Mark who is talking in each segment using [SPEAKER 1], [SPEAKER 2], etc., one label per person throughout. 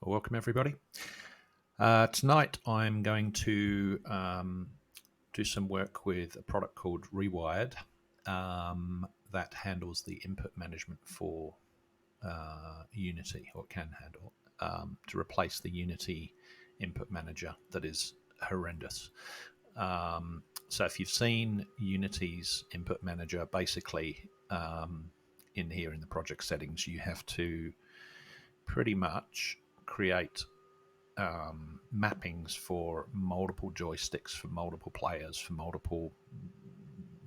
[SPEAKER 1] welcome everybody. Tonight I'm going to do some work with a product called Rewired that handles the input management for Unity, or can handle, to replace the Unity input manager that is horrendous. So if you've seen Unity's input manager, basically in here in the project settings, you have to pretty much create mappings for multiple joysticks, for multiple players, for multiple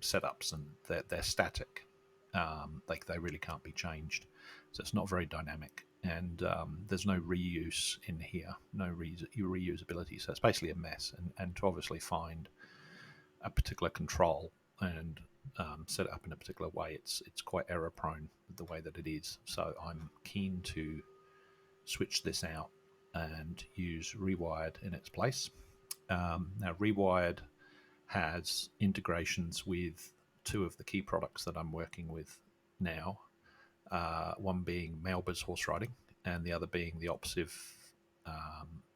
[SPEAKER 1] setups, and they're static. They really can't be changed, so it's not very dynamic, and there's no reuse in here, no reusability, so it's basically a mess. And to obviously find a particular control and set it up in a particular way, it's quite error prone with the way that it is. So I'm keen to switch this out and use Rewired in its place. Now, Rewired has integrations with two of the key products that I'm working with now, one being Malbers horse riding, and the other being the Opsive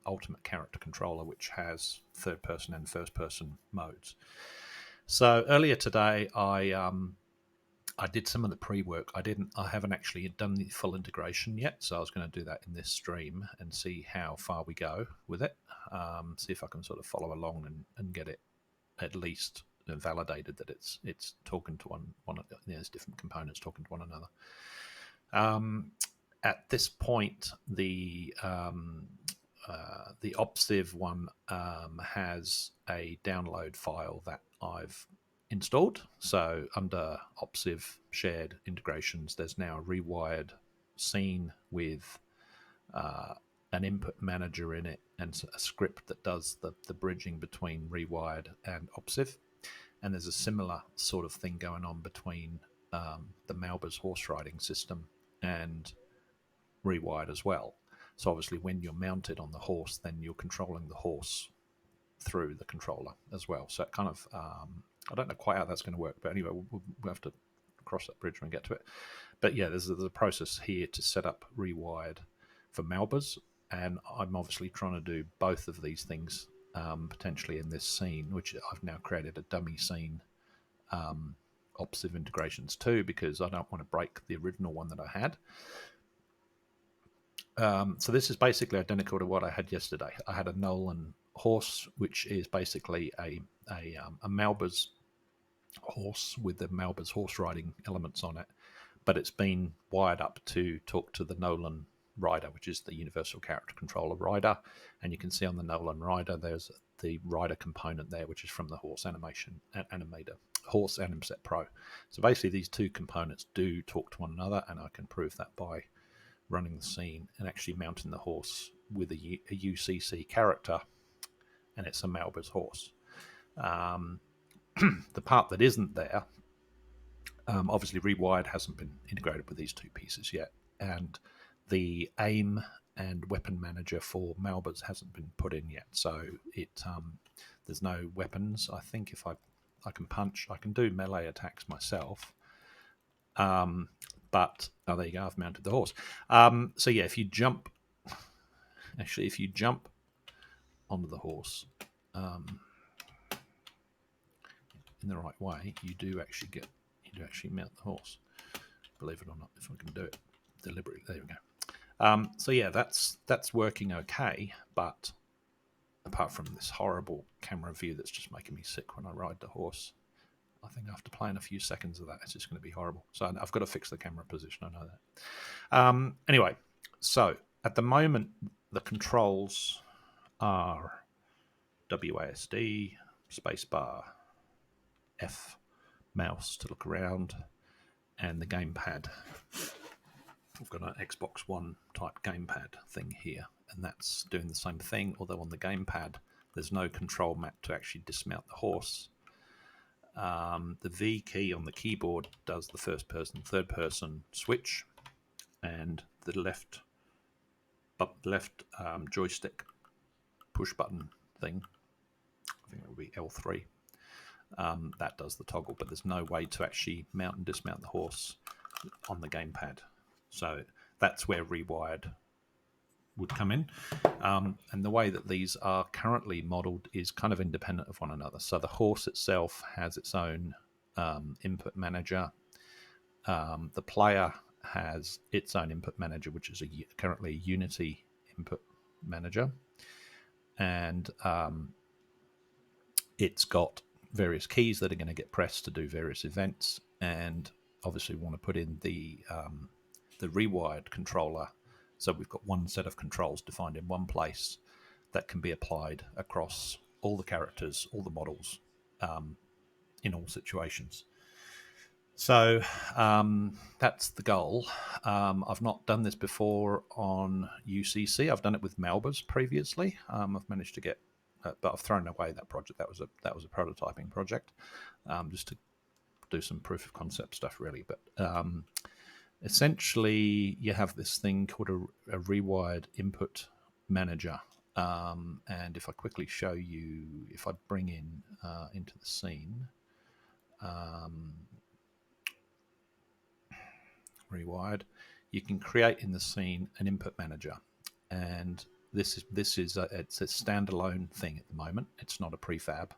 [SPEAKER 1] Ultimate Character Controller, which has third-person and first-person modes. So earlier today, I did some of the pre-work. I haven't actually done the full integration yet, so I was going to do that in this stream and see how far we go with it. See if I can sort of follow along and get it at least validated that it's talking to one. There's different components talking to one another. At this point, the Opsive one has a download file that I've installed. So under Opsive shared integrations, there's now a Rewired scene with an input manager in it and a script that does the bridging between Rewired and Opsive. And there's a similar sort of thing going on between the Malbers horse riding system and Rewired as well. So obviously when you're mounted on the horse, then you're controlling the horse through the controller as well. So it kind of, I don't know quite how that's going to work, but anyway, we'll have to cross that bridge when we get to it. But yeah, there's a process here to set up Rewired for Malbers, and I'm obviously trying to do both of these things potentially in this scene, which I've now created a dummy scene, Opsive integrations too, because I don't want to break the original one that I had. So this is basically identical to what I had yesterday. I had a Nolan horse, which is basically a Malbers horse with the Malbers horse riding elements on it, but it's been wired up to talk to the Nolan rider, which is the universal character controller rider. And you can see on the Nolan rider, there's the rider component there, which is from the horse animator, horse Animset Pro. So basically these two components do talk to one another, and I can prove that by running the scene and actually mounting the horse with a UCC character, and it's a Malbers horse. The part that isn't there, obviously Rewired hasn't been integrated with these two pieces yet, and the aim and weapon manager for Malbers hasn't been put in yet, so there's no weapons. I think if I can punch, I can do melee attacks myself, but there you go, I've mounted the horse. So yeah, if you jump onto the horse in the right way, you do actually mount the horse, believe it or not, if I can do it deliberately. There we go. So yeah, that's working okay, but apart from this horrible camera view that's just making me sick when I ride the horse, I think after playing a few seconds of that, it's just going to be horrible. So I've got to fix the camera position, I know that. Anyway, so at the moment, the controls are WASD, spacebar, F, mouse to look around, and the gamepad. I've got an Xbox One type gamepad thing here, and that's doing the same thing, although on the gamepad, there's no control map to actually dismount the horse. The V key on the keyboard does the first person, third person switch, and the left joystick push button thing, I think it would be L3, that does the toggle, but there's no way to actually mount and dismount the horse on the gamepad. So that's where Rewired would come in. And the way that these are currently modeled is kind of independent of one another. So the horse itself has its own input manager. The player has its own input manager, which is currently a Unity input manager. And it's got various keys that are going to get pressed to do various events. And obviously we want to put in the rewired controller. So we've got one set of controls defined in one place that can be applied across all the characters, all the models, in all situations. So that's the goal. I've not done this before on UCC. I've done it with Malbers previously. I've managed to get, but I've thrown away that project. That was a prototyping project, just to do some proof of concept stuff, really. But essentially, you have this thing called a rewired input manager. And if I quickly show you, if I bring in into the scene. Rewired, you can create in the scene an input manager, and this is it's a standalone thing at the moment. It's not a prefab,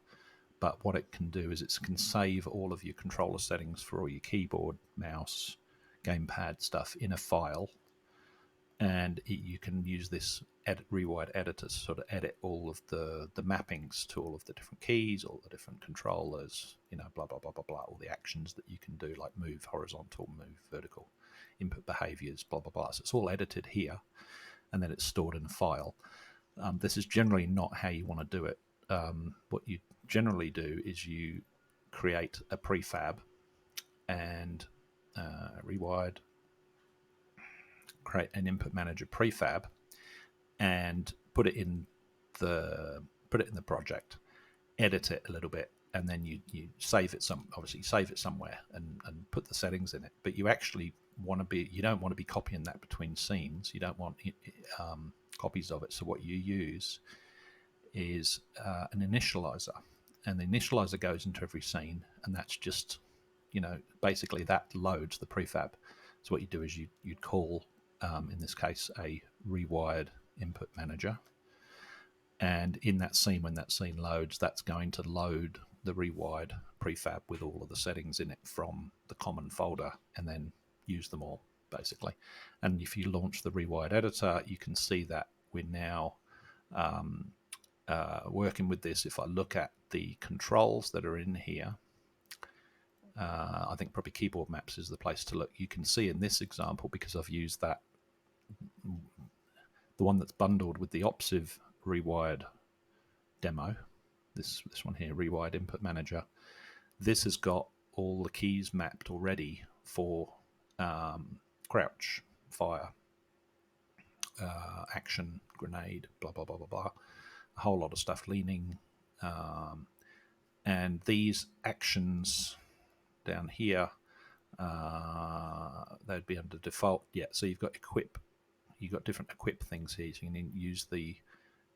[SPEAKER 1] but what it can do is it can save all of your controller settings for all your keyboard, mouse, gamepad stuff in a file, and you can use this Rewired Editor to sort of edit all of the mappings to all of the different keys, all the different controllers, blah, blah, blah, blah, blah, all the actions that you can do, like move horizontal, move vertical, input behaviors, blah, blah, blah. So it's all edited here, and then it's stored in a file. This is generally not how you want to do it. What you generally do is you create a prefab and Rewired, create an input manager prefab, and put it in the project, edit it a little bit, and then you save it somewhere and put the settings in it. But you actually you don't want to be copying that between scenes. You don't want copies of it. So what you use is an initializer, and the initializer goes into every scene, and that's just basically that loads the prefab. So what you do is you'd call in this case a rewired input manager, and in that scene, when that scene loads, that's going to load the rewired prefab with all of the settings in it from the common folder, and then use them all basically. And if you launch the Rewired Editor, you can see that we're now working with this. If I look at the controls that are in here, I think probably keyboard maps is the place to look. You can see in this example, because I've used that, the one that's bundled with the Opsive Rewired demo, this one here, Rewired Input Manager, this has got all the keys mapped already for crouch, fire, action, grenade, blah, blah, blah, blah, blah, a whole lot of stuff, leaning, and these actions down here, they'd be under default. Yeah, so you've got equip. You've got different equip things here. So you can use the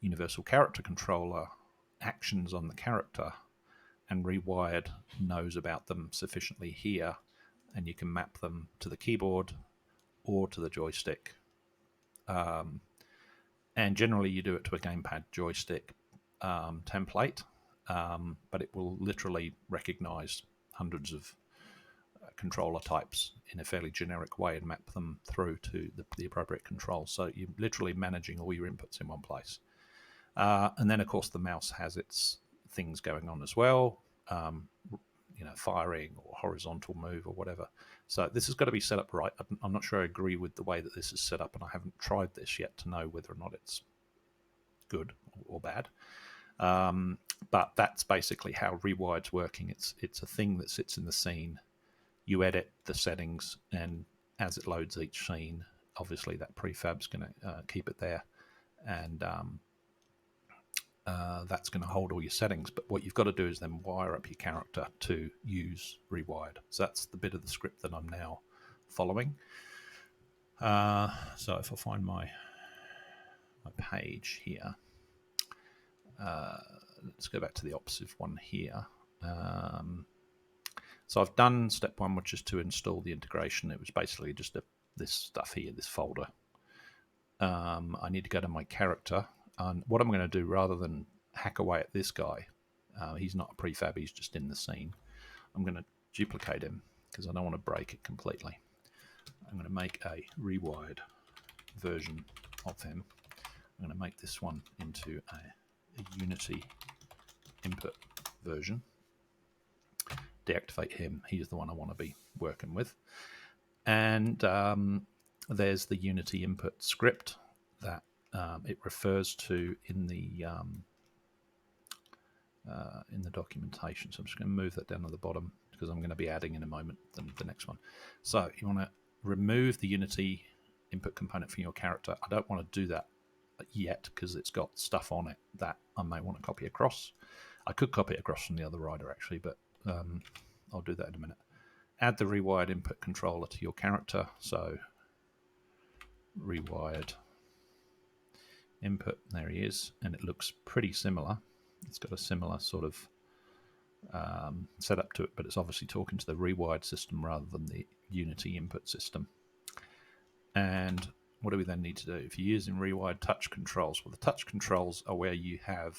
[SPEAKER 1] universal character controller actions on the character, and Rewired knows about them sufficiently here, and you can map them to the keyboard or to the joystick. And generally you do it to a gamepad joystick template, but it will literally recognize hundreds of controller types in a fairly generic way and map them through to the appropriate control. So you're literally managing all your inputs in one place. And then, of course, the mouse has its things going on as well, firing or horizontal move or whatever. So this has got to be set up right. I'm not sure I agree with the way that this is set up, and I haven't tried this yet to know whether or not it's good or bad. But that's basically how Rewired's working. It's a thing that sits in the scene. You edit the settings, and as it loads each scene, obviously that prefab's going to keep it there, and that's going to hold all your settings. But what you've got to do is then wire up your character to use Rewired. So that's the bit of the script that I'm now following. So if I find my page here, let's go back to the Opsive one here. So I've done step one, which is to install the integration. It was basically just this stuff here, this folder. I need to go to my character. And what I'm going to do, rather than hack away at this guy, he's not a prefab, he's just in the scene. I'm going to duplicate him because I don't want to break it completely. I'm going to make a rewired version of him. I'm going to make this one into a Unity input version. Deactivate him. He's the one I want to be working with. And there's the Unity input script that it refers to in the documentation. So I'm just going to move that down to the bottom because I'm going to be adding in a moment the next one. So you want to remove the Unity input component from your character. I don't want to do that yet because it's got stuff on it that I may want to copy across. I could copy it across from the other rider actually, but I'll do that in a minute. Add the rewired input controller to your character. So rewired input, there he is, and it looks pretty similar. It's got a similar sort of setup to it, but it's obviously talking to the rewired system rather than the Unity input system. And what do we then need to do? If you're using rewired touch controls, well, the touch controls are where you have,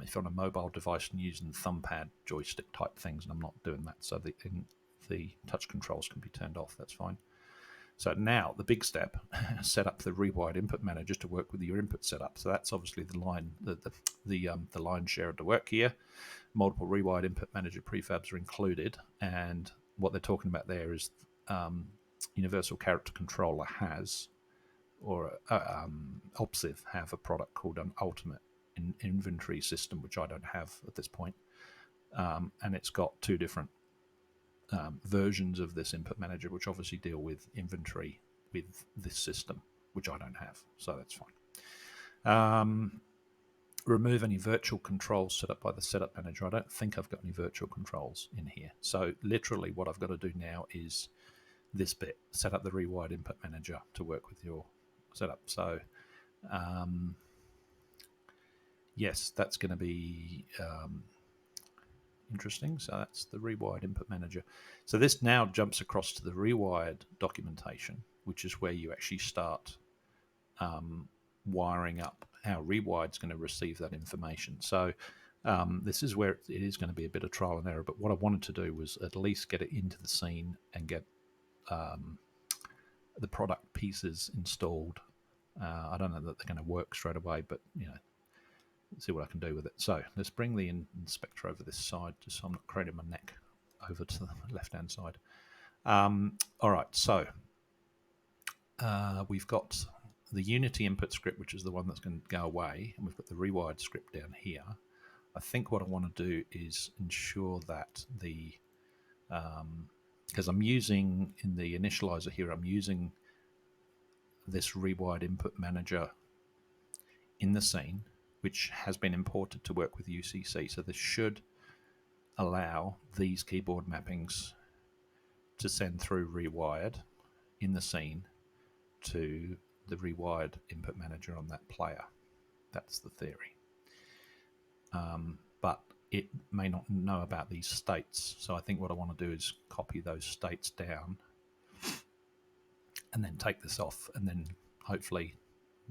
[SPEAKER 1] if you're on a mobile device and using thumb-pad joystick type things, and I'm not doing that, so the touch controls can be turned off, that's fine. So now the big step, set up the rewired input manager to work with your input setup. So that's obviously the line share of the work here. Multiple rewired input manager prefabs are included, and what they're talking about there is Universal Character Controller has, or Opsive have a product called an Ultimate Inventory System, which I don't have at this point, and it's got two different versions of this input manager, which obviously deal with inventory with this system, which I don't have, so that's fine. Remove any virtual controls set up by the setup manager. I don't think I've got any virtual controls in here, so literally what I've got to do now is this bit, set up the rewired input manager to work with your setup. So yes, that's going to be interesting. So that's the rewired input manager. So this now jumps across to the rewired documentation, which is where you actually start wiring up how rewired's going to receive that information. So this is where it is going to be a bit of trial and error, but what I wanted to do was at least get it into the scene and get the product pieces installed. I don't know that they're going to work straight away, but you know, see what I can do with it. So let's bring the inspector over this side, just so I'm not craning my neck over to the left-hand side. All right, so we've got the Unity input script, which is the one that's going to go away, and we've got the rewired script down here. I think what I want to do is ensure that the, because I'm using, in the initializer here, I'm using this rewired input manager in the scene, which has been imported to work with UCC. So this should allow these keyboard mappings to send through rewired in the scene to the rewired input manager on that player. That's the theory. But it may not know about these states. So I think what I want to do is copy those states down and then take this off, and then hopefully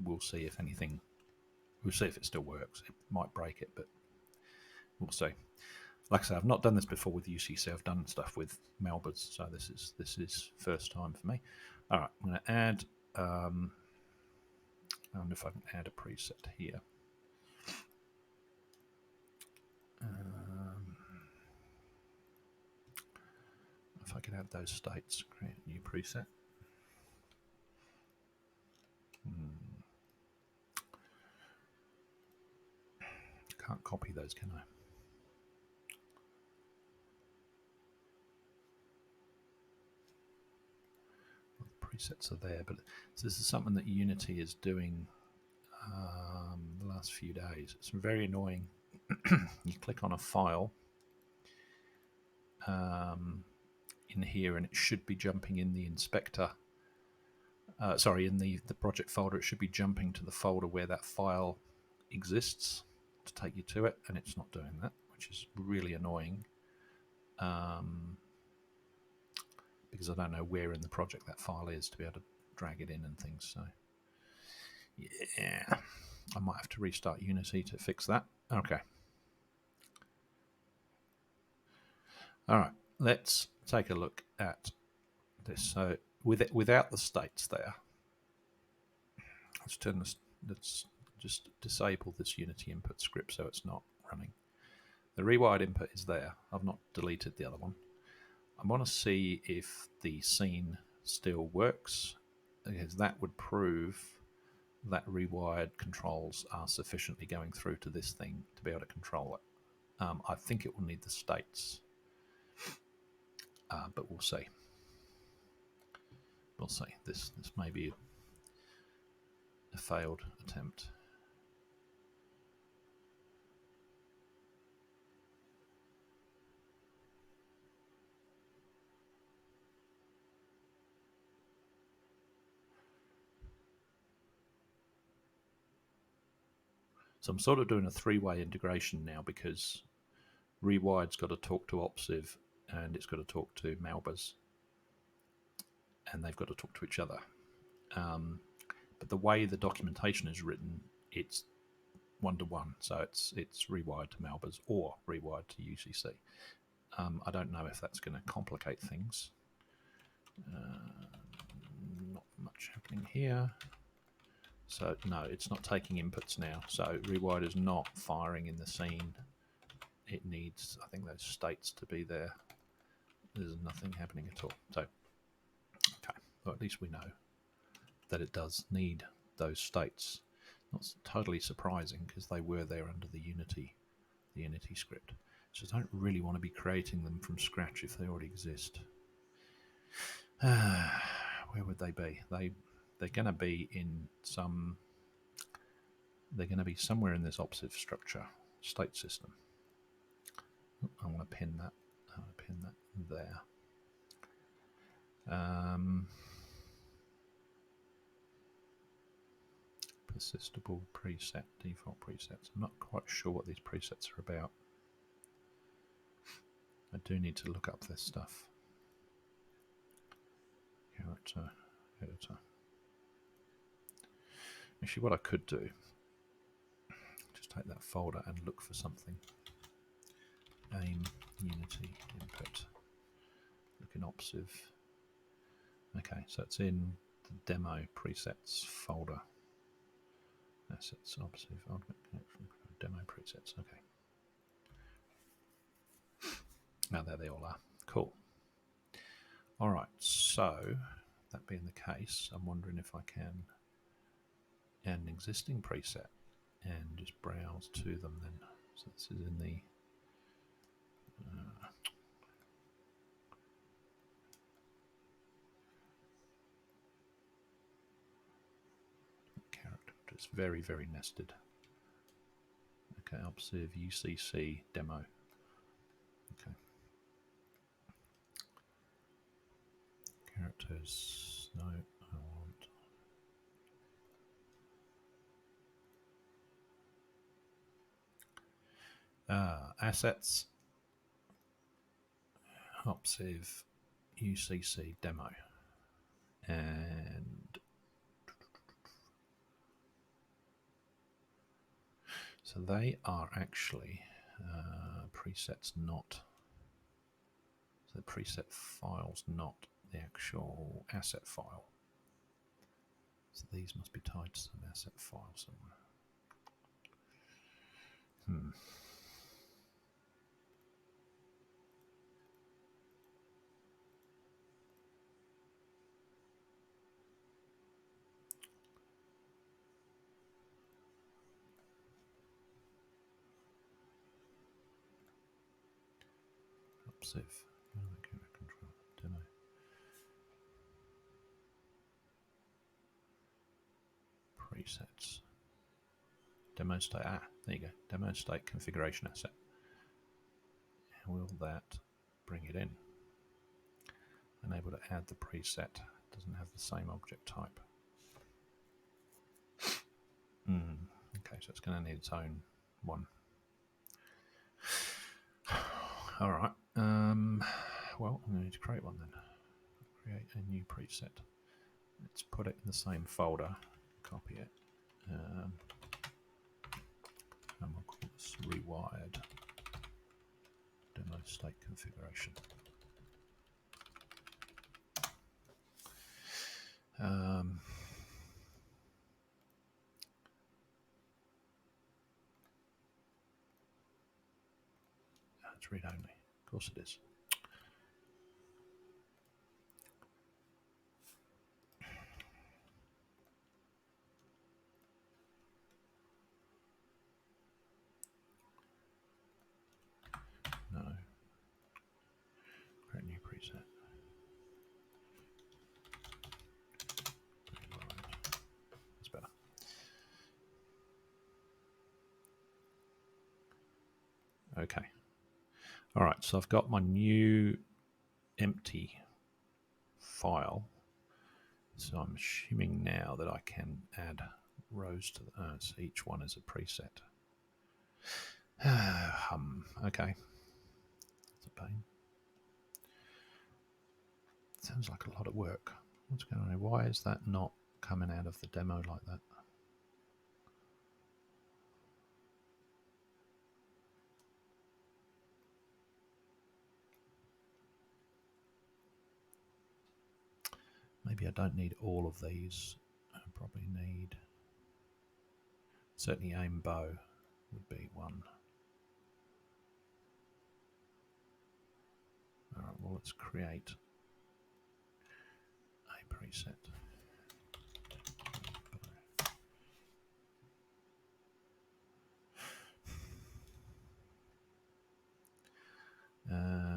[SPEAKER 1] we'll see if anything, we'll see if it still works. It might break it, but we'll see. Like I say, I've not done this before with UCC. I've done stuff with Malbers, so this is first time for me. All right, I'm going to add, I wonder if I can add a preset here. If I can add those states, create a new preset. Can't copy those, can I? Well, the presets are there, but so this is something that Unity is doing the last few days. It's very annoying. You click on a file in here, and it should be jumping in the inspector. Sorry, in the project folder, it should be jumping to the folder where that file exists to take you to it, and it's not doing that, which is really annoying because I don't know where in the project that file is to be able to drag it in and things. So Yeah, I might have to restart Unity to fix that. Okay. All right, let's take a look at this. So without the states there, let's turn this. Let's just disable this Unity input script so it's not running. The rewired input is there. I've not deleted the other one. I want to see if the scene still works, because that would prove that rewired controls are sufficiently going through to this thing to be able to control it. I think it will need the states, but we'll see. We'll see. This may be a failed attempt. So I'm sort of doing a three-way integration now, because Rewired's got to talk to Opsive, and it's got to talk to Malbers, and they've got to talk to each other. But the way the documentation is written, it's one-to-one. So it's Rewired to Malbers or Rewired to UCC. I don't know if that's going to complicate things. Not much happening here. So no, it's not taking inputs now. So Rewired is not firing in the scene. It needs, I think, those states to be there. There's nothing happening at all. So, okay, well, at least we know that it does need those states. Not totally surprising, because they were there under the Unity script. So I don't really want to be creating them from scratch if they already exist. Where would they be? They're going to be in some. They're going to be somewhere in this Opsive structure state system. I want to pin that. I want to pin that there. Persistable preset, default presets. I'm not quite sure what these presets are about. I do need to look up this stuff. Character editor. Actually, what I could do, just take that folder and look for something. Aim Unity input. Look in Opsive. Okay, so it's in the demo presets folder. Assets, Opsive, demo presets. Okay. Now there they all are. Cool. All right, so that being the case, I'm wondering if I can add an existing preset and just browse to them then. So this is in the character. It's very, very nested. Okay, Opsive, UCC, demo. Okay. Characters, no, I want. Assets, Opsive, UCC, demo. And so they are actually presets, not, so the preset file's not the actual asset file. So these must be tied to some asset file somewhere. Opsive, control, demo. Presets. Demo state, there you go. Demo state configuration asset. Will that bring it in? Unable to add the preset. Doesn't have the same object type. Okay, so it's going to need its own one. All right. Well, I'm going to need to create one then. Create a new preset. Let's put it in the same folder. Copy it. And we'll call this Rewired Demo State Configuration. It's read only. Of course it is. No. Create new preset. That's better. Okay. All right, so I've got my new empty file. So I'm assuming now that I can add rows to the, so each one is a preset. Okay. It's a pain. Sounds like a lot of work. What's going on? Why is that not coming out of the demo like that? Maybe I don't need all of these. I probably need, certainly aim bow would be one. All right, well, let's create a preset.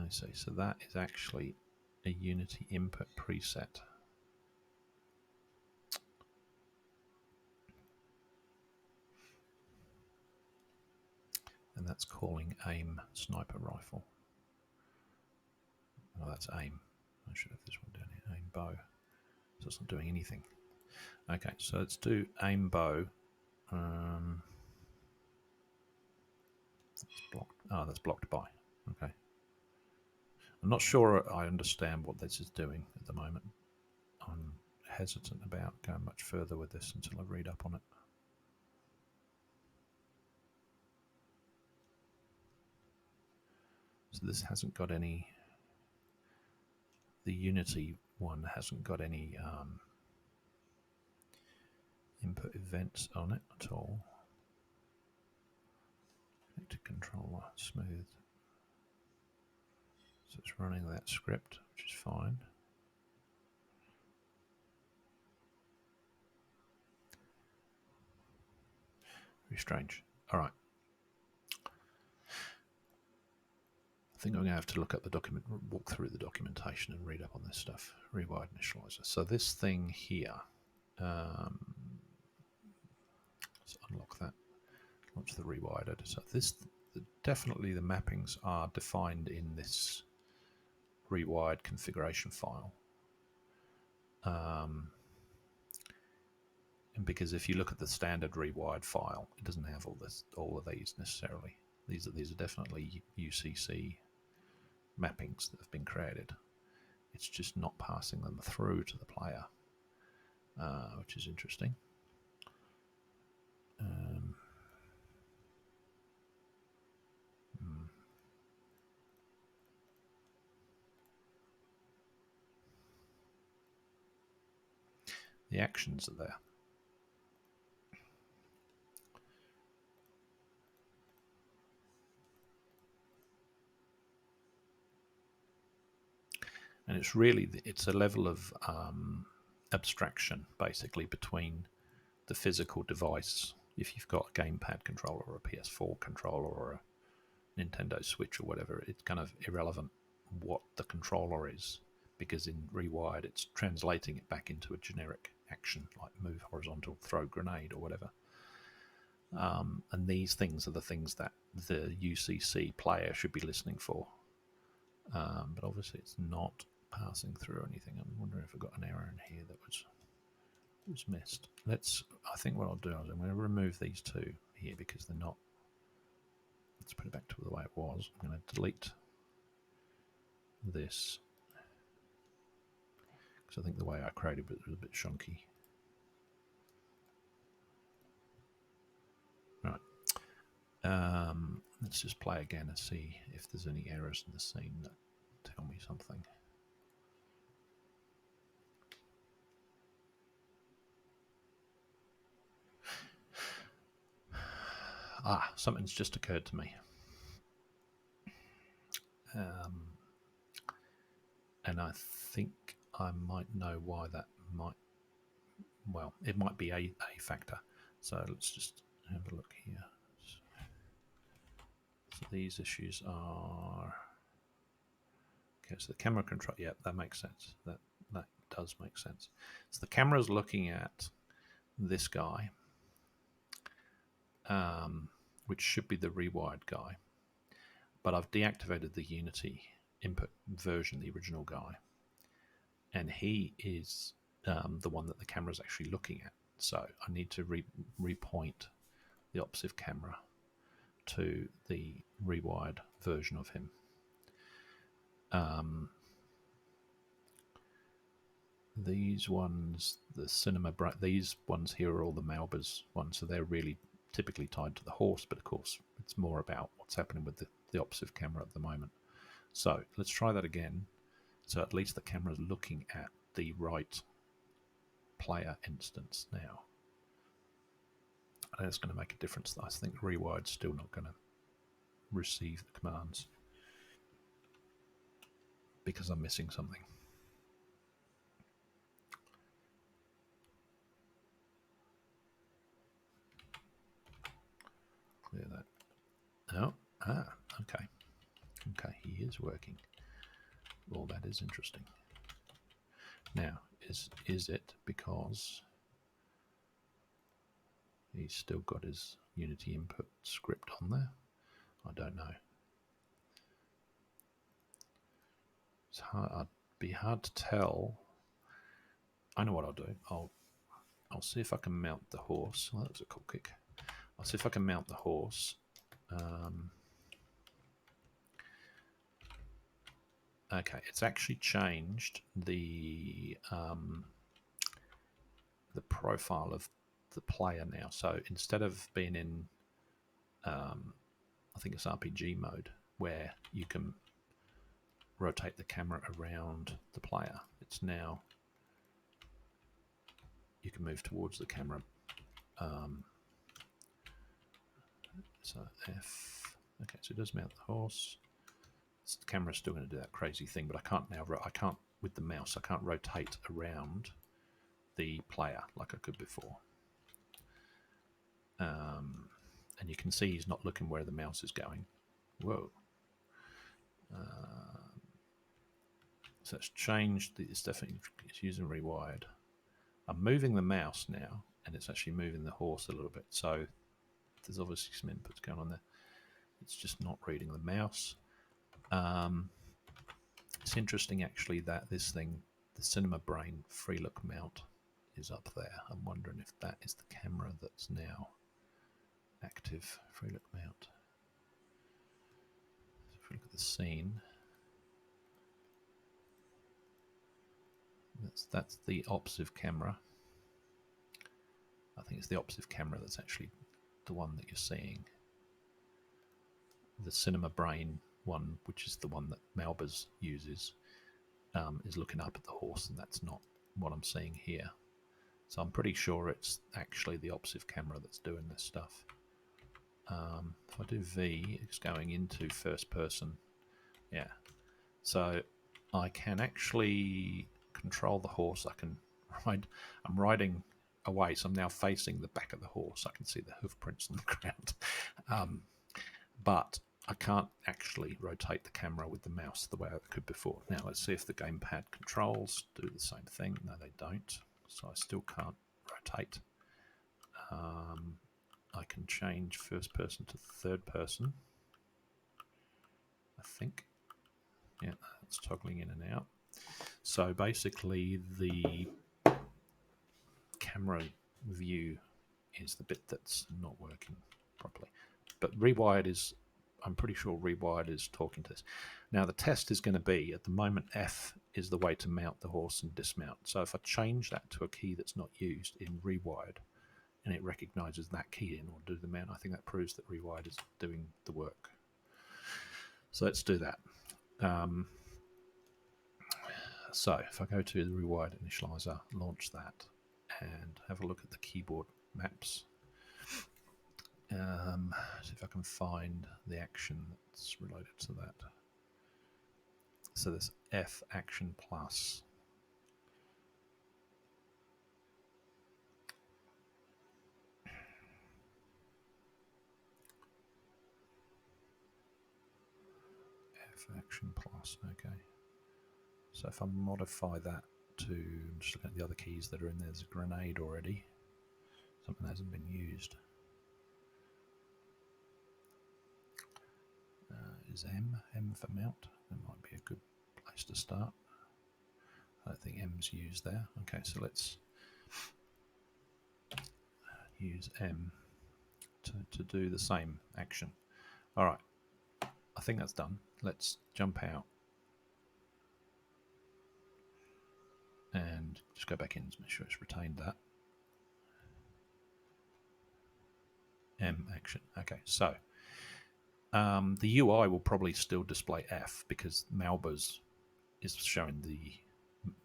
[SPEAKER 1] So that is actually a Unity input preset. And that's calling aim sniper rifle. Oh, that's aim. I should have this one down here. Aim bow. So it's not doing anything. Okay, so let's do aim bow. That's blocked. Oh, that's blocked by. Okay. I'm not sure I understand what this is doing at the moment. I'm hesitant about going much further with this until I read up on it. So this hasn't got any, the Unity one hasn't got any input events on it at all. Connected controller, smooth. So it's running that script, which is fine. Very strange. All right. I think I'm going to have to look up the document, walk through the documentation and read up on this stuff. Rewired Initializer. So this thing here, let's unlock that. Launch the Rewired Editor. This, definitely the mappings are defined in this rewired configuration file. And because if you look at the standard rewired file, it doesn't have all of these necessarily. These are definitely UCC mappings that have been created. It's just not passing them through to the player, which is interesting. The actions are there. And it's really, it's a level of abstraction basically between the physical device. If you've got a gamepad controller or a PS4 controller or a Nintendo Switch or whatever, it's kind of irrelevant what the controller is, because in Rewired it's translating it back into a generic action like move horizontal, throw grenade or whatever. And these things are the things that the UCC player should be listening for. But obviously it's not passing through anything. I'm wondering if I've got an error in here that was missed. I think what I'll do is I'm going to remove these two here because they're not. Let's put it back to the way it was. I'm going to delete this because I think the way I created it was a bit chunky. Let's just play again and see if there's any errors in the scene that tell me something. Ah, something's just occurred to me. And I think I might know why that might, well, it might be a factor. So let's just have a look here. So these issues are, okay, so the camera control, yeah, that makes sense. That does make sense. So the camera's looking at this guy, which should be the rewired guy, but I've deactivated the Unity input version, the original guy, and he is the one that the camera's actually looking at. So I need to repoint the Opsive camera to the rewired version of him. These ones, the cinema, these ones here are all the Malbers ones, so they're really typically tied to the horse, but of course it's more about what's happening with the Opsive camera at the moment. So let's try that again. So at least the camera's looking at the right player instance now. And it's going to make a difference. I think Rewired's still not going to receive the commands because I'm missing something. Clear that. Oh, okay. Okay, he is working. Well, that is interesting. Now, is it because he's still got his Unity input script on there? I don't know. It's hard. It'd be hard to tell. I know what I'll do. I'll see if I can mount the horse. Well, that was a cool kick. I'll see if I can mount the horse. Okay, it's actually changed the profile of the player now. So instead of being in, I think it's RPG mode, where you can rotate the camera around the player, it's now you can move towards the camera. So F. Okay, so it does mount the horse. The camera's still going to do that crazy thing, but I can't now. I can't with the mouse. I can't rotate around the player like I could before. And you can see he's not looking where the mouse is going. Whoa. So it's changed. It's definitely it's using Rewired. I'm moving the mouse now, and it's actually moving the horse a little bit. So there's obviously some inputs going on there. It's just not reading the mouse. It's interesting actually that this thing, the Cinema Brain Free Look mount, is up there. I'm wondering if that is the camera that's now active. Free Look mount. So if we look at the scene, that's the Opsive camera. I think it's the Opsive camera that's actually the one that you're seeing. The Cinema Brain one, which is the one that Malbers uses, is looking up at the horse, and that's not what I'm seeing here. So I'm pretty sure it's actually the Opsive camera that's doing this stuff. If I do V, it's going into first person. Yeah. So I can actually control the horse. I can ride. I'm riding away, so I'm now facing the back of the horse. I can see the hoof prints on the ground. But I can't actually rotate the camera with the mouse the way I could before. Now let's see if the gamepad controls do the same thing. No, they don't. So I still can't rotate. I can change first person to third person, I think. Yeah, it's toggling in and out. So basically the camera view is the bit that's not working properly. But Rewired is, I'm pretty sure Rewired is talking to this. Now the test is going to be, at the moment, F is the way to mount the horse and dismount. So if I change that to a key that's not used in Rewired, and it recognizes that key in order to do the mount, I think that proves that Rewired is doing the work So let's do that. So if I go to the Rewired Initializer, launch that, and have a look at the keyboard maps. See if I can find the action that's related to that. So there's F action plus. F action plus, okay. So if I modify that to, just look at the other keys that are in there, there's a grenade already. Something that hasn't been used. Is M for mount? That might be a good place to start. I don't think M's used there. Okay, so let's use M to do the same action. All right, I think that's done. Let's jump out and just go back in to make sure it's retained that. M action. Okay, so the UI will probably still display F because Malbers is showing the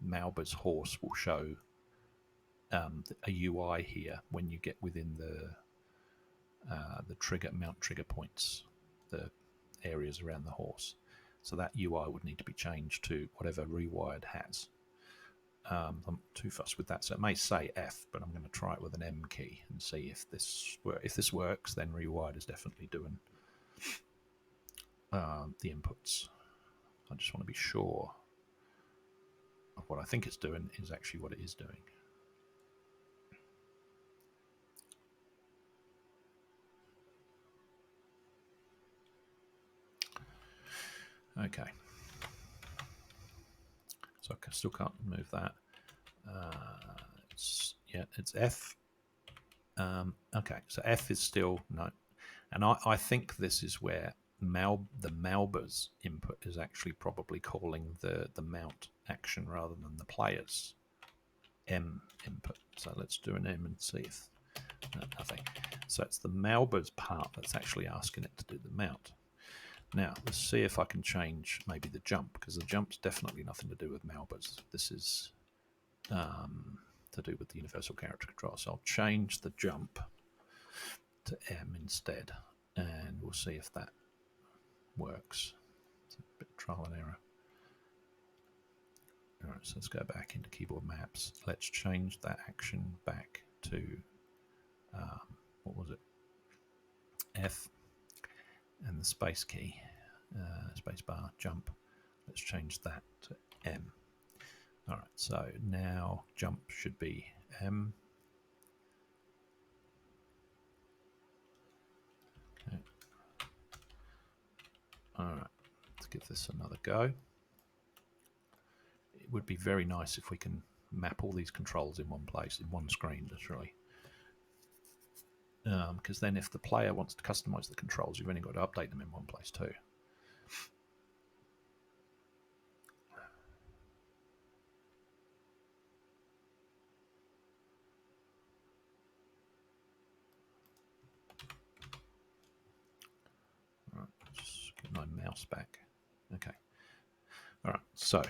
[SPEAKER 1] Malbers horse will show a UI here when you get within the mount trigger points, the areas around the horse. So that UI would need to be changed to whatever Rewired has. I'm not too fussed with that, so it may say F, but I'm going to try it with an M key and see if this works. Then Rewired is definitely doing the inputs. I just want to be sure of what I think it's doing is actually what it is doing. Okay, so I still can't move that. It's F. Okay, so F is still no, and I think this is where the Malbers input is actually probably calling the mount action rather than the player's M input. So let's do an M and see if nothing. So it's the Malbers part that's actually asking it to do the mount. Now, let's see if I can change maybe the jump, because the jump's definitely nothing to do with Malbers. This is to do with the universal character control. So I'll change the jump to M instead, and we'll see if that works. It's a bit of trial and error. All right, so let's go back into keyboard maps. Let's change that action back to, what was it? F. And the space key, space bar, jump, let's change that to M. All right, so now jump should be M. Okay. All right, let's give this another go. It would be very nice if we can map all these controls in one place, in one screen, literally. Because then if the player wants to customize the controls, you've only got to update them in one place too. All right, just get my mouse back. Okay. All right, so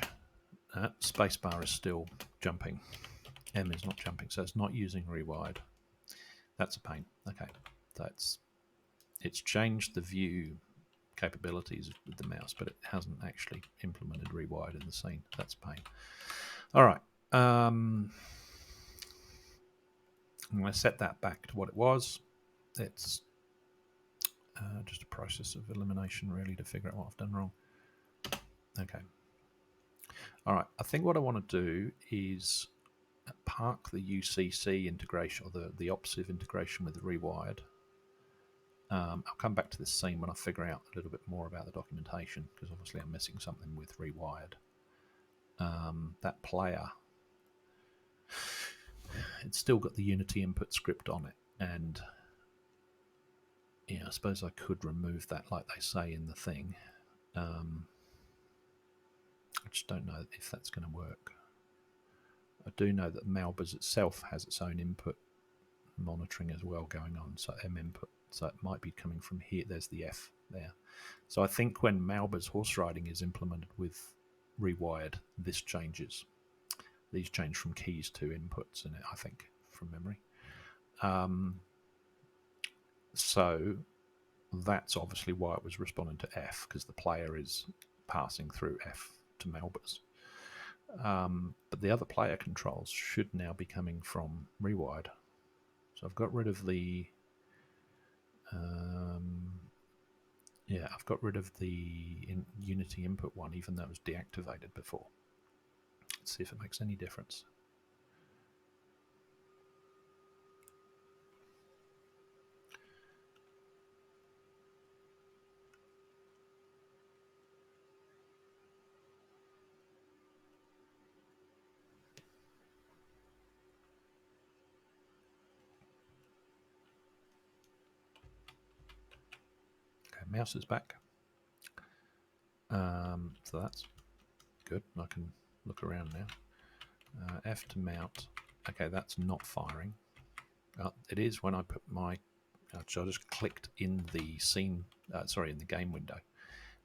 [SPEAKER 1] spacebar is still jumping. M is not jumping, so it's not using Rewired. That's a pain. Okay, it's changed the view capabilities with the mouse, but it hasn't actually implemented Rewired in the scene. That's a pain. All right. I'm going to set that back to what it was. It's just a process of elimination, really, to figure out what I've done wrong. Okay. All right. I think what I want to do is park the UCC integration, or the Opsive integration with the Rewired. I'll come back to this scene when I figure out a little bit more about the documentation, because obviously I'm missing something with Rewired. That player, it's still got the Unity input script on it, and yeah, I suppose I could remove that like they say in the thing. I just don't know if that's going to work. I do know that Malbers itself has its own input monitoring as well going on, so M input So it might be coming from here. There's the F there. So I think when Malbers horse riding is implemented with Rewired, this changes. These change from keys to inputs in it, I think, from memory. So that's obviously why it was responding to F, because the player is passing through F to Malbers. But the other player controls should now be coming from Rewired. So I've got rid of the I've got rid of the Unity input one, even though it was deactivated before. Let's see if it makes any difference. Okay, mouse is back. So that's good. I can look around now. F to mount. Okay, that's not firing. It is when I put my. So I just clicked in the scene. In the game window.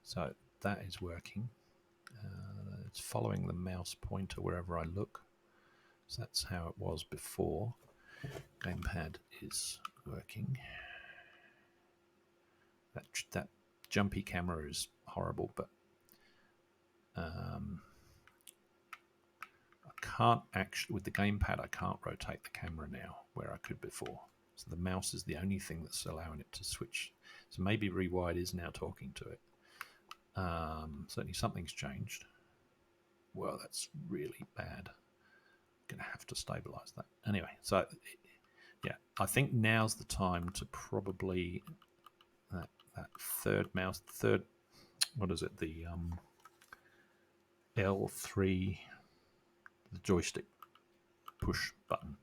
[SPEAKER 1] So that is working. It's following the mouse pointer wherever I look. So that's how it was before. Gamepad is working. That jumpy camera is horrible, but I can't actually, with the gamepad, I can't rotate the camera now where I could before. So the mouse is the only thing that's allowing it to switch. So maybe Rewired is now talking to it. Certainly something's changed. Well, that's really bad. Going to have to stabilize that. Anyway, so yeah, I think now's the time to probably that third mouse, what is it? The L3, the joystick push button.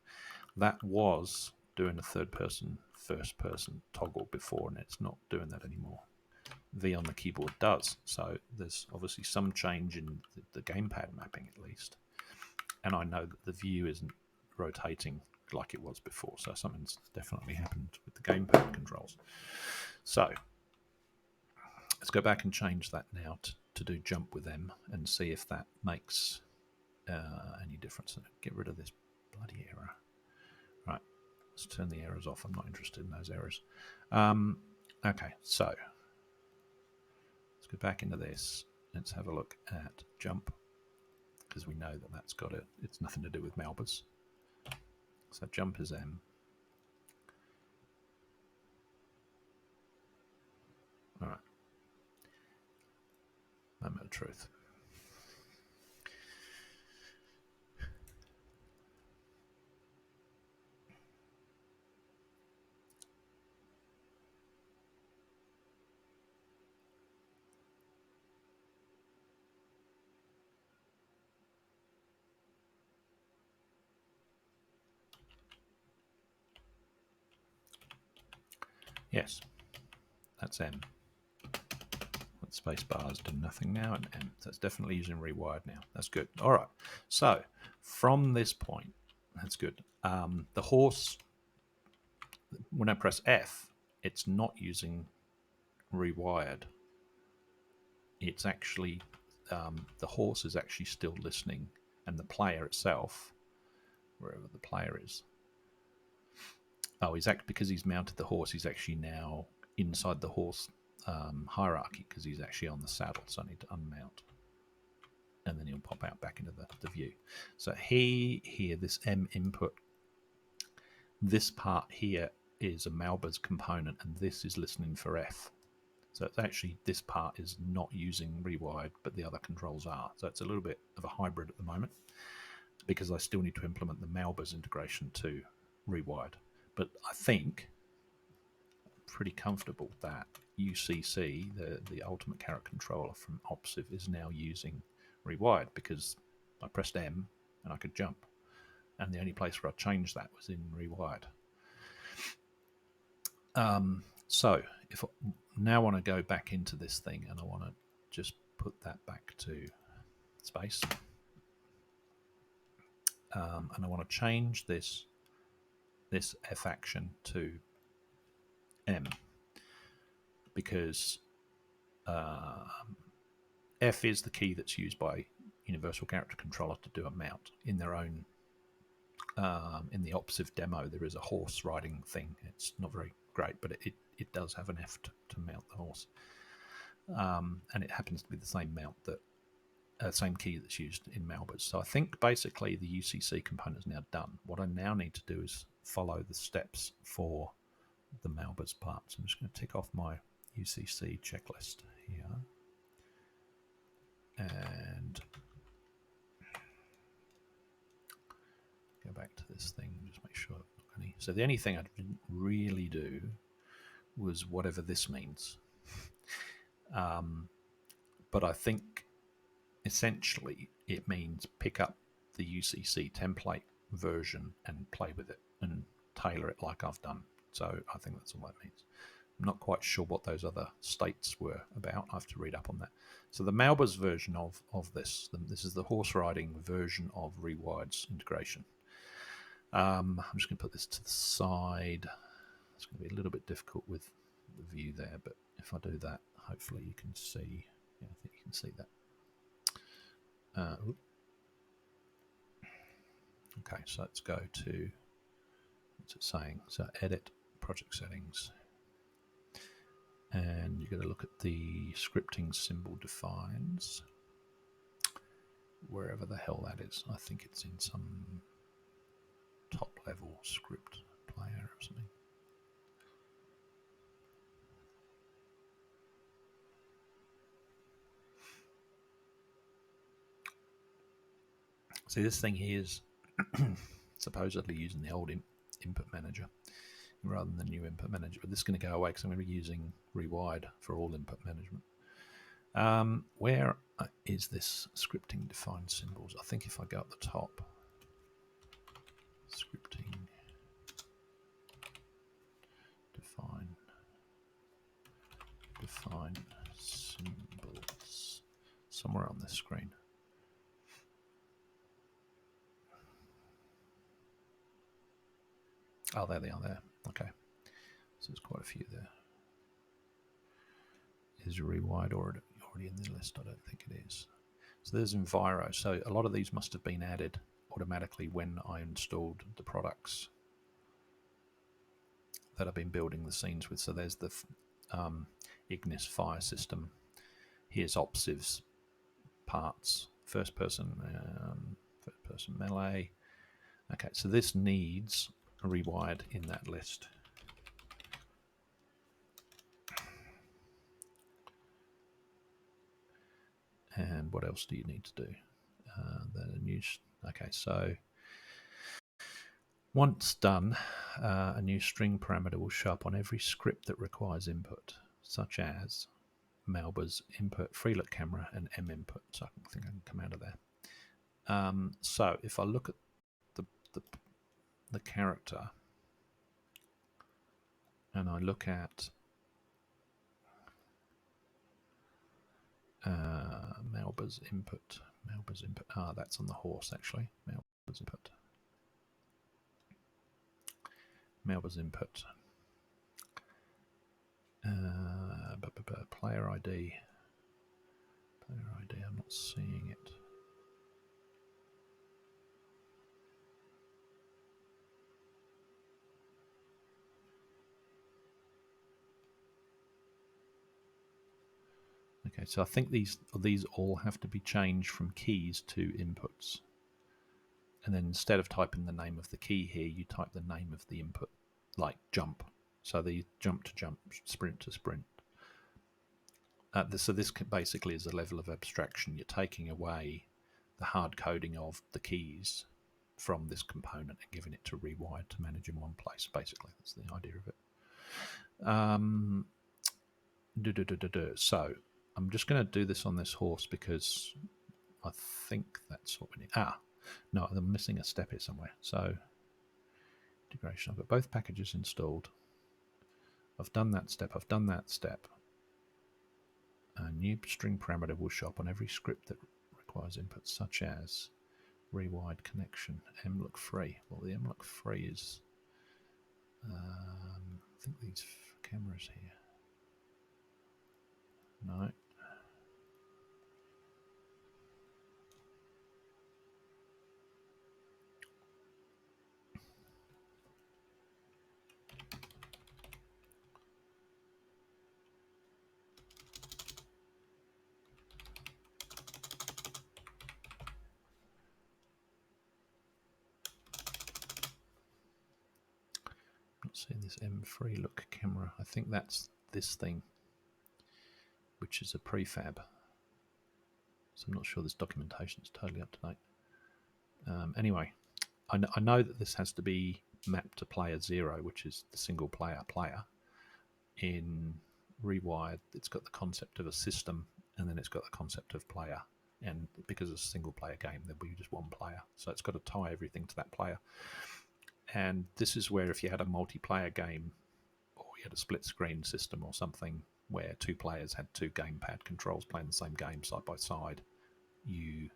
[SPEAKER 1] That was doing a third person, first person toggle before, and it's not doing that anymore. V on the keyboard does. So there's obviously some change in the gamepad mapping at least. And I know that the view isn't rotating like it was before. So something's definitely happened with the gamepad controls. So let's go back and change that now to do jump with them and see if that makes any difference. Get rid of this bloody error. Right, let's turn the errors off. I'm not interested in those errors. Okay, so let's go back into this. Let's have a look at jump, because we know that that's got it. It's nothing to do with Malbers. So jump is M. All right. Moment of truth. Yes, that's M. Space bars do nothing now, and M. So it's definitely using Rewired now. That's good. All right. So from this point, that's good. The horse, when I press F, it's not using Rewired. It's actually, the horse is actually still listening, and the player itself, wherever the player is, because he's mounted the horse, he's actually now inside the horse hierarchy, because he's actually on the saddle, so I need to unmount, and then he'll pop out back into the view. So here, this M input, this part here is a Malbers component, and this is listening for F. So it's actually, this part is not using Rewired, but the other controls are. So it's a little bit of a hybrid at the moment, because I still need to implement the Malbers integration to Rewired. But I think pretty comfortable that UCC, the ultimate character controller from Opsive, is now using Rewired, because I pressed M and I could jump, and the only place where I changed that was in Rewired. So if I now want to go back into this thing, and I want to just put that back to space, and I want to change this F action to M. because F is the key that's used by Universal Character Controller to do a mount in their own. In the Opsive demo, there is a horse riding thing. It's not very great, but it does have an F to mount the horse, and it happens to be the same mount that same key that's used in Malbers. So I think basically the UCC component is now done. What I now need to do is follow the steps for the Malbers part. So I'm just going to tick off my UCC checklist here, and go back to this thing, just make sure I've got any. So the only thing I didn't really do was whatever this means. But I think essentially it means pick up the UCC template version and play with it and tailor it like I've done. So I think that's all that means. I'm not quite sure what those other states were about. I have to read up on that. So the Malbers version of this is the horse riding version of Rewired's integration. I'm just going to put this to the side. It's going to be a little bit difficult with the view there, but if I do that, hopefully you can see. Yeah, I think you can see that. Okay, so let's go to, what's it saying? So edit project settings. And you're going to look at the scripting symbol defines, wherever the hell that is. I think it's in some top level script player or something. See, this thing here is supposedly using the old input manager rather than the new input manager, but this is going to go away because I'm going to be using Rewired for all input management. Where is this scripting defined symbols? I think if I go up the top, scripting define symbols, somewhere on this screen. Oh, there they are there. Okay. So there's quite a few there. Is Rewired already in the list? I don't think it is. So there's Enviro. So a lot of these must have been added automatically when I installed the products that I've been building the scenes with. So there's the Ignis fire system. Here's Opsive's parts. First person melee. Okay, so this needs Rewired in that list. And what else do you need to do? Okay, so once done, a new string parameter will show up on every script that requires input, such as Malbers input, freelook camera, and M input. So I think I can come out of there. So if I look at the character and I look at Malbers input. That's on the horse actually. Malbers input. Player ID. I'm not seeing it. Okay, so I think these all have to be changed from keys to inputs. And then instead of typing the name of the key here, you type the name of the input, like jump. So the jump to jump, sprint to sprint. So this basically is a level of abstraction. You're taking away the hard coding of the keys from this component and giving it to Rewired to manage in one place. Basically, that's the idea of it. So I'm just going to do this on this horse because I think that's what we need. No, I'm missing a step here somewhere. So integration. I've got both packages installed. I've done that step. A new string parameter will show up on every script that requires input, such as Rewired connection, mlook free. Well, the mlook free is, I think these cameras here. No. Not seeing this M3 look camera. I think that's this thing, which is a prefab. So I'm not sure this documentation is totally up to date. Anyway, I know that this has to be mapped to player 0, which is the single player. In Rewired, it's got the concept of a system, and then it's got the concept of player. And because it's a single player game, there'll be just one player. So it's got to tie everything to that player. And this is where if you had a multiplayer game, or you had a split screen system or something where two players had two gamepad controls playing the same game side by side, you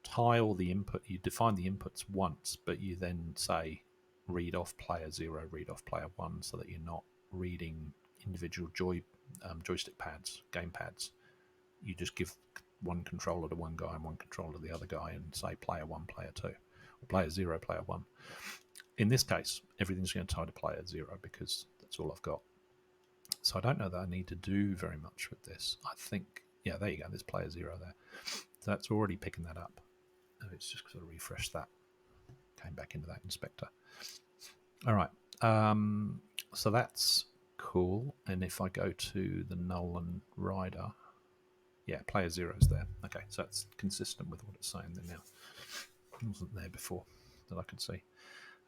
[SPEAKER 1] tie all the input, you define the inputs once, but you then say read off player 0, read off player 1, so that you're not reading individual joystick pads, game pads. You just give one controller to one guy and one controller to the other guy and say player 1, player 2, or player 0, player 1. In this case, everything's going to tie to player 0 because that's all I've got. So I don't know that I need to do very much with this. I think, yeah, there you go, there's player 0 there. So that's already picking that up. It's just sort of refreshed that. Came back into that inspector. All right. So that's cool. And if I go to the Nolan rider, yeah, player 0 is there. Okay, so that's consistent with what it's saying there now. It wasn't there before that I could see.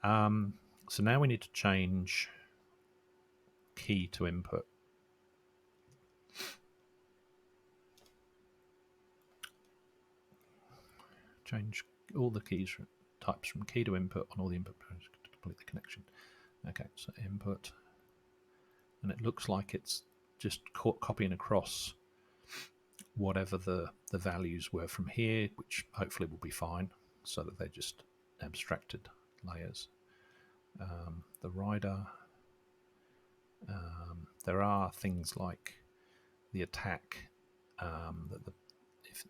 [SPEAKER 1] So now we need to change key to input. Change all the keys types from key to input on all the input to complete the connection. Okay, so input, and it looks like it's just copying across whatever the values were from here, which hopefully will be fine, so that they're just abstracted layers. The rider, there are things like the attack that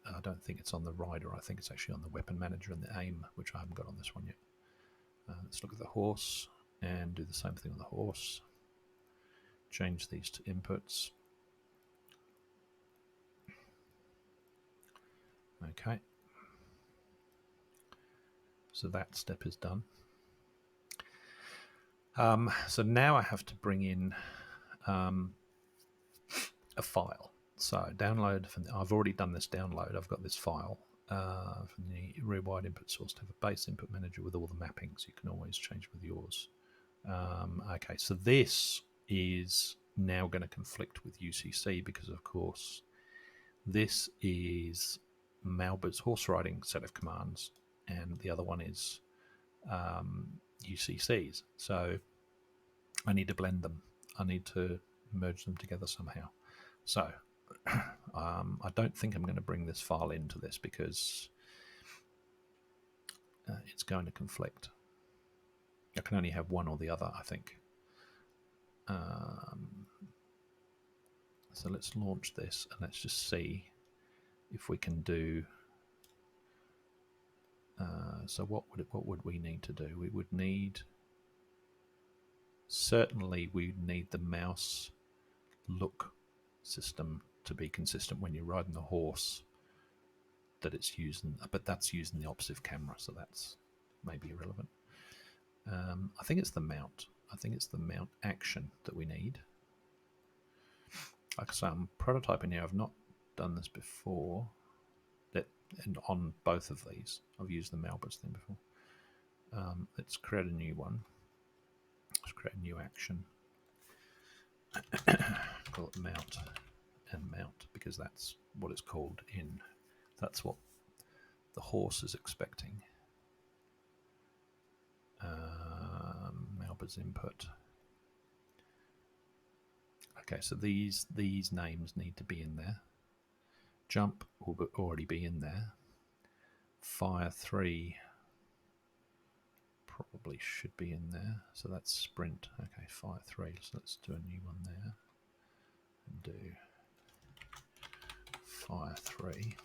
[SPEAKER 1] I don't think it's on the rider. I think it's actually on the weapon manager and the aim, which I haven't got on this one yet. Let's look at the horse and do the same thing on the horse. Change these to inputs. Okay. So that step is done. So now I have to bring in a file. So download from I've already done this download. I've got this file from the Rewired input source to have a base input manager with all the mappings. You can always change with yours. Okay, so this is now going to conflict with UCC because, of course, this is Malbers horse riding set of commands, and the other one is UCC's. So I need to blend them. I need to merge them together somehow. So I don't think I'm going to bring this file into this because it's going to conflict. I can only have one or the other, I think. So let's launch this and let's just see if we can do. So what would we need to do? We would need, certainly we'd need the mouse look system to be consistent when you're riding the horse, that it's using, but that's using the Opsive camera, so that's maybe irrelevant. I think it's the mount. I think it's the mount action that we need. Like I say, I'm prototyping here. I've not done this before. And on both of these, I've used the Malbers thing before. Let's create a new one. Let's create a new action. Call it mount and mount because that's what it's called in. That's what the horse is expecting. Malbers input. Okay, so these names need to be in there. Jump will already be in there. Fire 3 probably should be in there. So that's sprint. Okay, fire 3. So let's do a new one there. And do Fire 3.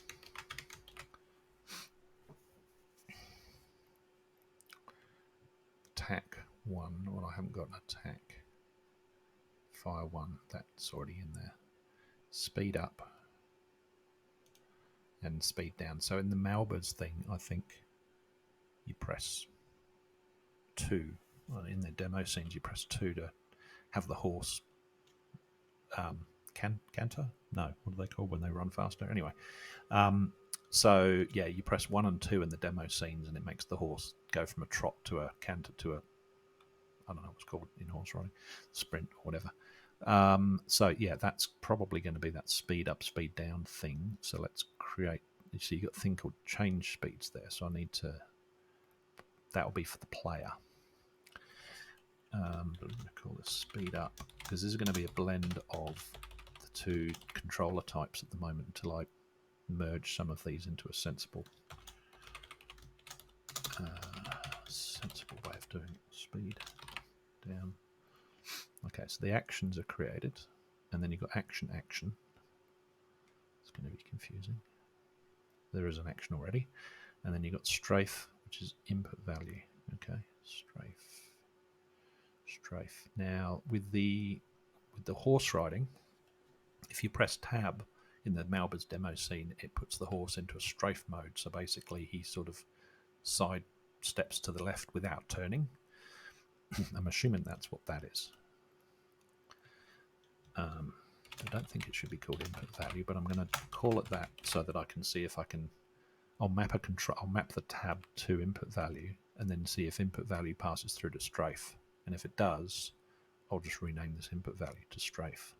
[SPEAKER 1] Attack 1. Well, I haven't got an attack. Fire 1. That's already in there. Speed up and speed down. So in the Malbers thing, I think you press 2. Well, in the demo scenes, you press 2 to have the horse canter? No, what do they call when they run faster? Anyway, so yeah, you press 1 and 2 in the demo scenes, and it makes the horse go from a trot to a canter to a, I don't know what's called in horse riding, sprint or whatever. So yeah, that's probably going to be that speed up, speed down thing. So let's create. You see, you've got a thing called change speeds there. So I need to. That will be for the player. But I'm going to call this speed up because this is going to be a blend of the two controller types at the moment until I merge some of these into a sensible way of doing it. Speed down. Okay, so the actions are created, and then you've got action. It's going to be confusing. There is an action already, and then you've got strafe, which is input value. Okay, strafe. Now with the horse riding, if you press tab in the Malbers demo scene, it puts the horse into a strafe mode. So basically, he sort of side steps to the left without turning. I'm assuming that's what that is. I don't think it should be called input value, but I'm going to call it that so that I can see if I can. I'll map the tab to input value, and then see if input value passes through to strafe. And if it does, I'll just rename this input value to strafe.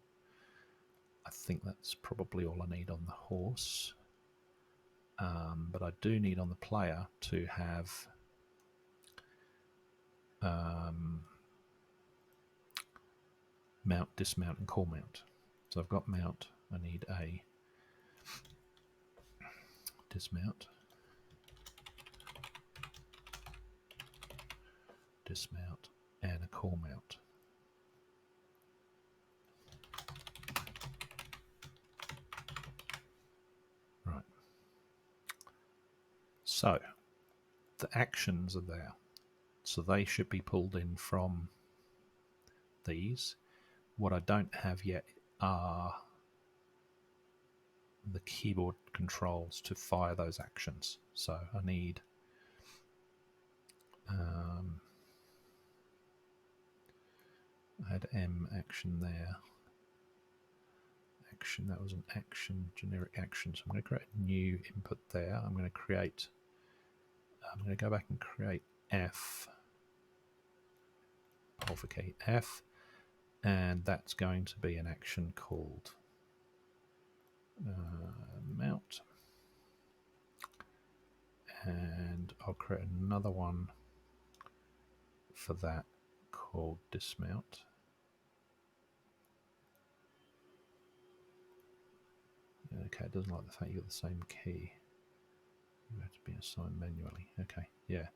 [SPEAKER 1] I think that's probably all I need on the horse. But I do need on the player to have mount, dismount, and call mount. So I've got mount. I need a dismount, and a call mount. Right. So the actions are there. So they should be pulled in from these. What I don't have yet are the keyboard controls to fire those actions. So I need I had M action there. Action, that was an action, generic action. So I'm going to create a new input there. I'm going to go back and create F, alpha key F, and that's going to be an action called mount. And I'll create another one for that called dismount. Okay, it doesn't like the fact you got the same key. You have to be assigned manually. Okay, yeah.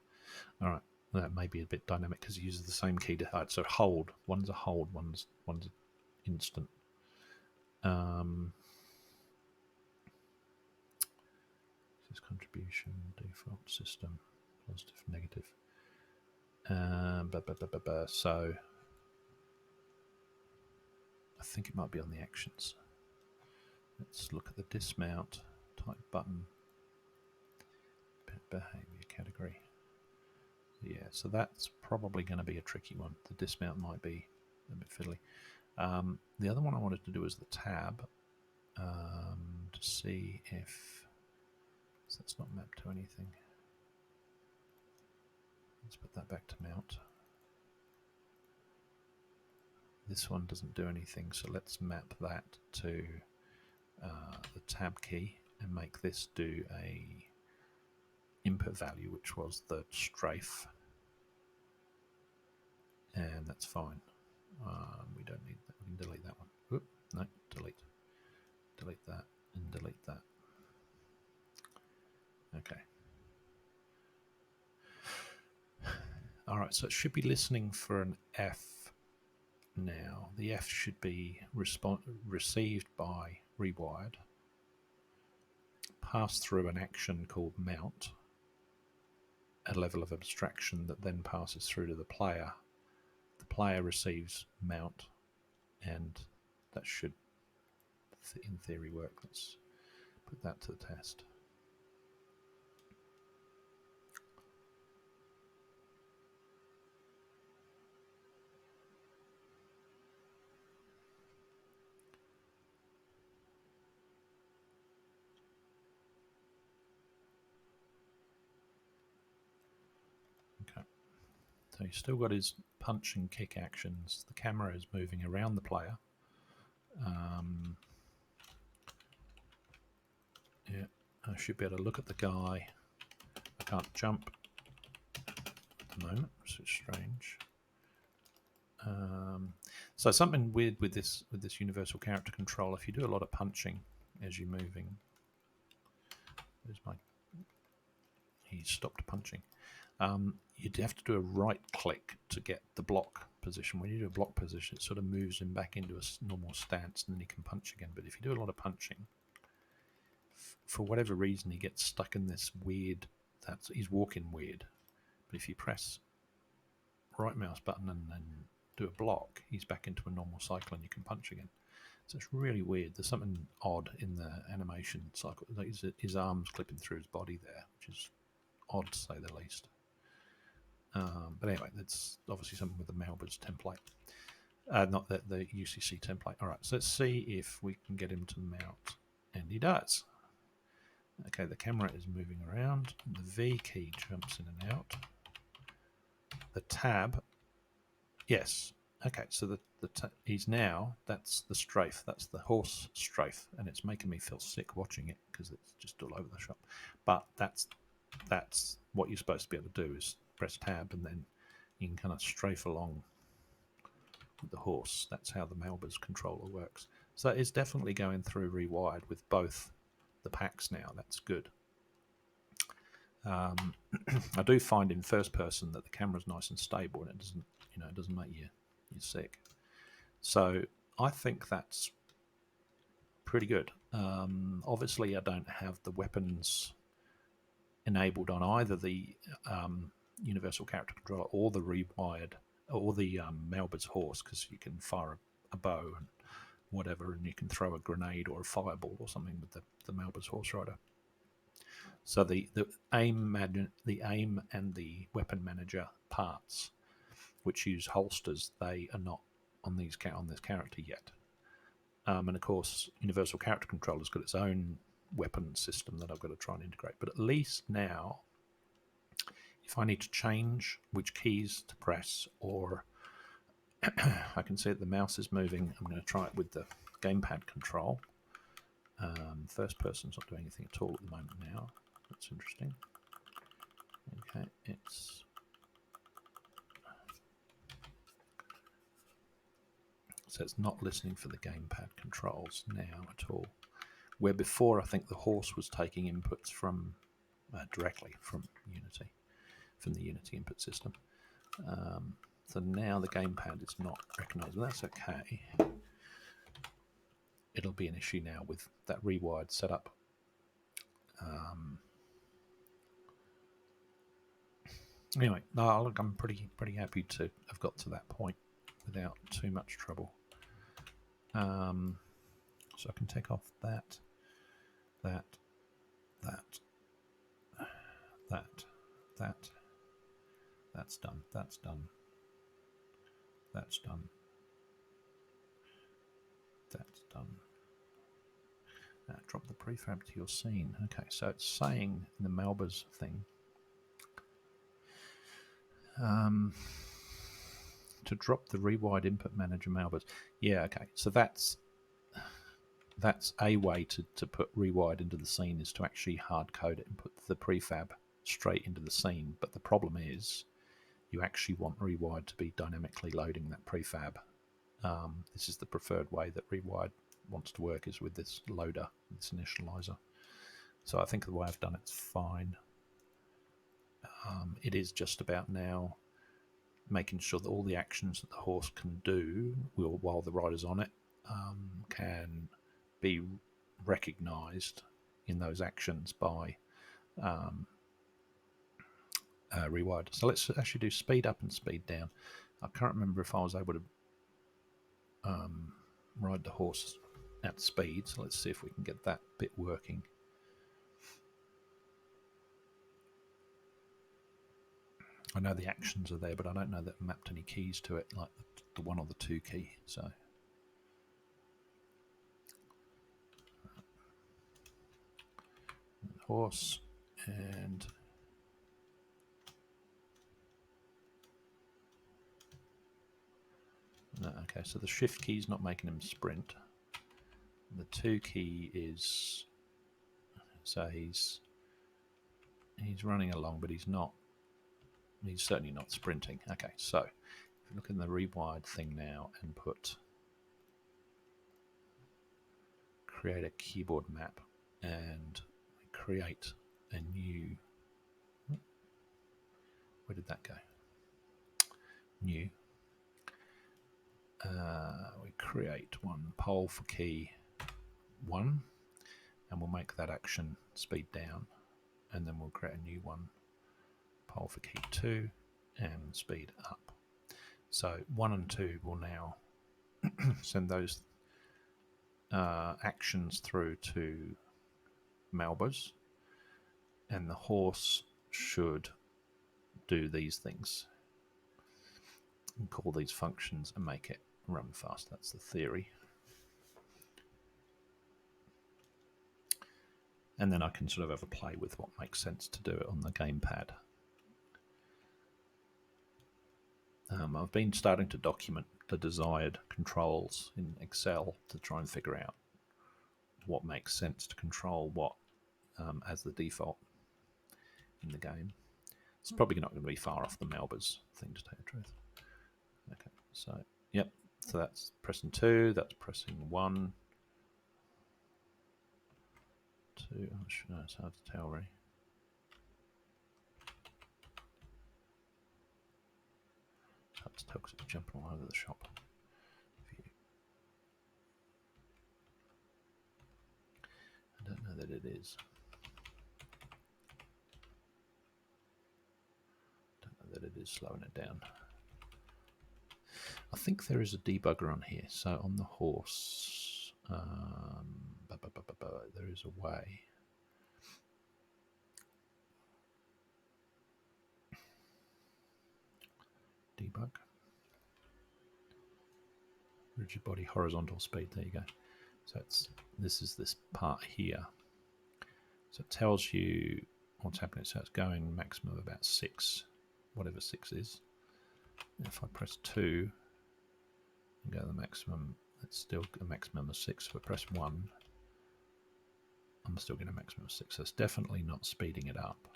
[SPEAKER 1] All right. That may be a bit dynamic because it uses the same key to hide. So hold. One's a hold. One's instant. This contribution, default system, positive, negative. So I think it might be on the actions. Let's look at the dismount type button. Behavior category. Yeah, so that's probably going to be a tricky one. The dismount might be a bit fiddly. The other one I wanted to do is the tab to see if so that's not mapped to anything. Let's put that back to mount. This one doesn't do anything, so let's map that to the tab key and make this do a input value, which was the strafe, and that's fine. We don't need that. We can delete that one. Oop, no, delete that and delete that. Okay. All right, so it should be listening for an F now. The F should be received by Rewired, pass through an action called mount, a level of abstraction that then passes through to the player. The player receives mount, and that should, in theory, work. Let's put that to the test. Okay, so he's still got his punch and kick actions. The camera is moving around the player. Yeah, I should be able to look at the guy. I can't jump at the moment, which is strange. So something weird with this universal character control. If you do a lot of punching as you're moving, he stopped punching. You'd have to do a right click to get the block position. When you do a block position, it sort of moves him back into a normal stance, and then he can punch again. But if you do a lot of punching, for whatever reason, he gets stuck in this weird. He's walking weird. But if you press right mouse button and then do a block, he's back into a normal cycle, and you can punch again. So it's really weird. There's something odd in the animation cycle. Like his arms clipping through his body there, which is odd to say the least. But anyway, that's obviously something with the Malbers template, not the UCC template. All right, so let's see if we can get him to mount, and he does. Okay, the camera is moving around. The V key jumps in and out. The tab, yes. Okay, so he's now, that's the strafe, that's the horse strafe, and it's making me feel sick watching it because it's just all over the shop. But that's what you're supposed to be able to do, is press tab and then you can kind of strafe along with the horse. That's how the Malbers controller works. So it's definitely going through Rewired with both the packs now. That's good. I do find in first person that the camera's nice and stable, and it doesn't make you sick. So I think that's pretty good. Obviously, I don't have the weapons enabled on either the universal character controller or the Rewired or the Malbers horse, because you can fire a bow and whatever, and you can throw a grenade or a fireball or something with the Malbers horse rider. So the aim and the weapon manager parts, which use holsters, they are not on this character yet. And of course, Universal Character Controller's got its own weapon system that I've got to try and integrate. But at least now, if I need to change which keys to press, or I can see that the mouse is moving, I'm going to try it with the gamepad control. First person's not doing anything at all at the moment now. That's interesting. Okay, so it's not listening for the gamepad controls now at all. Where before I think the horse was taking inputs from directly from Unity, from the Unity input system. So now the gamepad is not recognised. Well, that's okay. It'll be an issue now with that rewired setup. Anyway, no, look, I'm pretty happy to have got to that point without too much trouble. So I can take off that. That's done. That's done. That's done. That's done. Drop the prefab to your scene. Okay, so it's saying in the Malbers thing to drop the Rewired Input Manager Malbers. Yeah, okay. So that's a way to put Rewired into the scene, is to actually hard code it and put the prefab straight into the scene. But the problem is you actually want Rewired to be dynamically loading that prefab. This is the preferred way that Rewired wants to work, is with this loader, this initializer. So I think the way I've done it's fine. It is just about now making sure that all the actions that the horse can do while the rider's on it can be recognized in those actions by Rewired. So let's actually do speed up and speed down. I can't remember if I was able to ride the horse at speed, so let's see if we can get that bit working. I know the actions are there, but I don't know that I mapped any keys to it, like the 1 or the 2 key. So horse and no, okay, so the shift key is not making him sprint. The 2 key is, so he's running along, but he's certainly not sprinting. Okay, so if you look in the rewired thing now and create a keyboard map and create a new, where did that go? New. We create one pole for key 1, and we'll make that action speed down, and then we'll create a new one, pole for key 2, and speed up. So 1 and 2 will now send those actions through to Malbers, and the horse should do these things and call these functions and make it run fast. That's the theory. And then I can sort of have a play with what makes sense to do it on the gamepad. I've been starting to document the desired controls in Excel to try and figure out what makes sense to control what as the default in the game. It's probably not going to be far off the Malbers thing, to tell you the truth. Okay, so yep, so that's pressing 2, that's pressing 1, 2. No, it's hard to tell, really. It's hard to tell because it's jumping all over the shop. I don't know that it is. That it is slowing it down. I think there is a debugger on here. So on the horse, there is a way. Debug. Rigid body horizontal speed. There you go. So this is this part here. So it tells you what's happening. So it's going maximum of about 6. Whatever 6 is. If I press 2 and go to the maximum, it's still a maximum of 6. If I press 1, I'm still getting a maximum of 6. So it's definitely not speeding it up.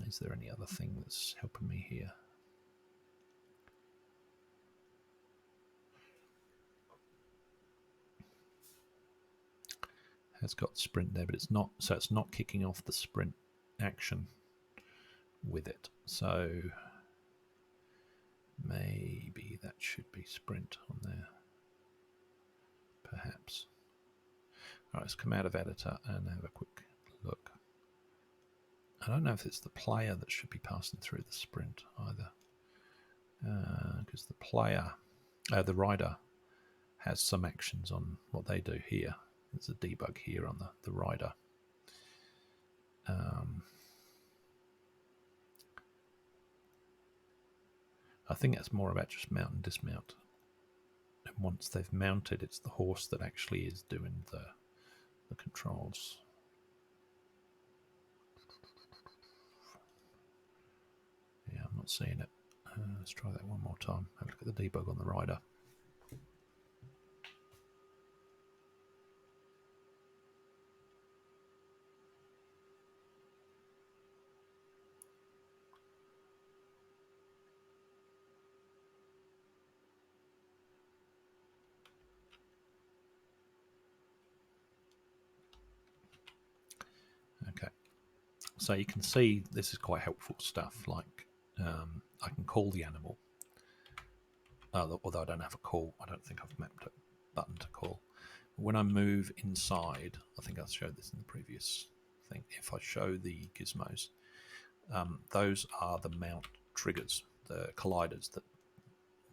[SPEAKER 1] Is there any other thing that's helping me here? It's got sprint there, but it's not. So it's not kicking off the sprint action with it. So maybe that should be sprint on there. Perhaps. All right, let's come out of editor and have a quick look. I don't know if it's the player that should be passing through the sprint either, because the player, the rider, has some actions on what they do here. There's a debug here on the rider. I think that's more about just mount and dismount. And once they've mounted, it's the horse that actually is doing the controls. Yeah, I'm not seeing it. Let's try that one more time. Have a look at the debug on the rider. Okay, so you can see this is quite helpful stuff. Like I can call the animal, although I don't have a call. I don't think I've mapped a button to call. when I move inside, I think I showed this in the previous thing. If I show the gizmos, those are the mount triggers, the colliders that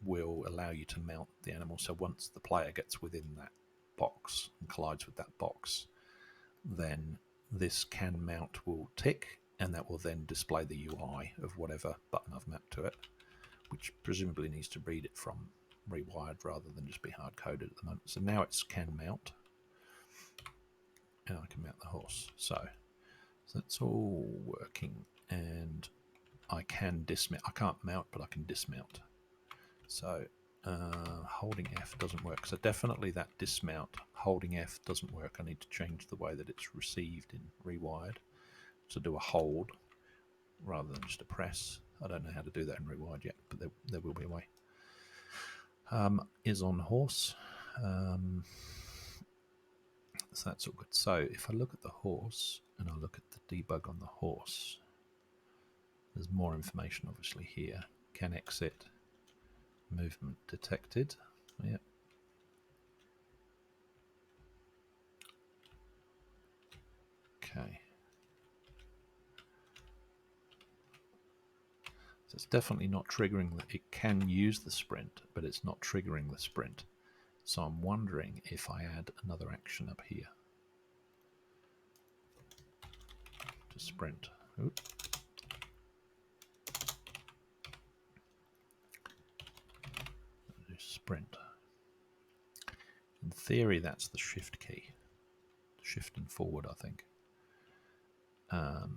[SPEAKER 1] will allow you to mount the animal. So once the player gets within that box and collides with that box, then this can mount will tick, and that will then display the UI of whatever button I've mapped to it, which presumably needs to read it from Rewired rather than just be hard-coded at the moment. So now it's can mount, and I can mount the horse. So that's all working, and I can dismount. I can't mount, but I can dismount. So holding F doesn't work. So definitely that dismount, holding F doesn't work. I need to change the way that it's received in Rewired to do a hold rather than just a press. I don't know how to do that in Rewired yet, but there will be a way. Is on horse. So that's all good. So if I look at the horse and I look at the debug on the horse, there's more information obviously here. Can exit, movement detected. Yep. Okay. So it's definitely not triggering. It can use the sprint, but it's not triggering the sprint. So I'm wondering if I add another action up here to sprint. Oop. Sprint. In theory, that's the shift key. Shift and forward, I think.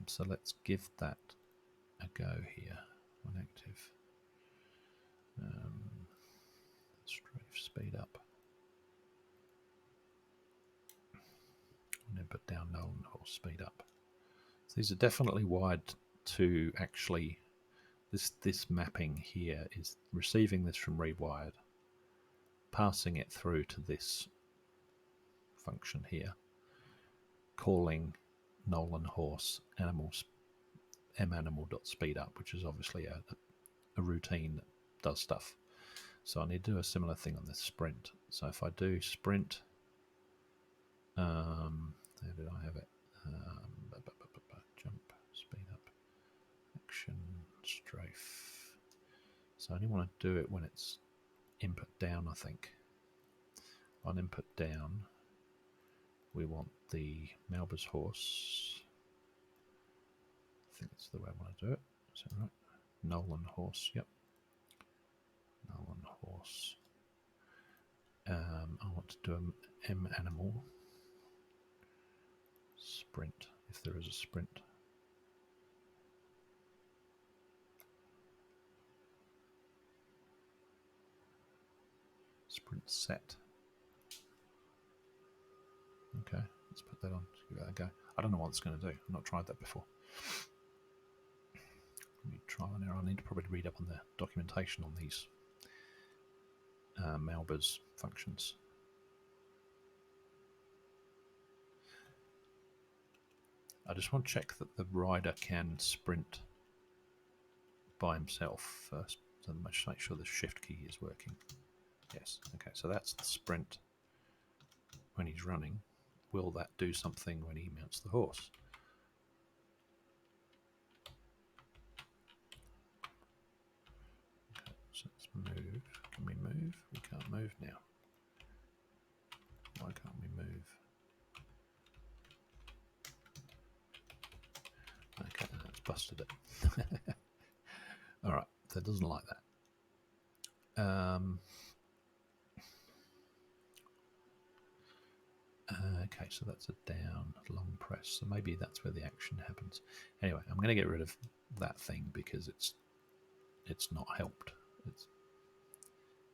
[SPEAKER 1] So let's give that a go here. When active. Strafe speed up. And then put down null and horse speed up. So these are definitely wired to actually. This mapping here is receiving this from Rewired, passing it through to this function here, calling null and horse animals mAnimal.speedup, which is obviously a routine that does stuff. So I need to do a similar thing on this sprint. So if I do sprint, where did I have it? Jump, speed up, action, strafe. So I only want to do it when it's input down, I think. On input down, we want the Malbers horse. I think that's the way I want to do it. Is that right? Null and horse, yep. Null and horse. I want to do an mAnimal sprint, if there is a sprint. Sprint set. Okay, let's put that on. Let's give that a go. I don't know what it's going to do. I've not tried that before. Let me try and error. I need to probably read up on the documentation on these Malbers functions. I just want to check that the rider can sprint by himself first, so just make sure the shift key is working. Yes, okay, so that's the sprint when he's running. Will that do something when he mounts the horse? Okay, so let's move. Can we move? We can't move now. Why can't we move? Okay, that's busted it. Alright, so it doesn't like that. Okay, so that's a down, long press. So maybe that's where the action happens. Anyway, I'm going to get rid of that thing because it's not helped. It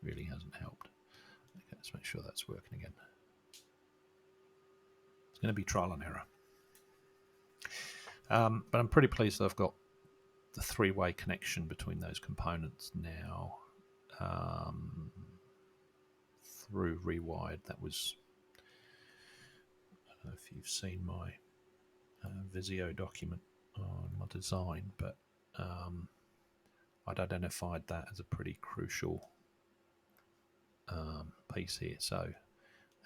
[SPEAKER 1] really hasn't helped. Okay, let's make sure that's working again. It's going to be trial and error. But I'm pretty pleased that I've got the three-way connection between those components now through Rewired. That was, I don't know if you've seen my Visio document on my design, but I'd identified that as a pretty crucial piece here. So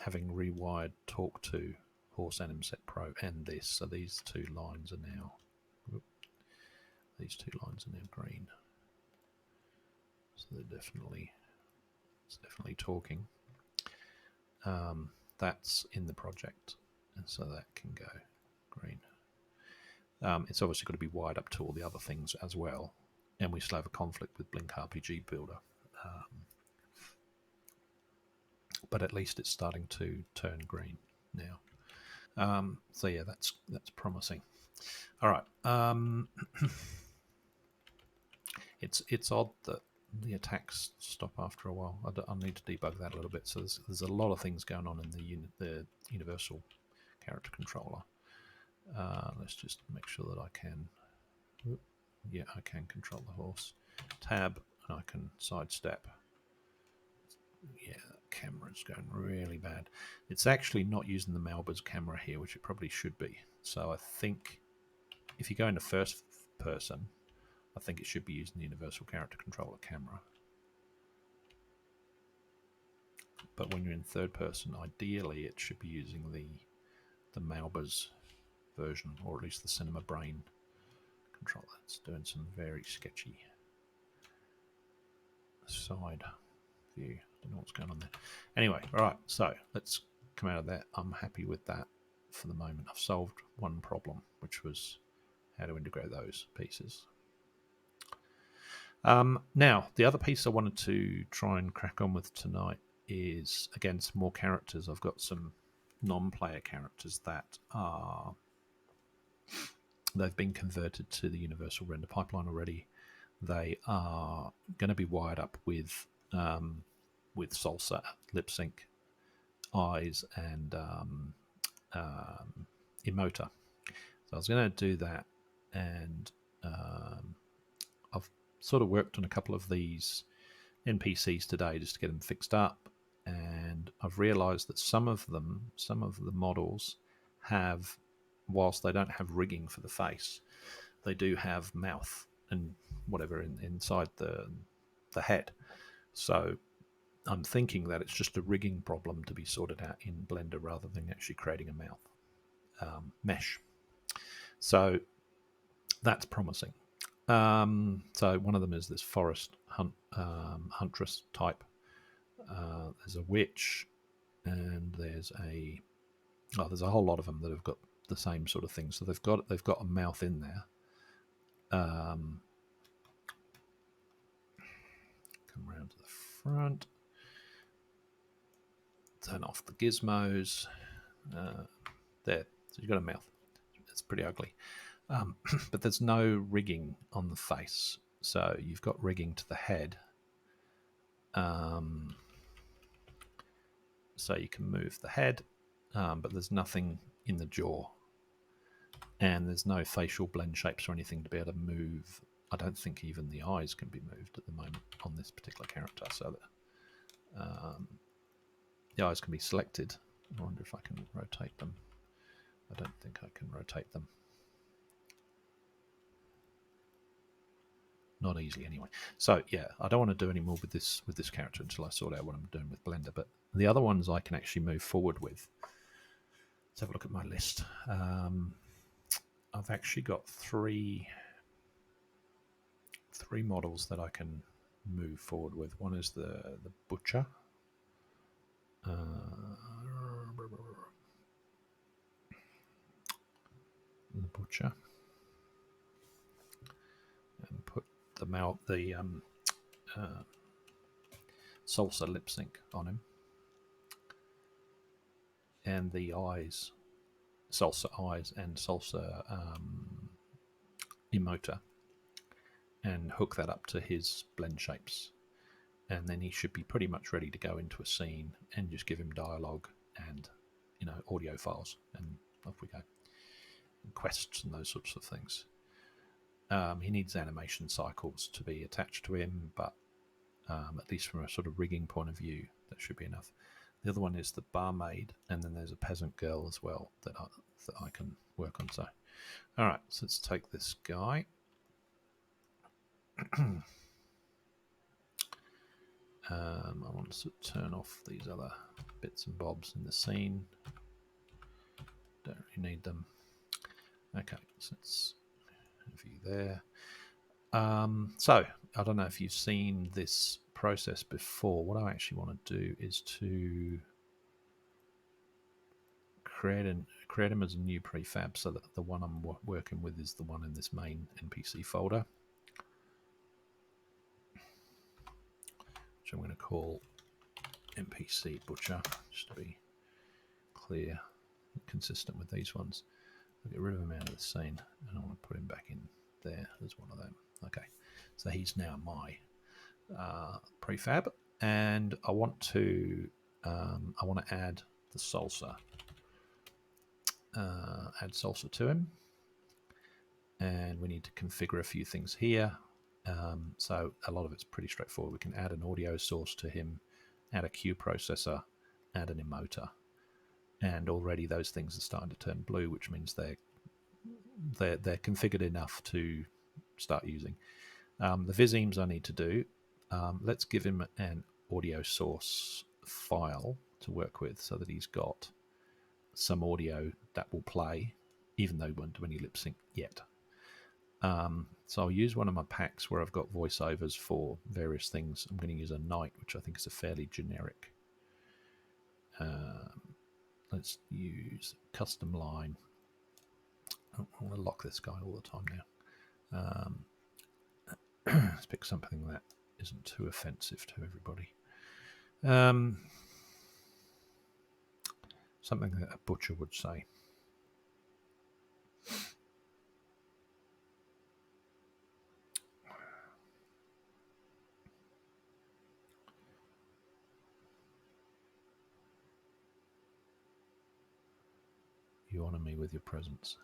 [SPEAKER 1] having rewired talk to Horse Animset Pro and this. So these two lines are now green. So they're definitely talking. That's in the project, and so that can go green. It's obviously got to be wired up to all the other things as well, and we still have a conflict with Blink RPG Builder. But at least it's starting to turn green now. So yeah, that's promising. All right. It's odd that the attacks stop after a while. I need to debug that a little bit. So there's a lot of things going on in the universal character controller. Let's just make sure that I can. Yeah, I can control the horse. Tab, and I can sidestep. Yeah, that camera's going really bad. It's actually not using the Malbers camera here, which it probably should be. So I think if you go into first person, I think it should be using the universal character controller camera. But when you're in third person, ideally it should be using the Malbers version, or at least the Cinema Brain controller. It's doing some very sketchy side view. Don't know what's going on there. Anyway, all right, so let's come out of that. I'm happy with that for the moment. I've solved one problem, which was how to integrate those pieces. Now, the other piece I wanted to try and crack on with tonight is, again, some more characters. I've got some non-player characters that they've been converted to the universal render pipeline already. They are going to be wired up with Salsa Lipsync, Eyes, and Emoter. So I was going to do that, and I've sort of worked on a couple of these NPCs today just to get them fixed up, and I've realized that some of the models have, whilst they don't have rigging for the face, they do have mouth and whatever inside the head. So I'm thinking that it's just a rigging problem to be sorted out in Blender rather than actually creating a mouth mesh. So that's promising. So one of them is this forest huntress type. There's a witch, and there's a whole lot of them that have got the same sort of thing. So they've got a mouth in there. Come around to the front. Turn off the gizmos. There, so you've got a mouth. It's pretty ugly. But there's no rigging on the face. So you've got rigging to the head. So you can move the head, but there's nothing in the jaw. And there's no facial blend shapes or anything to be able to move. I don't think even the eyes can be moved at the moment on this particular character. So that the eyes can be selected. I wonder if I can rotate them. I don't think I can rotate them. Not easily anyway. So yeah, I don't want to do any more with this character until I sort out what I'm doing with Blender. But the other ones I can actually move forward with. Let's have a look at my list. I've actually got three models that I can move forward with. One is the butcher. The butcher. And put the Salsa Lipsync on him. And the eyes, Salsa Eyes and Salsa Emoter, and hook that up to his blend shapes. And then he should be pretty much ready to go into a scene, and just give him dialogue and audio files, and off we go. And quests and those sorts of things. He needs animation cycles to be attached to him, but at least from a sort of rigging point of view, that should be enough. The other one is the barmaid, and then there's a peasant girl as well that I can work on. So, all right, so let's take this guy. I want to turn off these other bits and bobs in the scene. Don't really need them. Okay, so let's view there. So I don't know if you've seen this process before. What I actually want to do is to create him as a new prefab, so that the one I'm working with is the one in this main NPC folder, which I'm going to call NPC Butcher, just to be clear and consistent with these ones. I'll get rid of him out of the scene, and I want to put him back in there. There's one of them. Okay, so he's now my prefab, and I want to add the salsa. Add salsa to him, and we need to configure a few things here. So a lot of it's pretty straightforward. We can add an audio source to him, add a cue processor, add an emoter, and already those things are starting to turn blue, which means they're configured enough to start using. The visemes I need to do. Let's give him an audio source file to work with, so that he's got some audio that will play, even though he won't do any lip sync yet. So I'll use one of my packs where I've got voiceovers for various things. I'm going to use a night, which I think is a fairly generic. Let's use custom line. I want to lock this guy all the time now. Let's pick something that isn't too offensive to everybody. Something that a butcher would say. You honor me with your presence.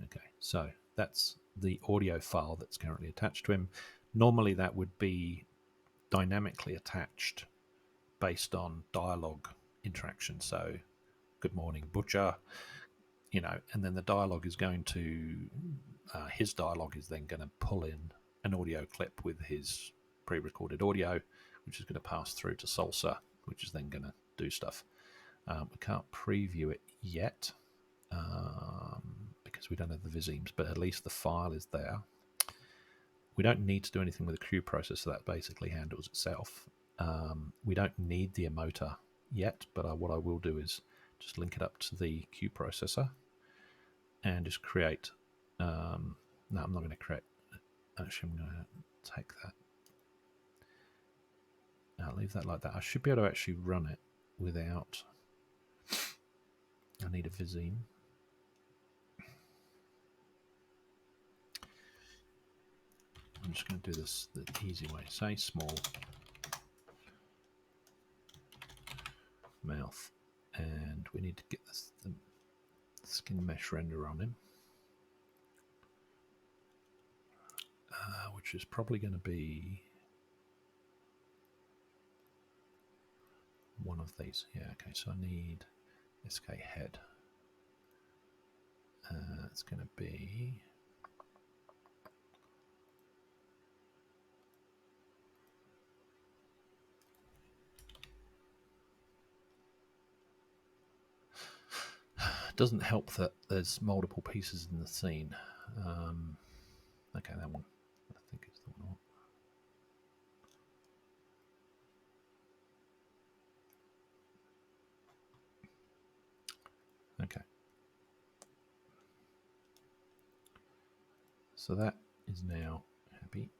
[SPEAKER 1] Okay, so that's the audio file that's currently attached to him. Normally that would be dynamically attached based on dialogue interaction. So, good morning, butcher, and then the dialogue is going to, his dialogue is then going to pull in an audio clip with his pre-recorded audio, which is going to pass through to Salsa, which is then going to do stuff. We can't preview it yet because we don't have the visemes, but at least the file is there. We don't need to do anything with the cue processor, so that basically handles itself. We don't need the emoter yet, but what I will do is just link it up to the cue processor and just create. No, I'm not going to create. Actually, I'm going to take that. I'll leave that like that. I should be able to actually run it without. I need a viseme. I'm just going to do this the easy way. Say small mouth, and we need to get the skin mesh render on him, which is probably going to be one of these. Yeah, okay, so I need SK head. It's going to be doesn't help that there's multiple pieces in the scene. Okay, that one I think is the one I want. Okay. So that is now happy.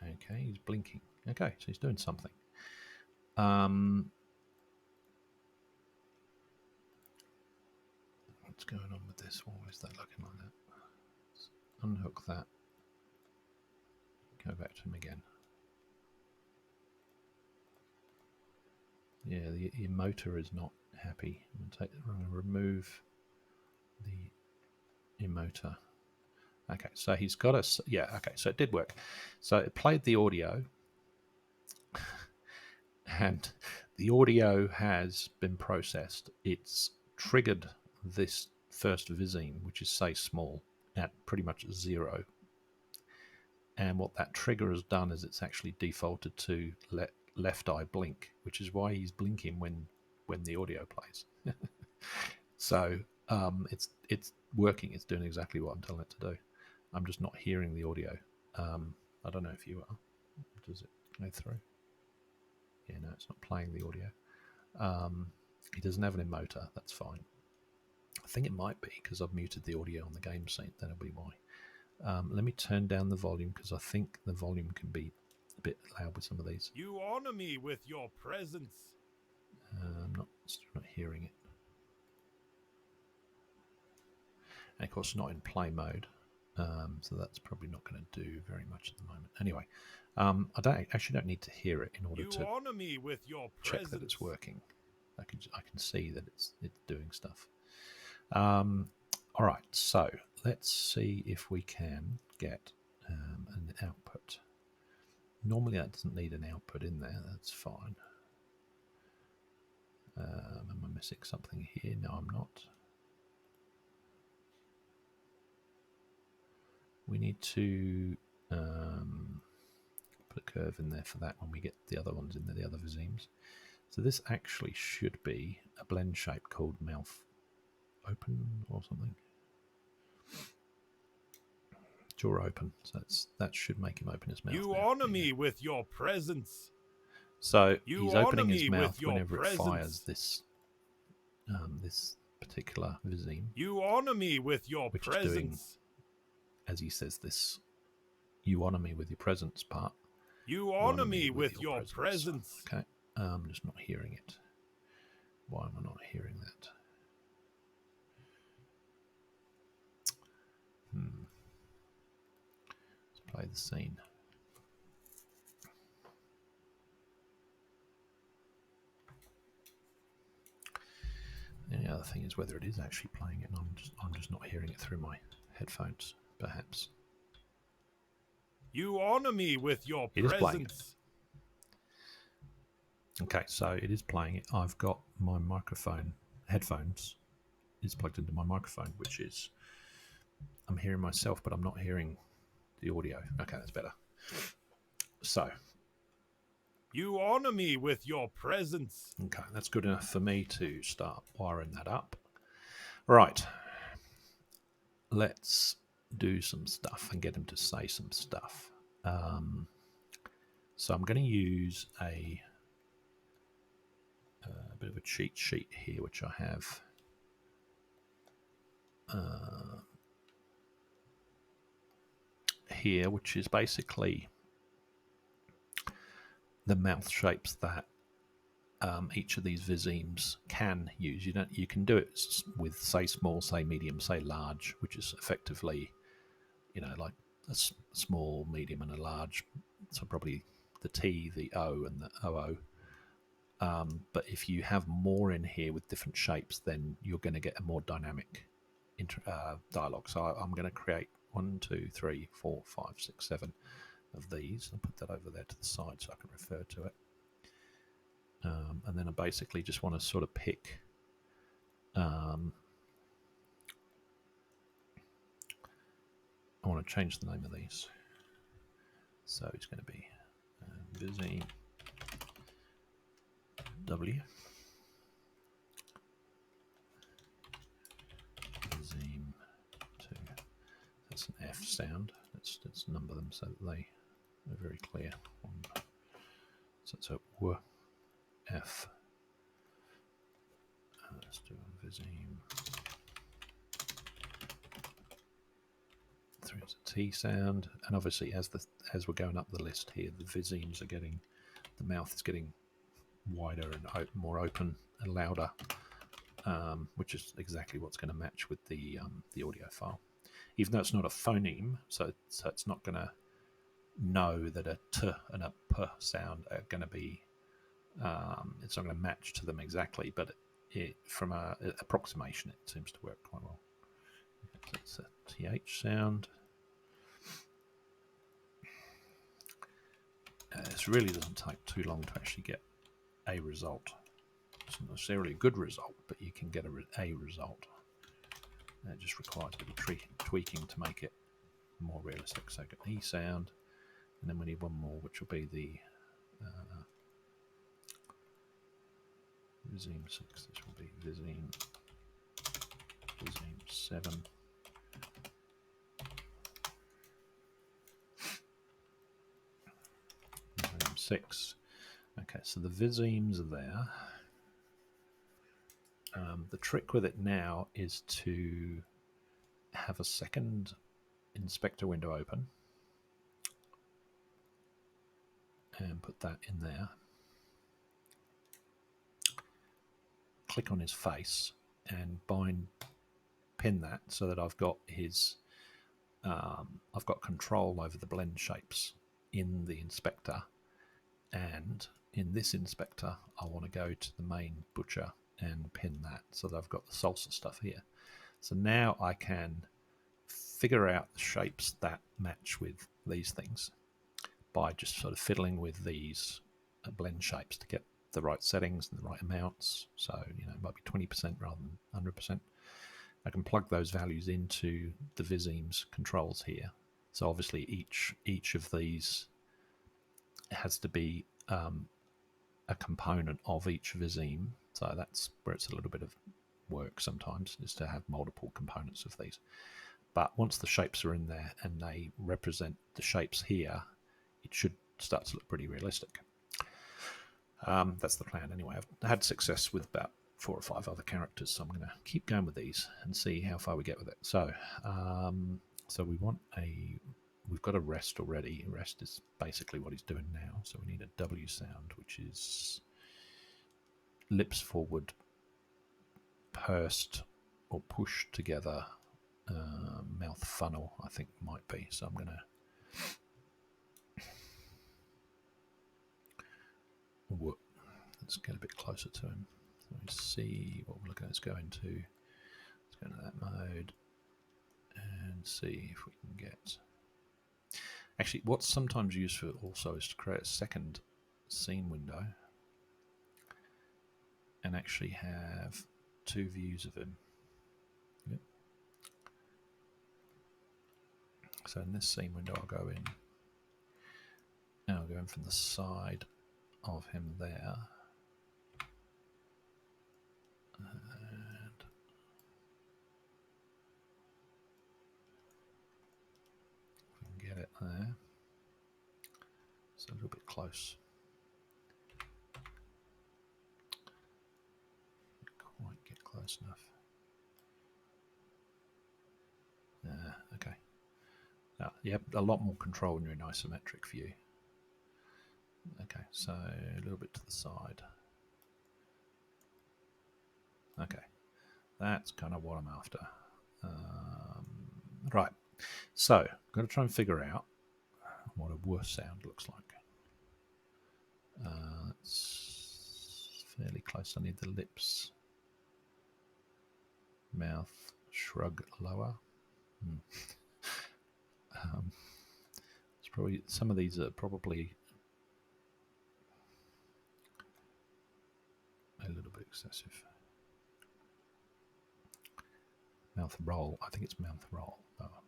[SPEAKER 1] Okay, he's blinking. Okay, so he's doing something. What's going on with this? Why is that looking like that? Let's unhook that. Go back to him again. Yeah, the emoter is not happy. I'm going to remove the emoter. Okay, so he's got a. Yeah, okay, so it did work. So it played the audio, and the audio has been processed. It's triggered this first viseme, which is say small, at pretty much 0. And what that trigger has done is it's actually defaulted to let left eye blink, which is why he's blinking when the audio plays. So it's working. It's doing exactly what I'm telling it to do. I'm just not hearing the audio. I don't know if you are. Does it go through? Yeah, no, it's not playing the audio. He doesn't have an emoter. That's fine. I think it might be because I've muted the audio on the game scene. That'll be why. Let me turn down the volume because I think the volume can be a bit loud with some of these.
[SPEAKER 2] You honor me with your presence.
[SPEAKER 1] I'm still not hearing it. And of course, not in play mode, so that's probably not going to do very much at the moment. Anyway, I actually don't need to hear it in order to
[SPEAKER 2] honor me with your
[SPEAKER 1] check that it's working. I can see that it's doing stuff. All right, so let's see if we can get an output. Normally, that doesn't need an output in there. That's fine. Am I missing something here? No, I'm not. We need to put a curve in there for that when we get the other ones in there, the other vizimes. So this actually should be a blend shape called mouth open or something. Jaw open. So that should make him open his mouth.
[SPEAKER 2] You honor me with your presence.
[SPEAKER 1] So he's opening his mouth whenever it fires this this particular vizime.
[SPEAKER 2] You honor me with your presence. Is doing,
[SPEAKER 1] as he says, this "you honor me with your presence" part.
[SPEAKER 2] You honor me with your presence.
[SPEAKER 1] Okay, I'm just not hearing it. Why am I not hearing that? Let's play the scene. And the other thing is whether it is actually playing it, and I'm just not hearing it through my headphones, perhaps.
[SPEAKER 2] You honor me with your presence.
[SPEAKER 1] It is playing it. Okay, so it is playing it. I've got my microphone, headphones, is plugged into my microphone, which is, I'm hearing myself, but I'm not hearing the audio. Okay, that's better. So.
[SPEAKER 2] You honor me with your presence.
[SPEAKER 1] Okay, that's good enough for me to start wiring that up. Right. Let's do some stuff and get him to say some stuff. So I'm going to use a bit of a cheat sheet here, which I have. Here, which is basically the mouth shapes that each of these vizimes can use. You can do it with, say, small, say, medium, say, large, which is effectively, like a small, medium, and a large. So probably the T, the O, and the OO. But if you have more in here with different shapes, then you're going to get a more dynamic dialogue. So I'm going to create 1, 2, 3, 4, 5, 6, 7 of these and put that over there to the side so I can refer to it. And then I basically just want to sort of pick I want to change the name of these. So it's going to be Vizime W. Vizime 2. That's an F sound. Let's number them so that they are very clear. So it's a W, F. Let's do a Vizime 3 is a T sound, and obviously as we're going up the list here, the vizimes are getting, the mouth is getting wider and more open and louder, which is exactly what's going to match with the audio file. Even though it's not a phoneme, so it's not going to know that a T and a P sound are going to be, it's not going to match to them exactly, but from an approximation, it seems to work quite well. It's a TH sound. This really doesn't take too long to actually get a result. It's not necessarily a good result, but you can get a result. It just requires a bit of tweaking to make it more realistic. So I get E sound, and then we need one more, which will be the Visime 6, this will be Visime 7. Visime 6. Okay, so the Visimes are there. The trick with it now is to have a second inspector window open and put that in there. Click on his face and pin that so that I've got his I've got control over the blend shapes in the inspector, and in this inspector I want to go to the main butcher and pin that so that I've got the salsa stuff here. So now I can figure out the shapes that match with these things by just sort of fiddling with these blend shapes to get the right settings and the right amounts. So, you know, it might be 20% rather than 100%. I can plug those values into the Visime's controls here. So obviously each of these has to be a component of each Visime. So that's where it's a little bit of work sometimes, is to have multiple components of these. But once the shapes are in there and they represent the shapes here, it should start to look pretty realistic. That's the plan anyway. I've had success with about 4 or 5 other characters, so I'm going to keep going with these and see how far we get with it. So, so we've got a rest already. Rest is basically what he's doing now. So we need a W sound, which is lips forward, pursed or pushed together, mouth funnel, I think might be. So I'm going to let's get a bit closer to him. Let's see what we're looking at. Let's go into that mode and see if we can get. Actually, what's sometimes useful also is to create a second scene window and actually have 2 views of him. Yep. So in this scene window, I'll go in and I'll go in from the side of him there. And if we can get it there. It's a little bit close. Can't quite get close enough. Okay. Yep, a lot more control when you're in isometric view. Okay, so a little bit to the side. Okay, that's kind of what I'm after. Right, so I'm going to try and figure out what a worse sound looks like. It's fairly close. I need the lips, mouth, shrug lower. It's probably, some of these are probably a little bit excessive. Mouth roll, I think it's mouth roll. Oh.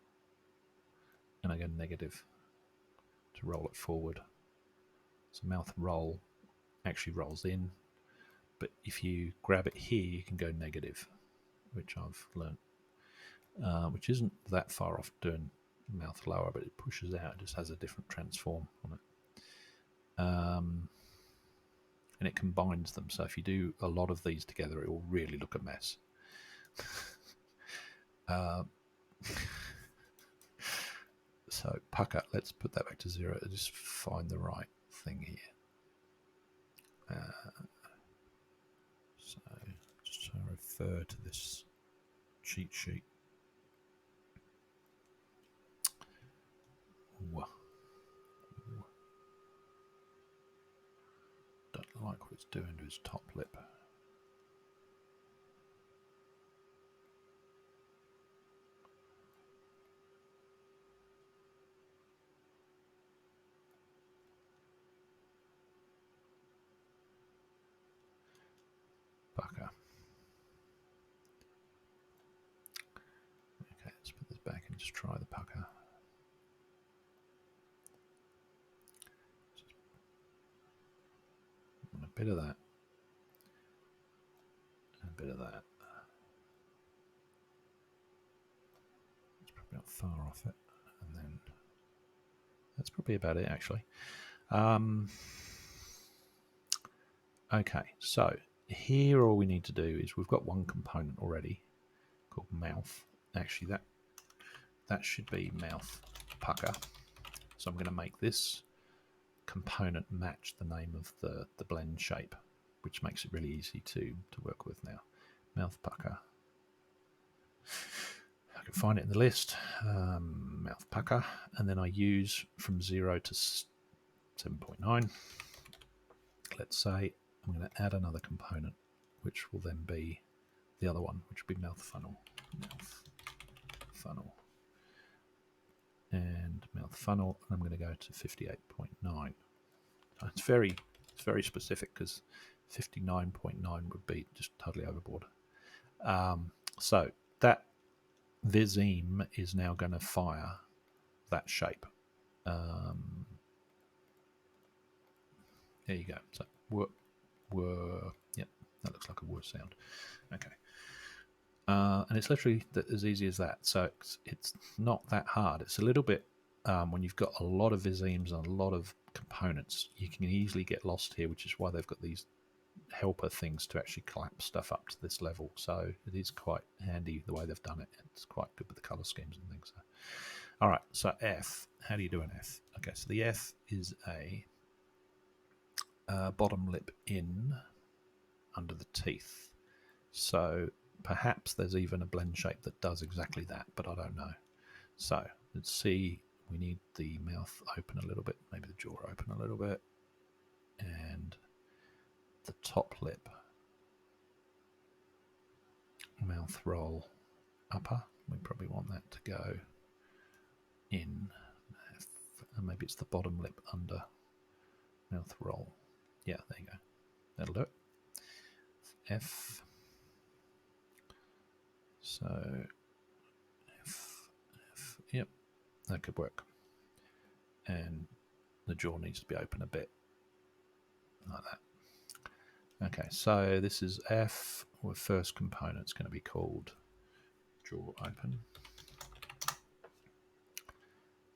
[SPEAKER 1] And I go negative to roll it forward. So mouth roll actually rolls in, but if you grab it here, you can go negative, which I've learnt, which isn't that far off doing mouth lower, but it pushes out. It just has a different transform on it. And it combines them. So if you do a lot of these together, it will really look a mess. So pucker, let's put that back to 0 and just find the right thing here. So just trying to refer to this cheat sheet. Don't like what it's doing to his top lip. Pucker. Okay, let's put this back and just try the pucker. A bit of that. of that. It's probably not far off it. And then that's probably about it, actually. Okay, so here all we need to do is we've got one component already called mouth. Actually, that should be mouth pucker. So I'm going to make this component match the name of the blend shape, which makes it really easy to work with now. Mouth pucker. I can find it in the list. Mouth pucker, and then I use from 0 to 7.9. Let's say I'm going to add another component, which will then be the other one, which will be mouth funnel. Mouth funnel. And mouth funnel, and I'm going to go to 58.9. It's very specific because 59.9 would be just totally overboard. So that viseme is now going to fire that shape. There you go. So yep, that looks like a word sound. Okay. And it's literally as easy as that. So it's not that hard. It's a little bit, when you've got a lot of visemes and a lot of components, you can easily get lost here, which is why they've got these helper things to actually collapse stuff up to this level. So it is quite handy the way they've done it. It's quite good with the color schemes and things. So, all right, so F. How do you do an F? Okay, so the F is a bottom lip in under the teeth. So perhaps there's even a blend shape that does exactly that, but I don't know. So let's see. We need the mouth open a little bit, maybe the jaw open a little bit, and the top lip mouth roll upper. We probably want that to go in, and maybe it's the bottom lip under mouth roll. Yeah, there you go. That'll do it. F. So F, yep, that could work. And the jaw needs to be open a bit, like that. Okay, so this is F. Our first component's going to be called jaw open.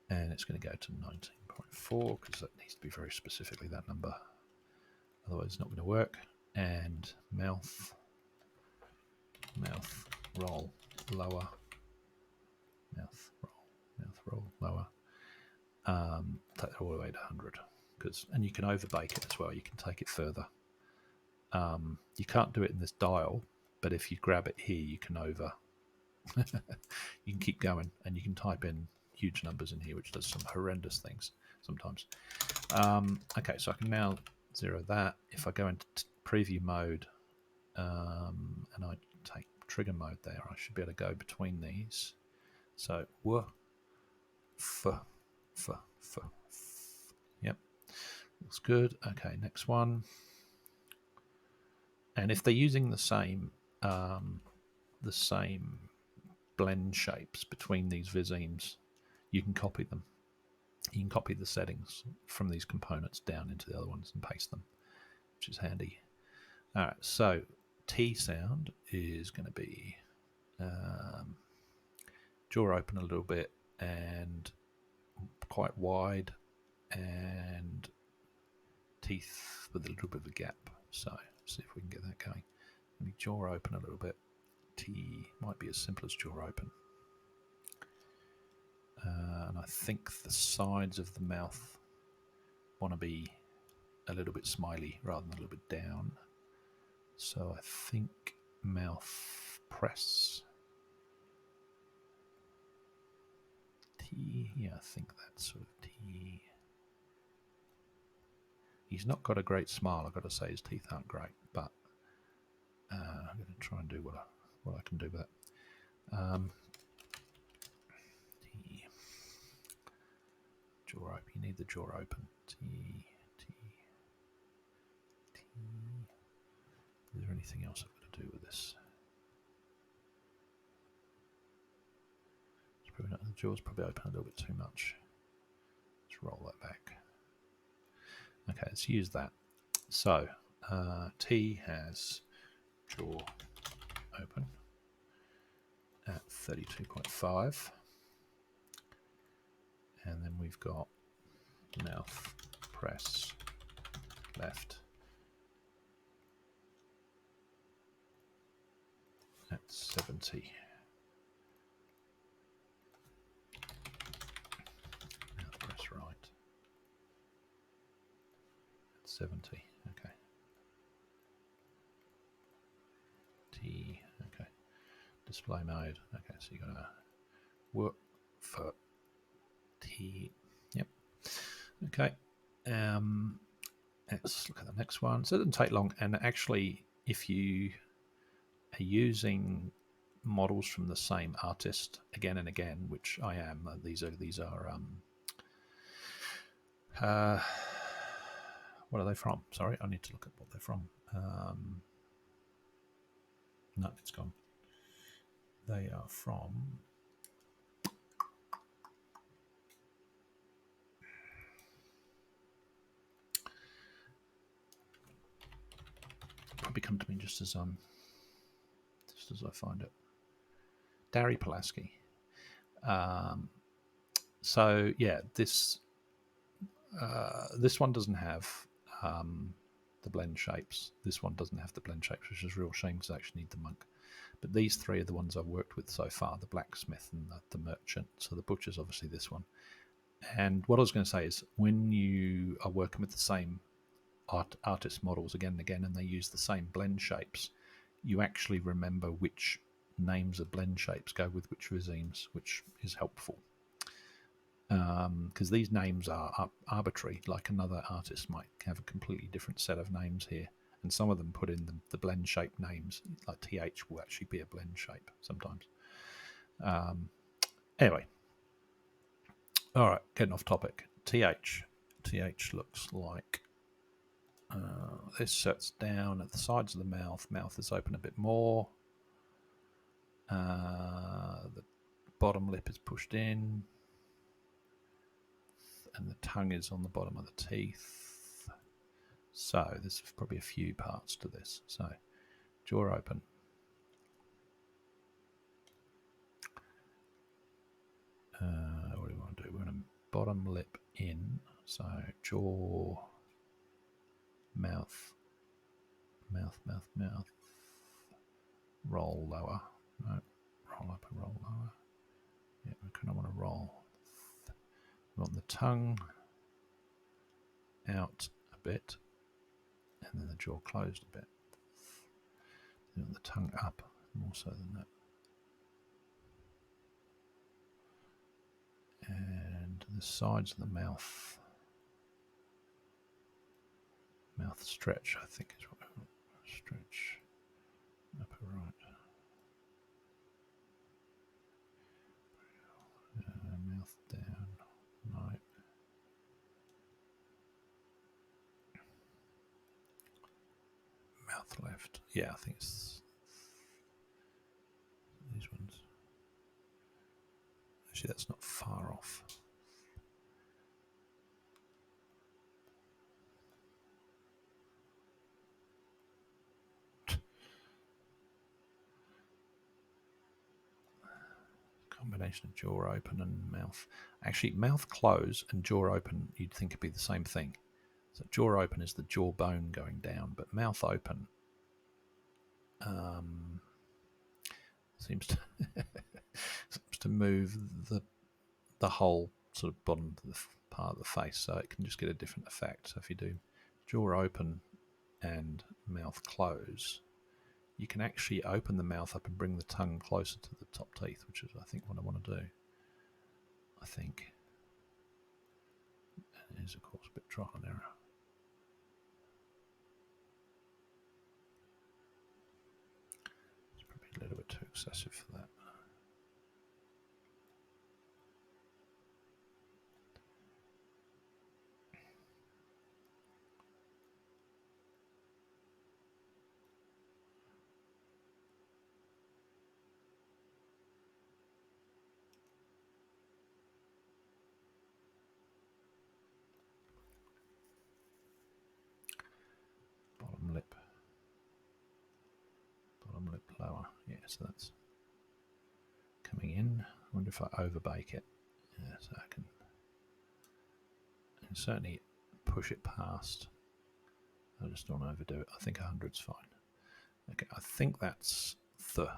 [SPEAKER 1] And it's going to go to 19.4 because that needs to be very specifically that number. Otherwise it's not going to work. And mouth roll lower. Mouth roll lower. Take it all the way to 100. And you can overbake it as well. You can take it further. You can't do it in this dial, but if you grab it here, you can you can keep going, and you can type in huge numbers in here, which does some horrendous things sometimes. Okay, so I can now zero that. If I go into preview mode and I take trigger mode there, I should be able to go between these. So yep, looks good. Okay, next one. And if they're using the same blend shapes between these visemes, you can copy them. You can copy the settings from these components down into the other ones and paste them, which is handy. All right, so T sound is going to be jaw open a little bit and quite wide, and teeth with a little bit of a gap. So see if we can get that going. Maybe jaw open a little bit. T might be as simple as jaw open. And I think the sides of the mouth want to be a little bit smiley rather than a little bit down. So I think mouth press. T, yeah, I think that's sort of T. He's not got a great smile, I've got to say. His teeth aren't great, but I'm going to try and do what I can do with that. T. Jaw open. You need the jaw open. T. Is there anything else I've got to do with this? It's probably not, the jaw's probably open a little bit too much. Let's roll that back. Okay, let's use that. So T has jaw 32.5. And then we've got mouth, press, left. That's 70. Mouth, press right. That's 70. Okay. T. Okay. Display mode. Okay, so you're gonna work for T. Yep. Okay. Let's look at the next one. So it doesn't take long, and actually, if you are using models from the same artist again and again, which I am, these are what are they from? Sorry, I need to look at what they're from. No, it's gone. They are from probably come to me just as I find it. Dari Pulaski. So yeah, this one doesn't have the blend shapes. This one doesn't have the blend shapes, which is a real shame because I actually need the monk. But these three are the ones I've worked with so far: the blacksmith and the merchant. So the butcher's obviously this one. And what I was going to say is, when you are working with the same artist models again and again, and they use the same blend shapes, you actually remember which names of blend shapes go with which regimes, which is helpful. Because these names are arbitrary. Like another artist might have a completely different set of names here, and some of them put in the blend shape names, like TH will actually be a blend shape sometimes. Anyway, all right, getting off topic. TH looks like this. Sets down at the sides of the mouth. Mouth is open a bit more. The bottom lip is pushed in, and the tongue is on the bottom of the teeth. So there's probably a few parts to this. So jaw open. What do we want to do? We're going to bottom lip in. So jaw, mouth, roll lower. No, roll up and roll lower. Yeah, we kind of want to roll. We want the tongue out a bit, and then the jaw closed a bit. We want the tongue up more so than that. And the sides of the mouth stretch, I think is what we want. Stretch upper right. Mouth down, right. Mouth left. Yeah, I think it's these ones. Actually, that's not far off. Combination of jaw open and mouth. Actually, mouth close and jaw open, you'd think it'd be the same thing. So jaw open is the jawbone going down, but mouth open seems to move the whole sort of bottom of the part of the face, so it can just get a different effect. So if you do jaw open and mouth close, you can actually open the mouth up and bring the tongue closer to the top teeth, which is, I think, what I want to do. I think it is, of course, a bit trial and error. It's probably a little bit too excessive for that. Bottom lip lower. Yeah, so that's if I overbake it. Yeah, so I can certainly push it past. I just don't overdo it. I think 100's fine. Okay, I think that's the.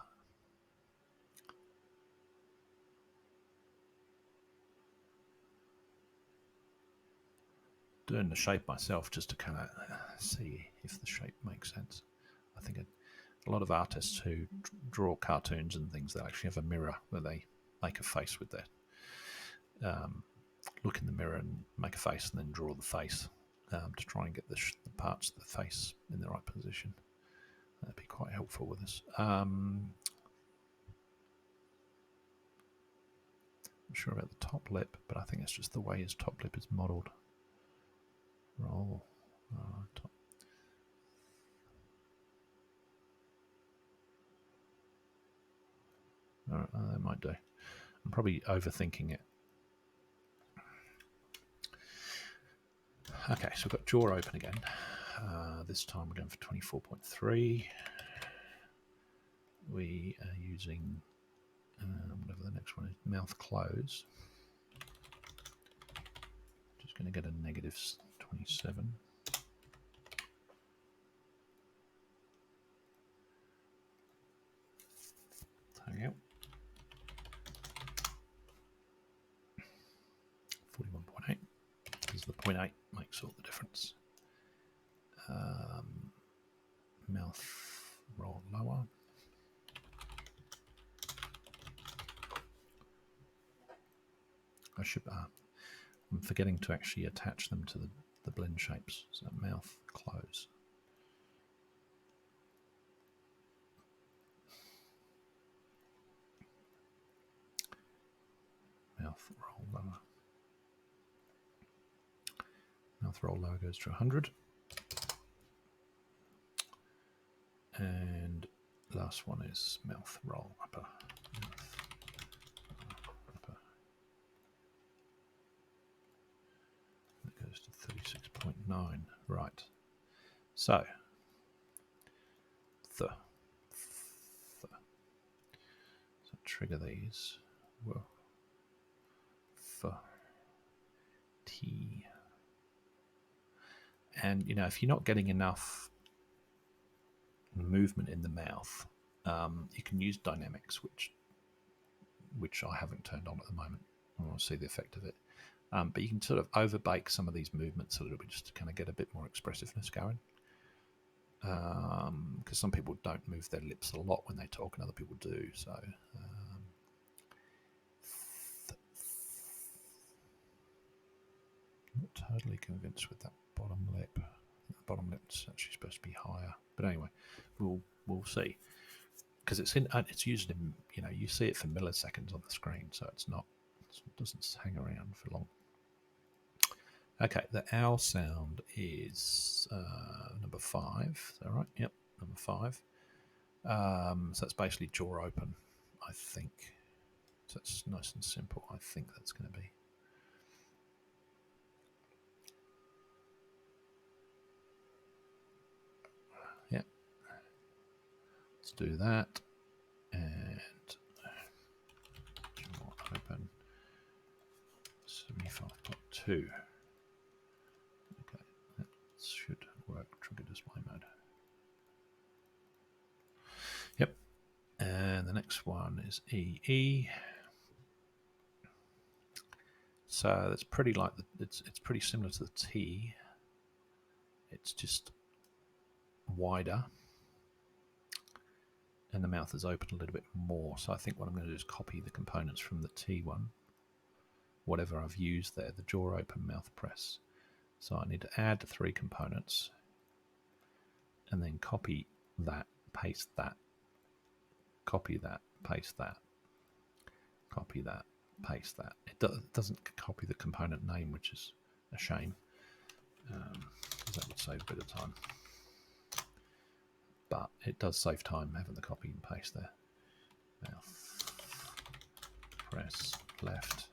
[SPEAKER 1] Doing the shape myself just to kind of see if the shape makes sense. I think a lot of artists who draw cartoons and things, they actually have a mirror where they make a face with their look in the mirror and make a face and then draw the face to try and get the parts of the face in the right position. That'd be quite helpful with this. Not sure about the top lip, but I think it's just the way his top lip is modelled. Roll. Top. That might do. I'm probably overthinking it. Okay, so we've got jaw open again. This time we're going for 24.3. We are using whatever the next one is, mouth close. Just going to get a negative 27. Hang out. 41.8. Because the 0.8 makes all the difference. Mouth roll lower. I should. I'm forgetting to actually attach them to the blend shapes. So mouth close. Mouth roll lower. Mouth roll lower goes to 100. And last one is mouth roll upper. Mouth upper. That goes to 36.9. Right. So trigger these. Whoa. T. And you know, if you're not getting enough movement in the mouth, you can use dynamics, which I haven't turned on at the moment. I want to see the effect of it. But you can sort of overbake some of these movements a little bit just to kind of get a bit more expressiveness going. Because some people don't move their lips a lot when they talk and other people do. So not totally convinced with that bottom lip. I think the bottom lip's actually supposed to be higher. But anyway, we'll see. Because it's used in, you know, you see it for milliseconds on the screen, so it doesn't hang around for long. Okay, the owl sound is number 5. Is that right? Yep, number 5. So it's basically jaw open, I think. So it's nice and simple. I think that's going to be. Yep. Let's do that. And jaw open 75.2. Okay, that should work. Trigger display mode. Yep. And the next one is EE. So that's pretty like it's pretty similar to the T. It's just wider, and the mouth is open a little bit more. So I think what I'm going to do is copy the components from the T one, whatever I've used there, the jaw open, mouth press. So I need to add the 3 components, and then copy that, paste that, copy that, paste that, copy that, paste that. It doesn't copy the component name, which is a shame, because that would save a bit of time. But it does save time having the copy and paste there. Mouth, press, left,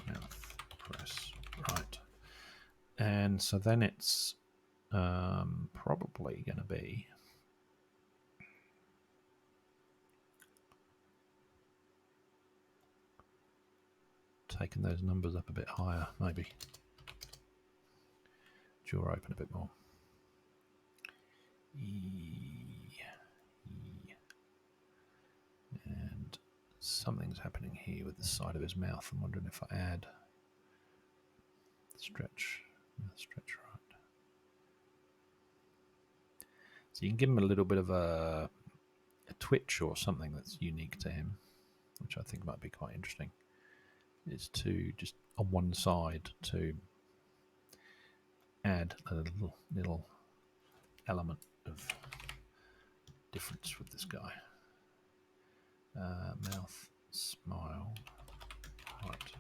[SPEAKER 1] mouth, press, right. And so then it's probably going to be taken those numbers up a bit higher, maybe. Jaw open a bit more. And something's happening here with the side of his mouth. I'm wondering if I add stretch right. So you can give him a little bit of a twitch or something that's unique to him, which I think might be quite interesting, is to just on one side to add a little element of difference with this guy. Mouth, smile, right.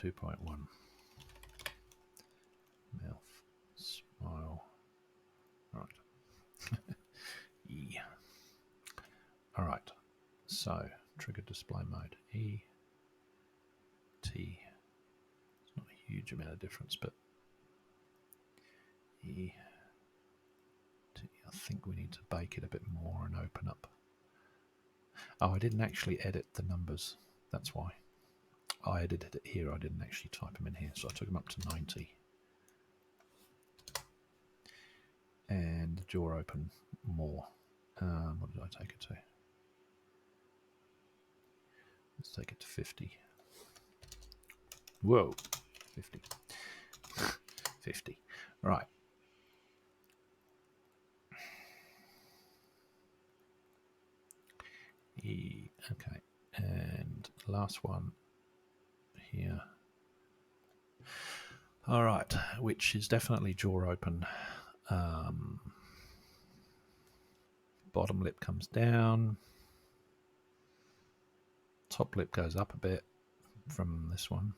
[SPEAKER 1] 32.1. Mouth, smile, right. E. All right. So trigger display mode. E. T. It's not a huge amount of difference, but E. T. I think we need to bake it a bit more and open up. Oh, I didn't actually edit the numbers. That's why. I edited it here. I didn't actually type them in here, so I took them up to 90. And the jaw open more. What did I take it to? Let's take it to 50. Whoa, 50. 50. Right. Okay. And last one here. All right, which is definitely jaw open. Bottom lip comes down. Top lip goes up a bit from this one.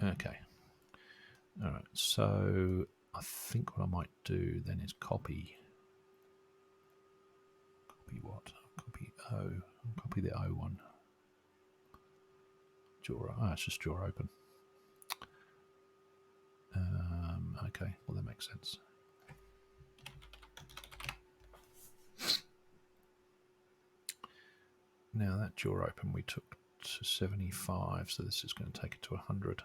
[SPEAKER 1] Okay. All right, so I think what I might do then is copy what? Copy O. Copy the O one. Jaw. It's just jaw open. Okay, well that makes sense. Now that jaw open we took to 75, so this is going to take it to 100.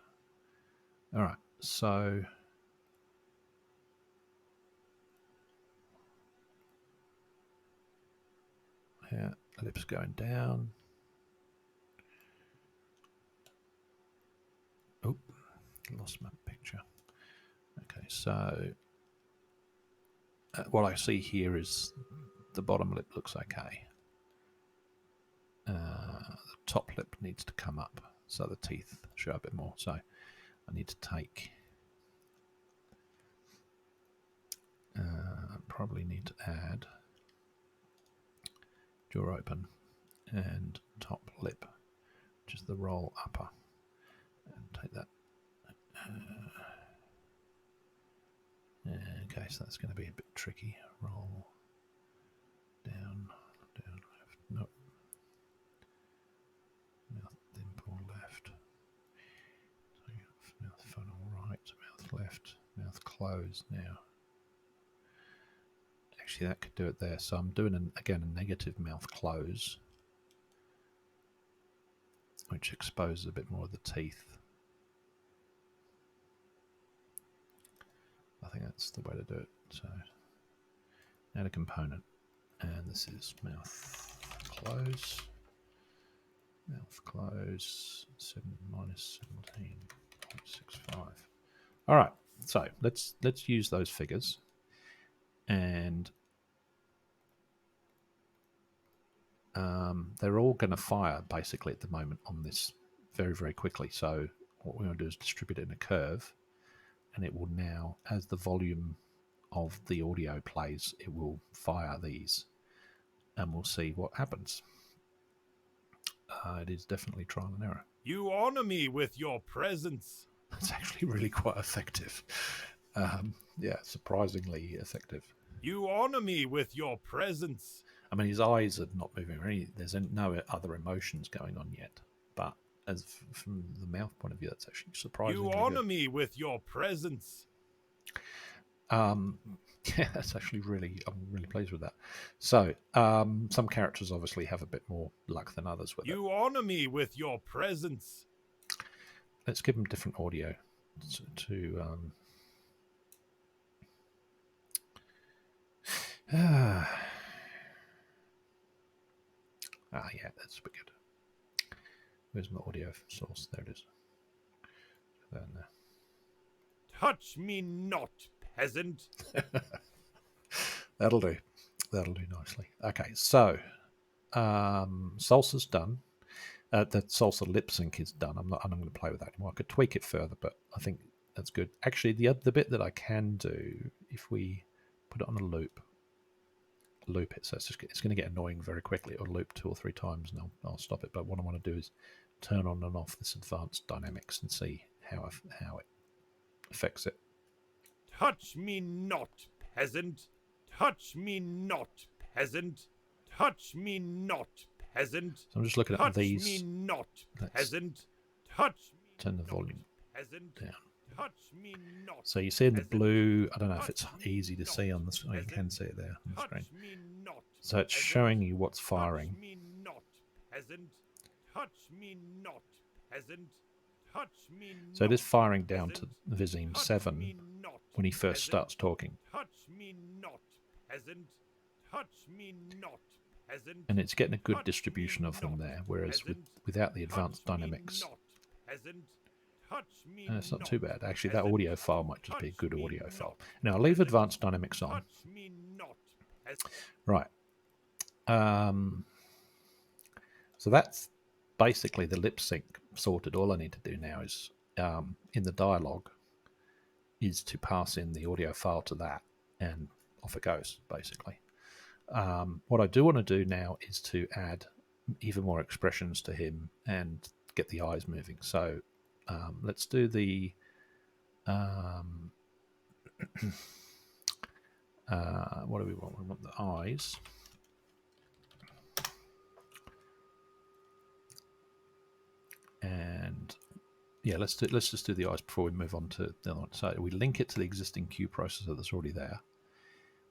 [SPEAKER 1] All right, so yeah, lips going down. Oh, lost my picture. Okay, so what I see here is the bottom lip looks okay. The top lip needs to come up, so the teeth show a bit more. So I need to take, probably need to add jaw open and top lip, which is the roll upper, and take that. Okay, so that's going to be a bit tricky. Roll down, left. Nope. Mouth dimple left. Mouth funnel right. Mouth left. Mouth closed now. Actually, that could do it there. So I'm doing again a negative mouth close, which exposes a bit more of the teeth. I think that's the way to do it. So add a component, and this is mouth close. Mouth close, minus 17.65. All right, so let's use those figures, and they're all going to fire basically at the moment on this very, very quickly. So what we're going to do is distribute it in a curve, and it will now, as the volume of the audio plays, it will fire these, and we'll see what happens. It is definitely trial and error.
[SPEAKER 2] You honor me with your presence.
[SPEAKER 1] It's actually really quite effective. Yeah, surprisingly effective.
[SPEAKER 2] You honor me with your presence.
[SPEAKER 1] I mean, his eyes are not moving. There's no other emotions going on yet. But as from the mouth point of view, that's actually surprisingly
[SPEAKER 2] You honor
[SPEAKER 1] good.
[SPEAKER 2] me with your presence.
[SPEAKER 1] Yeah, that's actually I'm really pleased with that. So, some characters obviously have a bit more luck than others with it.
[SPEAKER 2] You honor me with your presence.
[SPEAKER 1] Let's give them different audio to yeah, that's a bit good. Where's my audio source? There it is. Put that in there.
[SPEAKER 2] Touch me not, peasant.
[SPEAKER 1] That'll do. That'll do nicely. Okay, so Salsa's done. That Salsa Lipsync is done. I'm not going to play with that anymore. I could tweak it further, but I think that's good. Actually, the bit that I can do, if we put it on a loop it, so it's going to get annoying very quickly. It'll loop 2 or 3 times, and I'll stop it. But what I want to do is turn on and off this advanced dynamics and see how it affects it.
[SPEAKER 2] Touch me not, peasant. Touch me not, peasant. Touch me not, peasant.
[SPEAKER 1] So I'm just looking at these.
[SPEAKER 2] Touch me not, peasant. Touch me.
[SPEAKER 1] Turn the volume
[SPEAKER 2] peasant.
[SPEAKER 1] down.
[SPEAKER 2] Touch me not.
[SPEAKER 1] So you see in the
[SPEAKER 2] peasant.
[SPEAKER 1] blue, I don't know if it's easy to see on the screen. You can see it there on the screen. So it's showing you what's firing.
[SPEAKER 2] Touch me not, peasant. Touch me not, peasant. Touch me not,
[SPEAKER 1] so it is firing down to Vizime 7 when he first starts talking.
[SPEAKER 2] Touch me not, peasant. Touch me not, peasant.
[SPEAKER 1] And it's getting a good distribution of them there, whereas without the advanced dynamics, and it's not too bad. Actually, that audio file might just be a good audio file. Now, I'll leave advanced dynamics on. Right. So that's basically the lip sync sorted. All I need to do now is, in the dialogue, is to pass in the audio file to that, and off it goes, basically. What I do want to do now is to add even more expressions to him and get the eyes moving. So let's do the what do we want? We want the eyes. And yeah, let's just do the eyes before we move on to the other one. So we link it to the existing cue processor that's already there.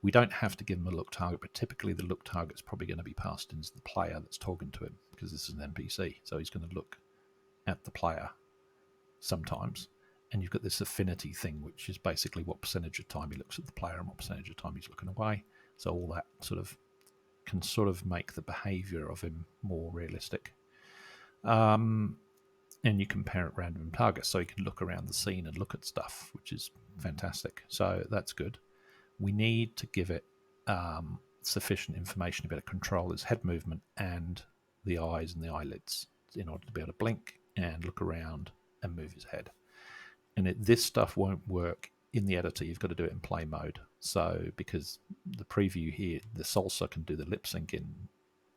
[SPEAKER 1] We don't have to give him a look target, but typically the look target's probably going to be passed into the player that's talking to him, because this is an NPC. So he's going to look at the player sometimes. And you've got this affinity thing, which is basically what percentage of time he looks at the player and what percentage of time he's looking away. So all that can make the behavior of him more realistic. And you can parent random targets, so you can look around the scene and look at stuff, which is fantastic. So that's good. We need to give it sufficient information to be able to control his head movement and the eyes and the eyelids in order to be able to blink and look around and move his head. And this stuff won't work in the editor. You've got to do it in play mode. So because the preview here, the Salsa can do the lip sync in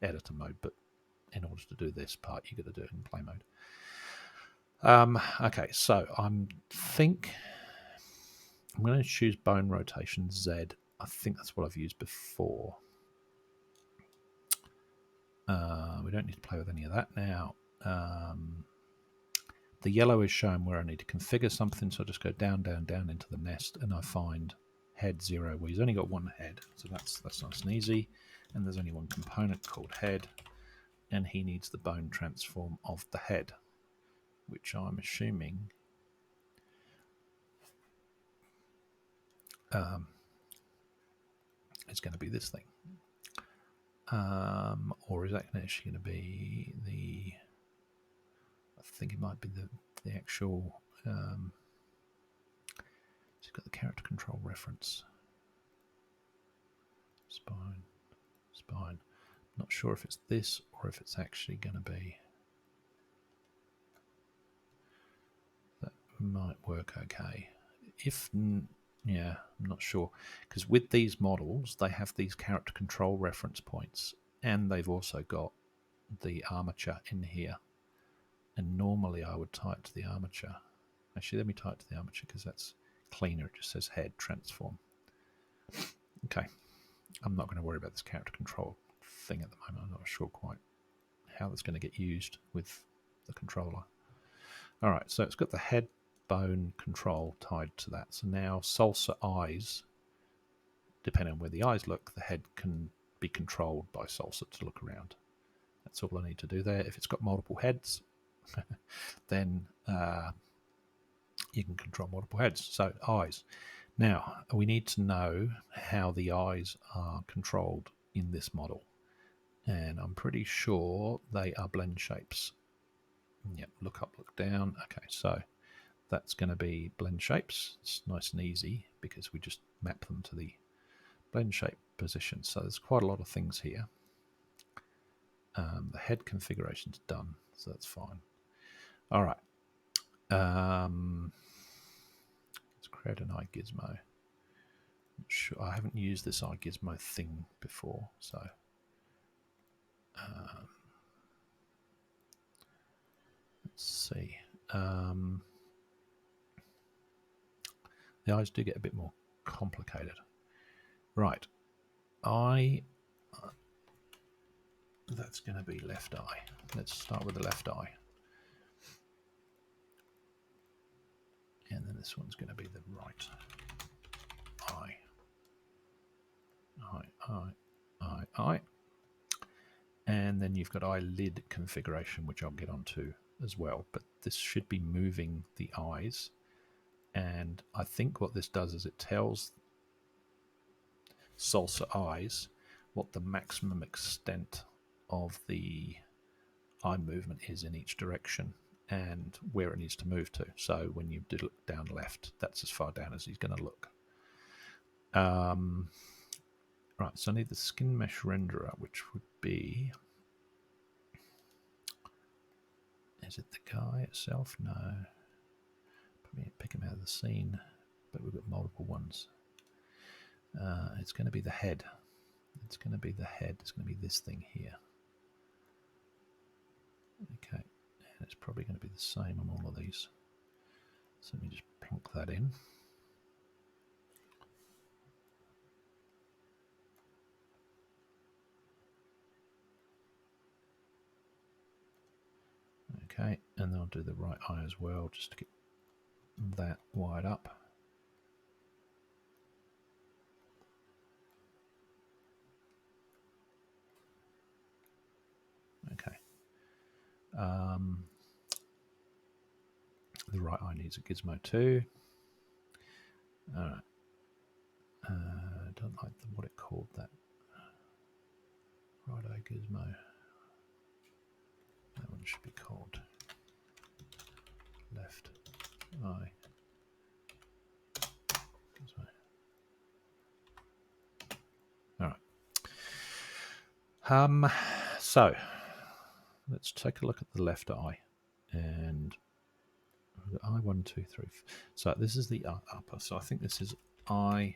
[SPEAKER 1] editor mode, but in order to do this part, you've got to do it in play mode. Okay, so I'm going to choose bone rotation Z. I think that's what I've used before. We don't need to play with any of that now. The yellow is showing where I need to configure something, so I just go down, down, down into the nest, and I find head 0, where he's only got one head, so that's nice and easy. And there's only one component called head, and he needs the bone transform of the head, which I'm assuming is going to be this thing. Or is that actually going to be the... I think it might be the actual... it's got the character control reference. Spine. Not sure if it's this or if it's actually going to be... That might work okay. Yeah, I'm not sure. Because with these models, they have these character control reference points, and they've also got the armature in here. And normally I would tie it to the armature. Actually, let me tie it to the armature because that's cleaner. It just says head transform. Okay. I'm not going to worry about this character control thing at the moment. I'm not sure quite how that's going to get used with the controller. All right, so it's got the head bone control tied to that. So now Salsa Eyes depending on where the eyes look, the head can be controlled by Salsa to look around. That's all I need to do there. If it's got multiple heads, then you can control multiple heads. So eyes. Now, we need to know how the eyes are controlled in this model. And I'm pretty sure they are blend shapes. Yep, look up, look down. Okay, so that's going to be blend shapes. It's nice and easy because we just map them to the blend shape position. So there's quite a lot of things here. The head configuration's done, so that's fine. All right. Let's create an eye gizmo. Sure, I haven't used this eye gizmo thing before, so let's see. The eyes do get a bit more complicated. Right. That's going to be left eye. Let's start with the left eye. And then this one's going to be the right eye. Eye. And then you've got eyelid configuration, which I'll get onto as well. But this should be moving the eyes. And I think what this does is it tells Salsa Eyes what the maximum extent of the eye movement is in each direction and where it needs to move to. So when you do look down left, that's as far down as he's going to look. Right, so I need the skin mesh renderer, which would be... Is it the guy itself? No. Probably pick him out of the scene, but we've got multiple ones. It's going to be the head. It's going to be the head. It's going to be this thing here. Okay, and it's probably going to be the same on all of these. So let me just plonk that in. Okay, and then I'll do the right eye as well, just to get that wired up. Okay. The right eye needs a gizmo too. All right. I don't like what it called that. Right eye gizmo. That one should be called left eye gizmo. All right. So let's take a look at the left eye, and eye 1, 2, 3. So this is the upper. So I think this is eye.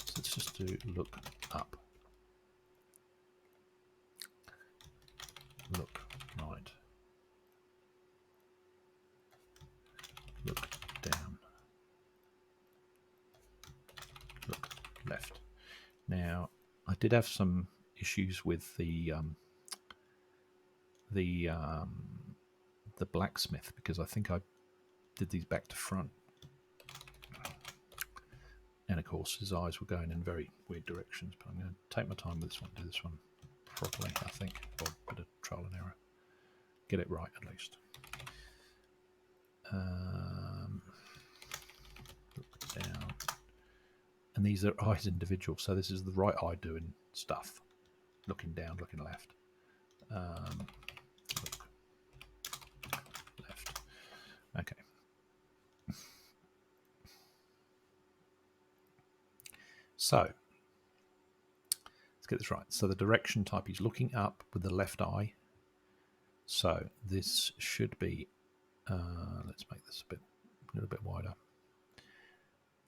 [SPEAKER 1] So let's just do look up, look right, look down, look left. Now I did have some issues with the blacksmith, because I think I did these back to front, and of course his eyes were going in very weird directions. But I'm going to take my time with this one, do this one properly, I think, or a bit of trial and error, get it right at least. Look down, and these are eyes individual, so this is the right eye doing stuff, looking down, looking left. Look left. Okay. So let's get this right. So the direction type, he's looking up with the left eye. So this should be, let's make this a little bit wider.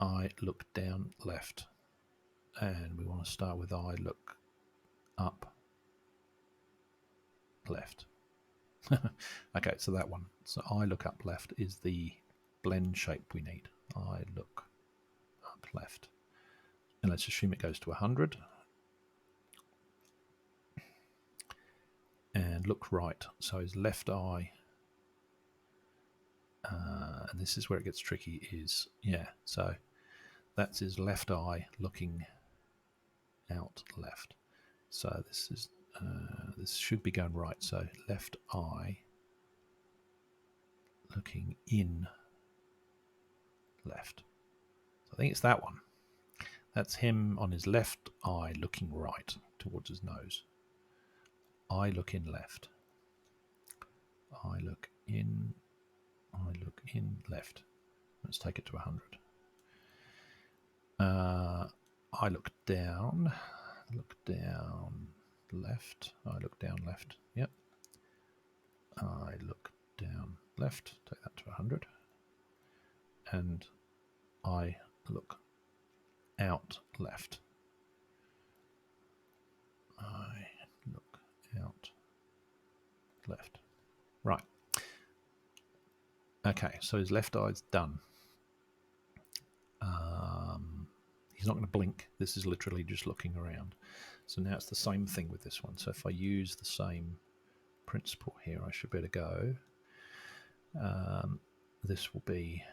[SPEAKER 1] Eye look down left, and we want to start with eye look up left. Okay, so that one. So eye look up left is the blend shape we need. Eye look up left. And let's assume it goes to 100. And look right. So his left eye, and this is where it gets tricky, is, yeah, so That's his left eye looking out left. So this is this should be going right. So left eye looking in left. So I think it's that one. That's him on his left eye looking right towards his nose. Eye look in left. Eye look in. Eye look in left. Let's take it to 100. I look down left. I look down left. Yep. I look down left. Take that to 100. And I look out left. I look out left. Right. Okay, so his left eye's done. He's not going to blink. This is literally just looking around. So now it's the same thing with this one. So if I use the same principle here, I should be able to go. This will be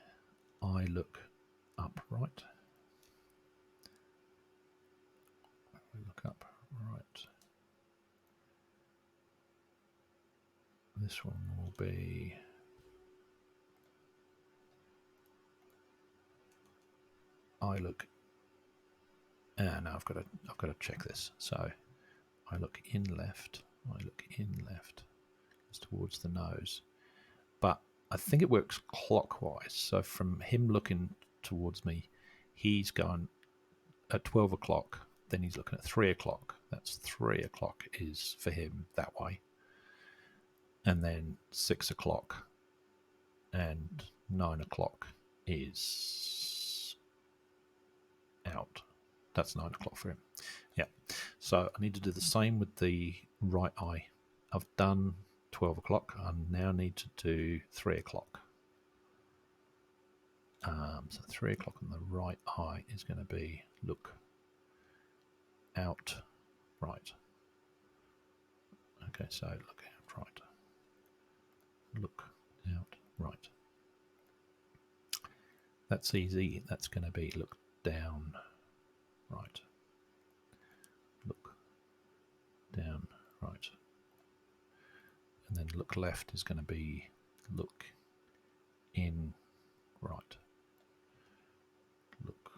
[SPEAKER 1] I look upright. Look up right. This one will be I look. Now I've got to check this. So I look in left. I look in left. It's towards the nose, but I think it works clockwise. So from him looking towards me, he's going at 12 o'clock. Then he's looking at 3 o'clock. That's 3 o'clock is for him that way. And then 6 o'clock and 9 o'clock is out. That's 9 o'clock for him. Yeah. So I need to do the same with the right eye. I've done 12 o'clock. I now need to do 3 o'clock. So 3 o'clock on the right eye is going to be look out right. Okay, so look out right. Look out right. That's easy. That's going to be look down right. Look down right. And then look left is going to be look in right. Look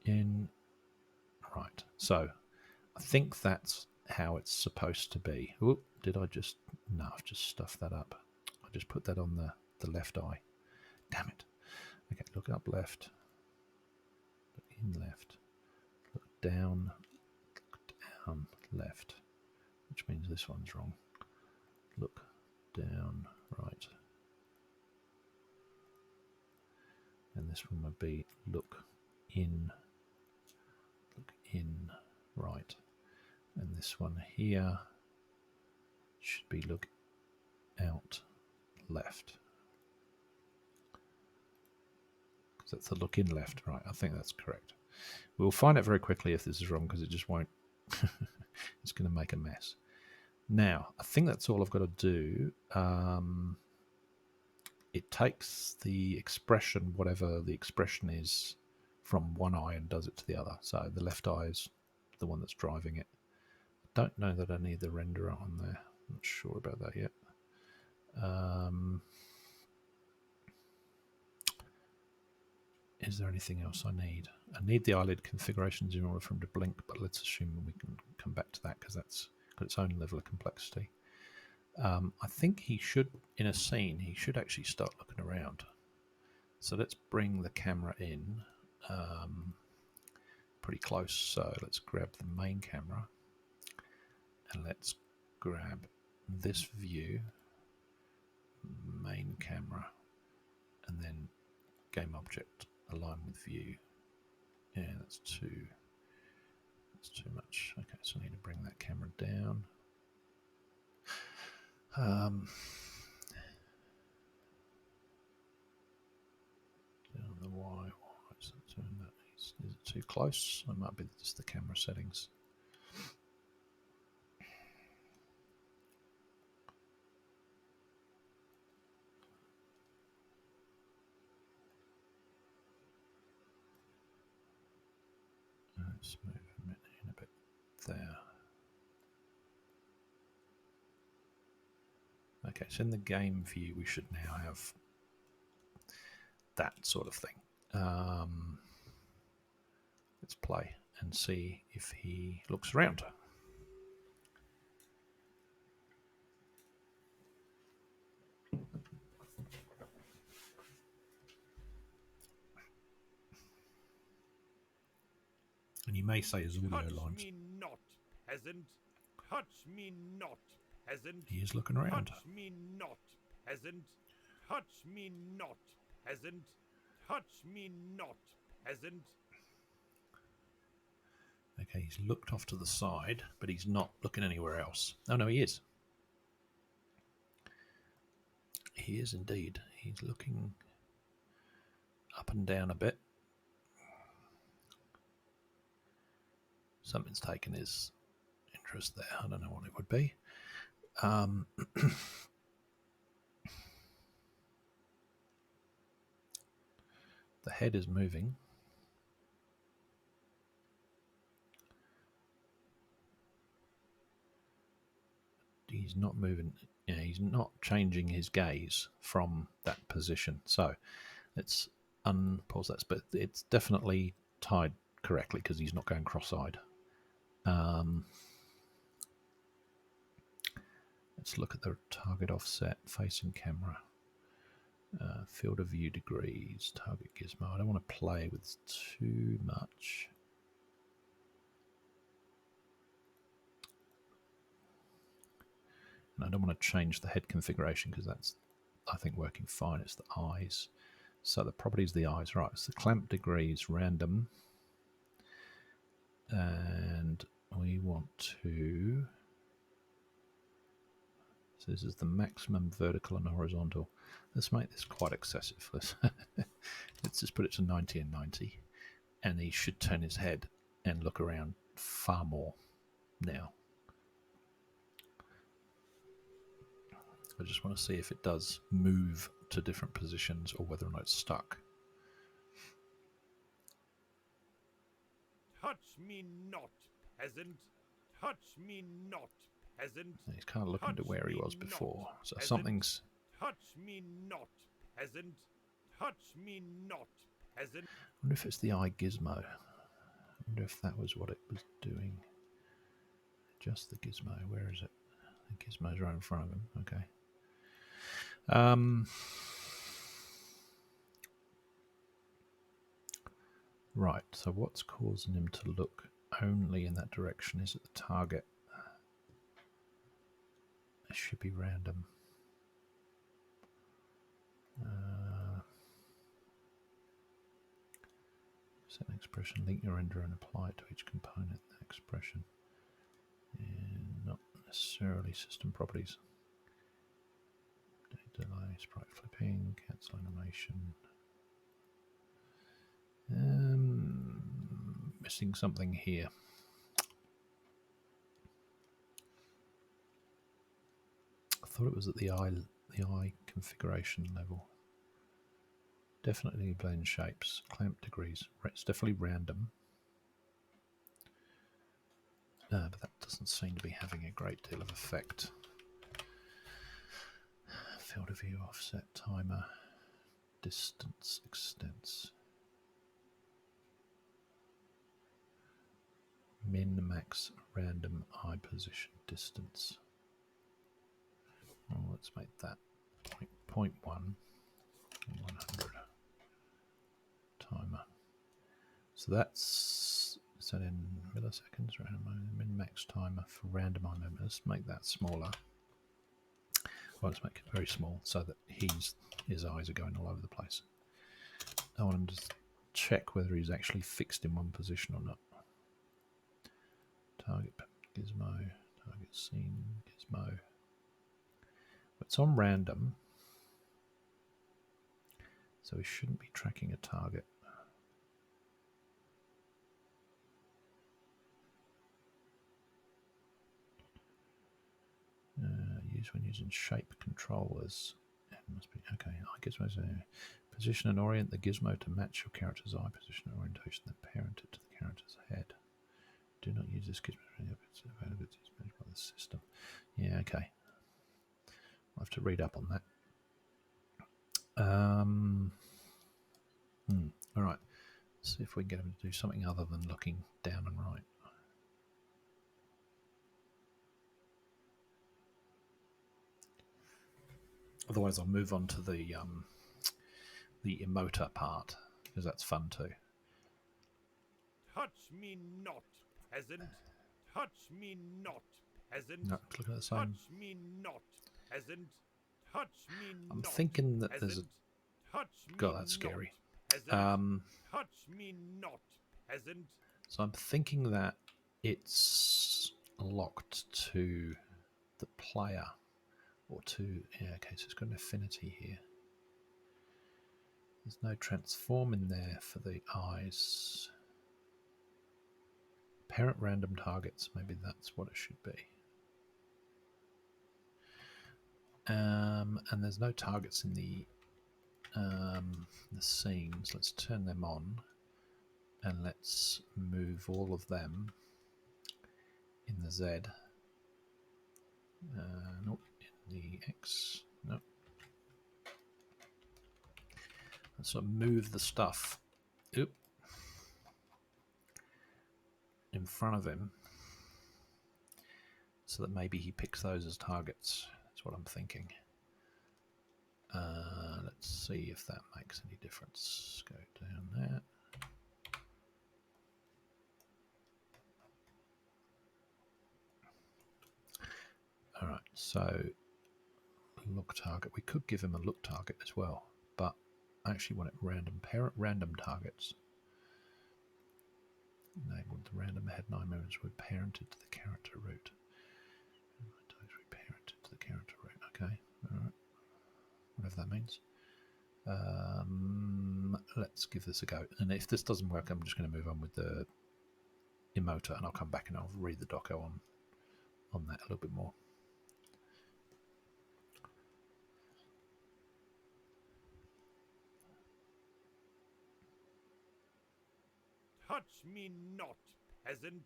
[SPEAKER 1] in right. So I think that's how it's supposed to be. Oop, did I just... No, I've just stuffed that up. I just put that on the left eye. Damn it. Okay, look up left. Look in left. Look down left. Which means this one's wrong. Look down right. And this one would be look in right. And this one here should be look out left. Because that's the look in left, right? I think that's correct. We'll find out very quickly if this is wrong because it just won't. It's going to make a mess. Now, I think that's all I've got to do. It takes the expression, whatever the expression is, from one eye and does it to the other. So the left eye is the one that's driving it. I don't know that I need the renderer on there. I'm not sure about that yet. Is there anything else I need? I need the eyelid configurations in order for him to blink, but let's assume we can come back to that because that's got its own level of complexity. I think he should, in a scene, he should actually start looking around. So let's bring the camera in pretty close. So let's grab the main camera and let's grab this view, main camera, and then game object align with view. Yeah, that's too much. Okay, so I need to bring that camera down. Down the Y. Is it too close? It might be just the camera settings. Let's move him in a bit there. Okay, so in the game view, we should now have that sort of thing. Let's play and see if he looks around. And you may say his audio lines.
[SPEAKER 2] Me not, peasant. Touch me not, peasant.
[SPEAKER 1] He is looking around.
[SPEAKER 2] Touch me not, peasant. Touch me not, peasant. Touch me not, peasant.
[SPEAKER 1] Okay, he's looked off to the side, but he's not looking anywhere else. Oh, no, he is. He is indeed. He's looking up and down a bit. Something's taken his interest there. I don't know what it would be. The head is moving. He's not moving. Yeah, he's not changing his gaze from that position. So let's unpause that. But it's definitely tied correctly because he's not going cross-eyed. Let's look at the target offset, facing camera, field of view degrees, target gizmo. I don't want to play with too much. And I don't want to change the head configuration because that's, I think, working fine. It's the eyes. So the properties of the eyes, right? It's the clamp degrees random. And we want to, so this is the maximum vertical and horizontal. Let's make this quite excessive. Let's just put it to 90 and 90. And he should turn his head and look around far more now. I just want to see if it does move to different positions or whether or not it's stuck.
[SPEAKER 2] Touch me not, peasant. Touch me not, peasant.
[SPEAKER 1] And he's kind of looking to where he was before. So
[SPEAKER 2] peasant.
[SPEAKER 1] Something's...
[SPEAKER 2] Touch me not, peasant. Touch me not, peasant.
[SPEAKER 1] I wonder if it's the eye gizmo. I wonder if that was what it was doing. Just the gizmo. Where is it? The gizmo's right in front of him. Okay. Right, so what's causing him to look only in that direction? Is it the target? It should be random. Set an expression, link your render and apply it to each component. That expression. And not necessarily system properties. Delay, sprite flipping, cancel animation. Missing something here. I thought it was at the eye configuration level. Definitely blend shapes, clamp degrees. It's definitely random. But that doesn't seem to be having a great deal of effect. Field of view, offset, timer, distance, extents. Min, max, random, eye position, distance. Well, let's make that 0.1 and 100. Timer. So that's, is that in milliseconds? Random min, max timer for random eye movement. Let's make that smaller. Well, let's make it very small so that his eyes are going all over the place. I want him to check whether he's actually fixed in one position or not. Target gizmo, target scene gizmo. It's on random, so we shouldn't be tracking a target. Use when using shape controllers. It must be okay. I guess position and orient the gizmo to match your character's eye position and orientation, then parent it to the character's head. Do not use this Gizmo. It's available to managed by the system. Yeah, okay. I'll have to read up on that. All right. See if we can get him to do something other than looking down and right. Otherwise, I'll move on to the emoter part, because that's fun too.
[SPEAKER 2] Touch me not, peasant. Touch me not, peasant.
[SPEAKER 1] No, it's looking at the same.
[SPEAKER 2] Touch me not, peasant. Touch me
[SPEAKER 1] I'm
[SPEAKER 2] not,
[SPEAKER 1] thinking that
[SPEAKER 2] peasant.
[SPEAKER 1] there's a...
[SPEAKER 2] Touch
[SPEAKER 1] God,
[SPEAKER 2] me
[SPEAKER 1] that's scary.
[SPEAKER 2] not, peasant. Touch me not, peasant.
[SPEAKER 1] So I'm thinking that it's locked to the player, or to... Yeah, okay, so it's got an affinity here. There's no transform in there for the eyes. Parent random targets, maybe that's what it should be. And there's no targets in the scenes. Let's turn them on, and let's move all of them in the Z. Nope, in the X. Nope. Let's sort of move the stuff in front of him, so that maybe he picks those as targets. That's what I'm thinking. Let's see if that makes any difference. Go down there. All right, so look target. We could give him a look target as well, but I actually want it random. Parent random targets. Enabled the random head 9 members were parented to the character root. Parented to the character root. Okay, all right. Whatever that means. Let's give this a go. And if this doesn't work, I'm just going to move on with the emoter, and I'll come back and I'll read the doco on that a little bit more.
[SPEAKER 2] Touch me not, peasant.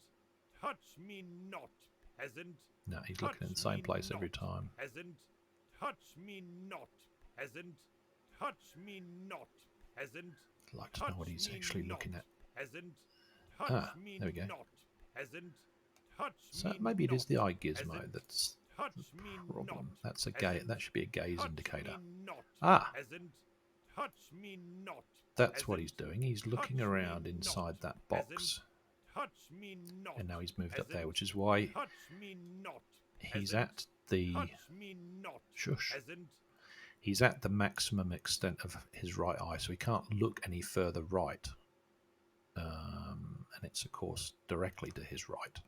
[SPEAKER 2] Touch me not, peasant.
[SPEAKER 1] No, he's looking in the same place every time.
[SPEAKER 2] Peasant. Touch me not, peasant. Touch me not, peasant.
[SPEAKER 1] I'd like to know what he's actually looking at.
[SPEAKER 2] Peasant. Touch me
[SPEAKER 1] there we go.
[SPEAKER 2] not, peasant. Touch
[SPEAKER 1] So
[SPEAKER 2] me
[SPEAKER 1] maybe it is the eye gizmo
[SPEAKER 2] peasant.
[SPEAKER 1] that's
[SPEAKER 2] Touch
[SPEAKER 1] the
[SPEAKER 2] me
[SPEAKER 1] problem.
[SPEAKER 2] not,
[SPEAKER 1] That's a
[SPEAKER 2] peasant.
[SPEAKER 1] that should be a gaze
[SPEAKER 2] Touch
[SPEAKER 1] indicator.
[SPEAKER 2] me not,
[SPEAKER 1] Peasant.
[SPEAKER 2] Touch me not.
[SPEAKER 1] That's what he's
[SPEAKER 2] peasant.
[SPEAKER 1] doing. He's looking
[SPEAKER 2] Touch me
[SPEAKER 1] around
[SPEAKER 2] not,
[SPEAKER 1] inside that
[SPEAKER 2] peasant.
[SPEAKER 1] box.
[SPEAKER 2] Touch me not.
[SPEAKER 1] And now he's moved up there,
[SPEAKER 2] peasant.
[SPEAKER 1] which is why
[SPEAKER 2] Touch me not.
[SPEAKER 1] he's
[SPEAKER 2] peasant.
[SPEAKER 1] at the
[SPEAKER 2] Touch me not.
[SPEAKER 1] shush.
[SPEAKER 2] Peasant.
[SPEAKER 1] He's at the maximum extent of his right eye, so he can't look any further right. And it's of course directly to his right.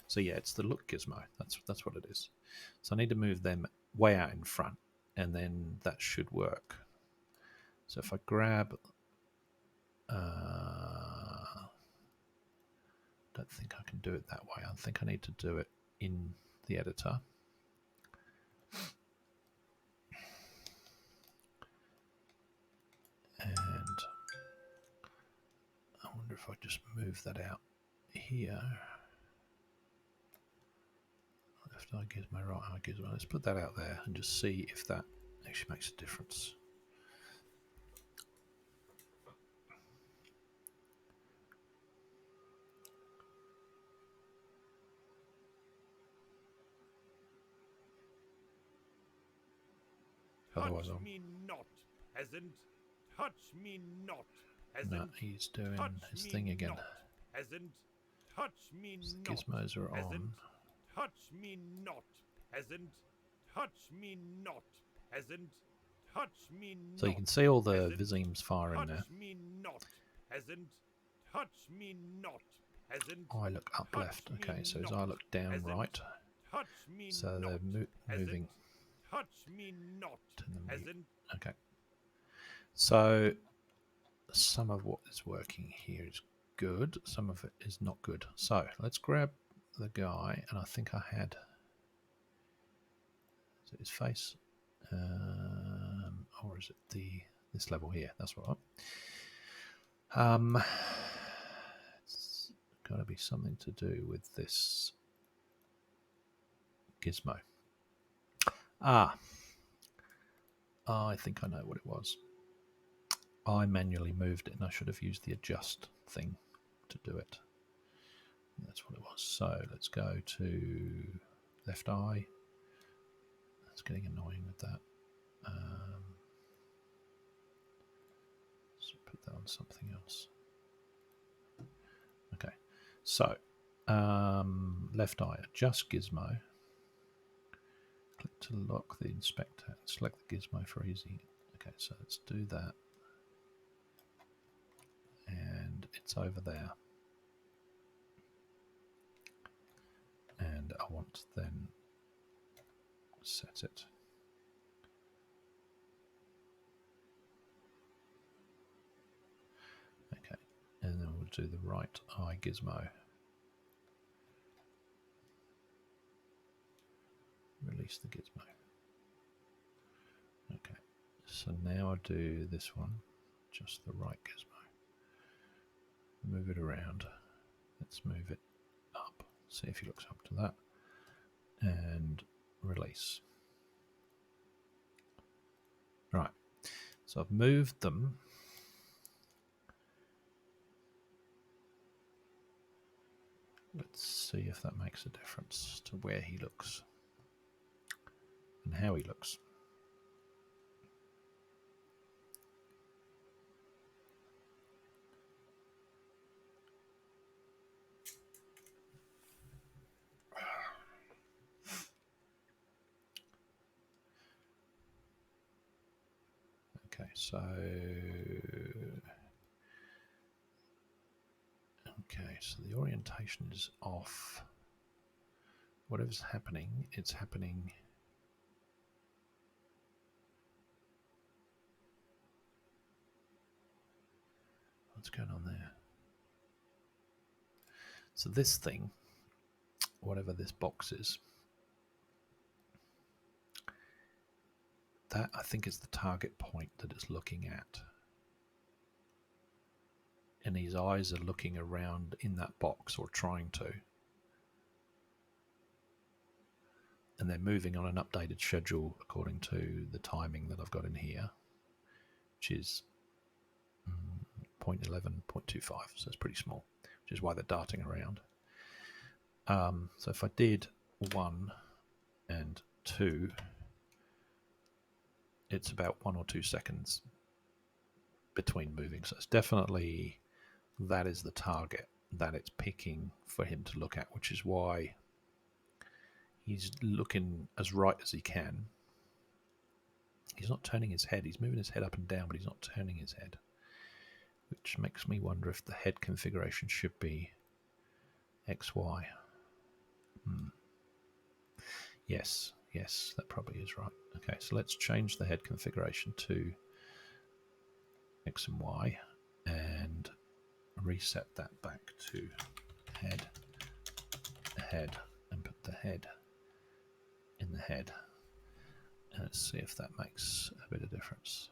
[SPEAKER 1] So yeah, it's the look gizmo. That's what it is. So I need to move them way out in front, and then that should work. So if I grab, don't think I can do it that way. I think I need to do it in the editor. And I wonder if I just move that out here. Left eye gizmo, right eye gizmo. Let's put that out there and just see if that actually makes a difference. Otherwise,
[SPEAKER 2] Touch me not, peasant. Touch me not, peasant.
[SPEAKER 1] no, he's doing
[SPEAKER 2] Touch
[SPEAKER 1] his
[SPEAKER 2] me
[SPEAKER 1] thing again.
[SPEAKER 2] not, peasant. Touch me
[SPEAKER 1] The
[SPEAKER 2] not.
[SPEAKER 1] gizmos are
[SPEAKER 2] peasant.
[SPEAKER 1] on.
[SPEAKER 2] Touch me not, peasant. Touch me not, peasant. Touch me not.
[SPEAKER 1] So you can see all the
[SPEAKER 2] peasant.
[SPEAKER 1] vizims firing there.
[SPEAKER 2] Touch me not, peasant. Touch me not, peasant.
[SPEAKER 1] Eye look up
[SPEAKER 2] Touch
[SPEAKER 1] left.
[SPEAKER 2] me
[SPEAKER 1] Okay, so his
[SPEAKER 2] not,
[SPEAKER 1] eye look down
[SPEAKER 2] peasant.
[SPEAKER 1] right.
[SPEAKER 2] Touch me
[SPEAKER 1] So
[SPEAKER 2] not,
[SPEAKER 1] they're
[SPEAKER 2] peasant.
[SPEAKER 1] moving.
[SPEAKER 2] Touch me not,
[SPEAKER 1] Turn them mute.
[SPEAKER 2] peasant.
[SPEAKER 1] Okay. So some of what is working here is good. Some of it is not good. So let's grab the guy, and I think I had. Is it his face? Or is it this level here? That's what I want. got to be something to do with this gizmo. Ah, I think I know what it was. I manually moved it, and I should have used the adjust thing to do it. That's what it was. So let's go to left eye. That's getting annoying with that. Let's put that on something else. Okay, so left eye, adjust gizmo. Click to lock the inspector. Select the gizmo for easy. Okay, so let's do that. And it's over there. And I want to then set it. Okay, and then we'll do the right eye gizmo. Release the gizmo. Okay, so now I do this one, just the right gizmo. Move it around. Let's move it up. See if he looks up to that. And release. Right, so I've moved them. Let's see if that makes a difference to where he looks and how he looks. Okay, so the orientation is off. Whatever's happening, it's happening. What's going on there? So this thing, whatever this box is, that I think is the target point that it's looking at. And his eyes are looking around in that box, or trying to. And they're moving on an updated schedule according to the timing that I've got in here, which is 0.11, 0.25, so it's pretty small, which is why they're darting around. So if I did 1 and 2, it's about 1 or 2 seconds between moving. So it's definitely, that is the target that it's picking for him to look at, which is why he's looking as right as he can. He's not turning his head. He's moving his head up and down, but he's not turning his head, which makes me wonder if the head configuration should be XY. Yes, that probably is right. Okay, so let's change the head configuration to X and Y and reset that back to head, and put the head in the head. And let's see if that makes a bit of difference.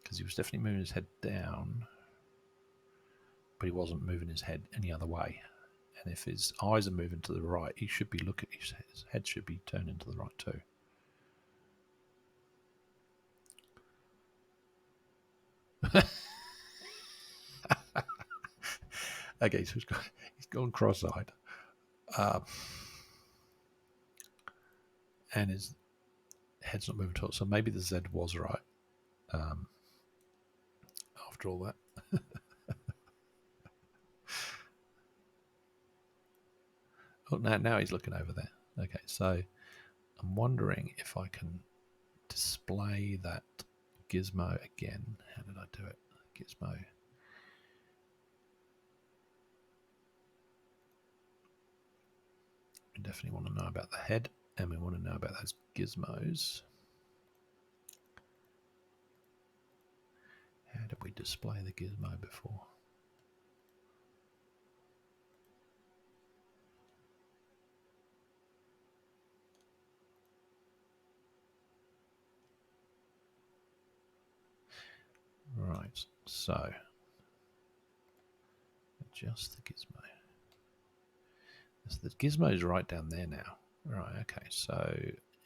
[SPEAKER 1] Because he was definitely moving his head down, but he wasn't moving his head any other way. And if his eyes are moving to the right, he should be looking, his head should be turning to the right too. Okay, so he's gone cross-eyed. And his head's not moving at all. So maybe the Z was right. After all that. Oh, now he's looking over there. Okay, so I'm wondering if I can display that gizmo again. How did I do it? Gizmo. We definitely want to know about the head, and we want to know about those gizmos. How did we display the gizmo before? Right, so Adjust the gizmo. So the gizmo is right down there now. Right, okay, so,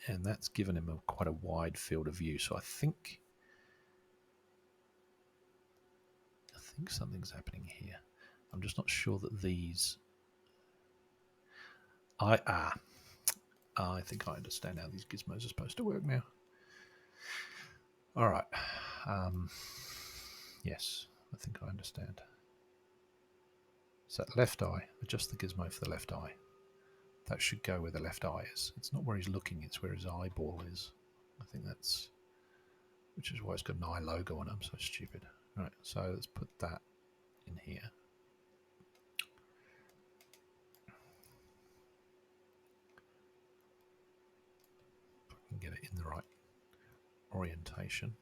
[SPEAKER 1] and that's given him quite a wide field of view. So I think something's happening here. I'm just not sure that these. I think I understand how these gizmos are supposed to work now. All right. Yes, I think I understand. So left eye, adjust the gizmo for the left eye. That should go where the left eye is. It's not where he's looking, it's where his eyeball is. I think that's, which is why it's got an eye logo on it. I'm so stupid. All right, so let's put that in here. If I can get it in the right orientation.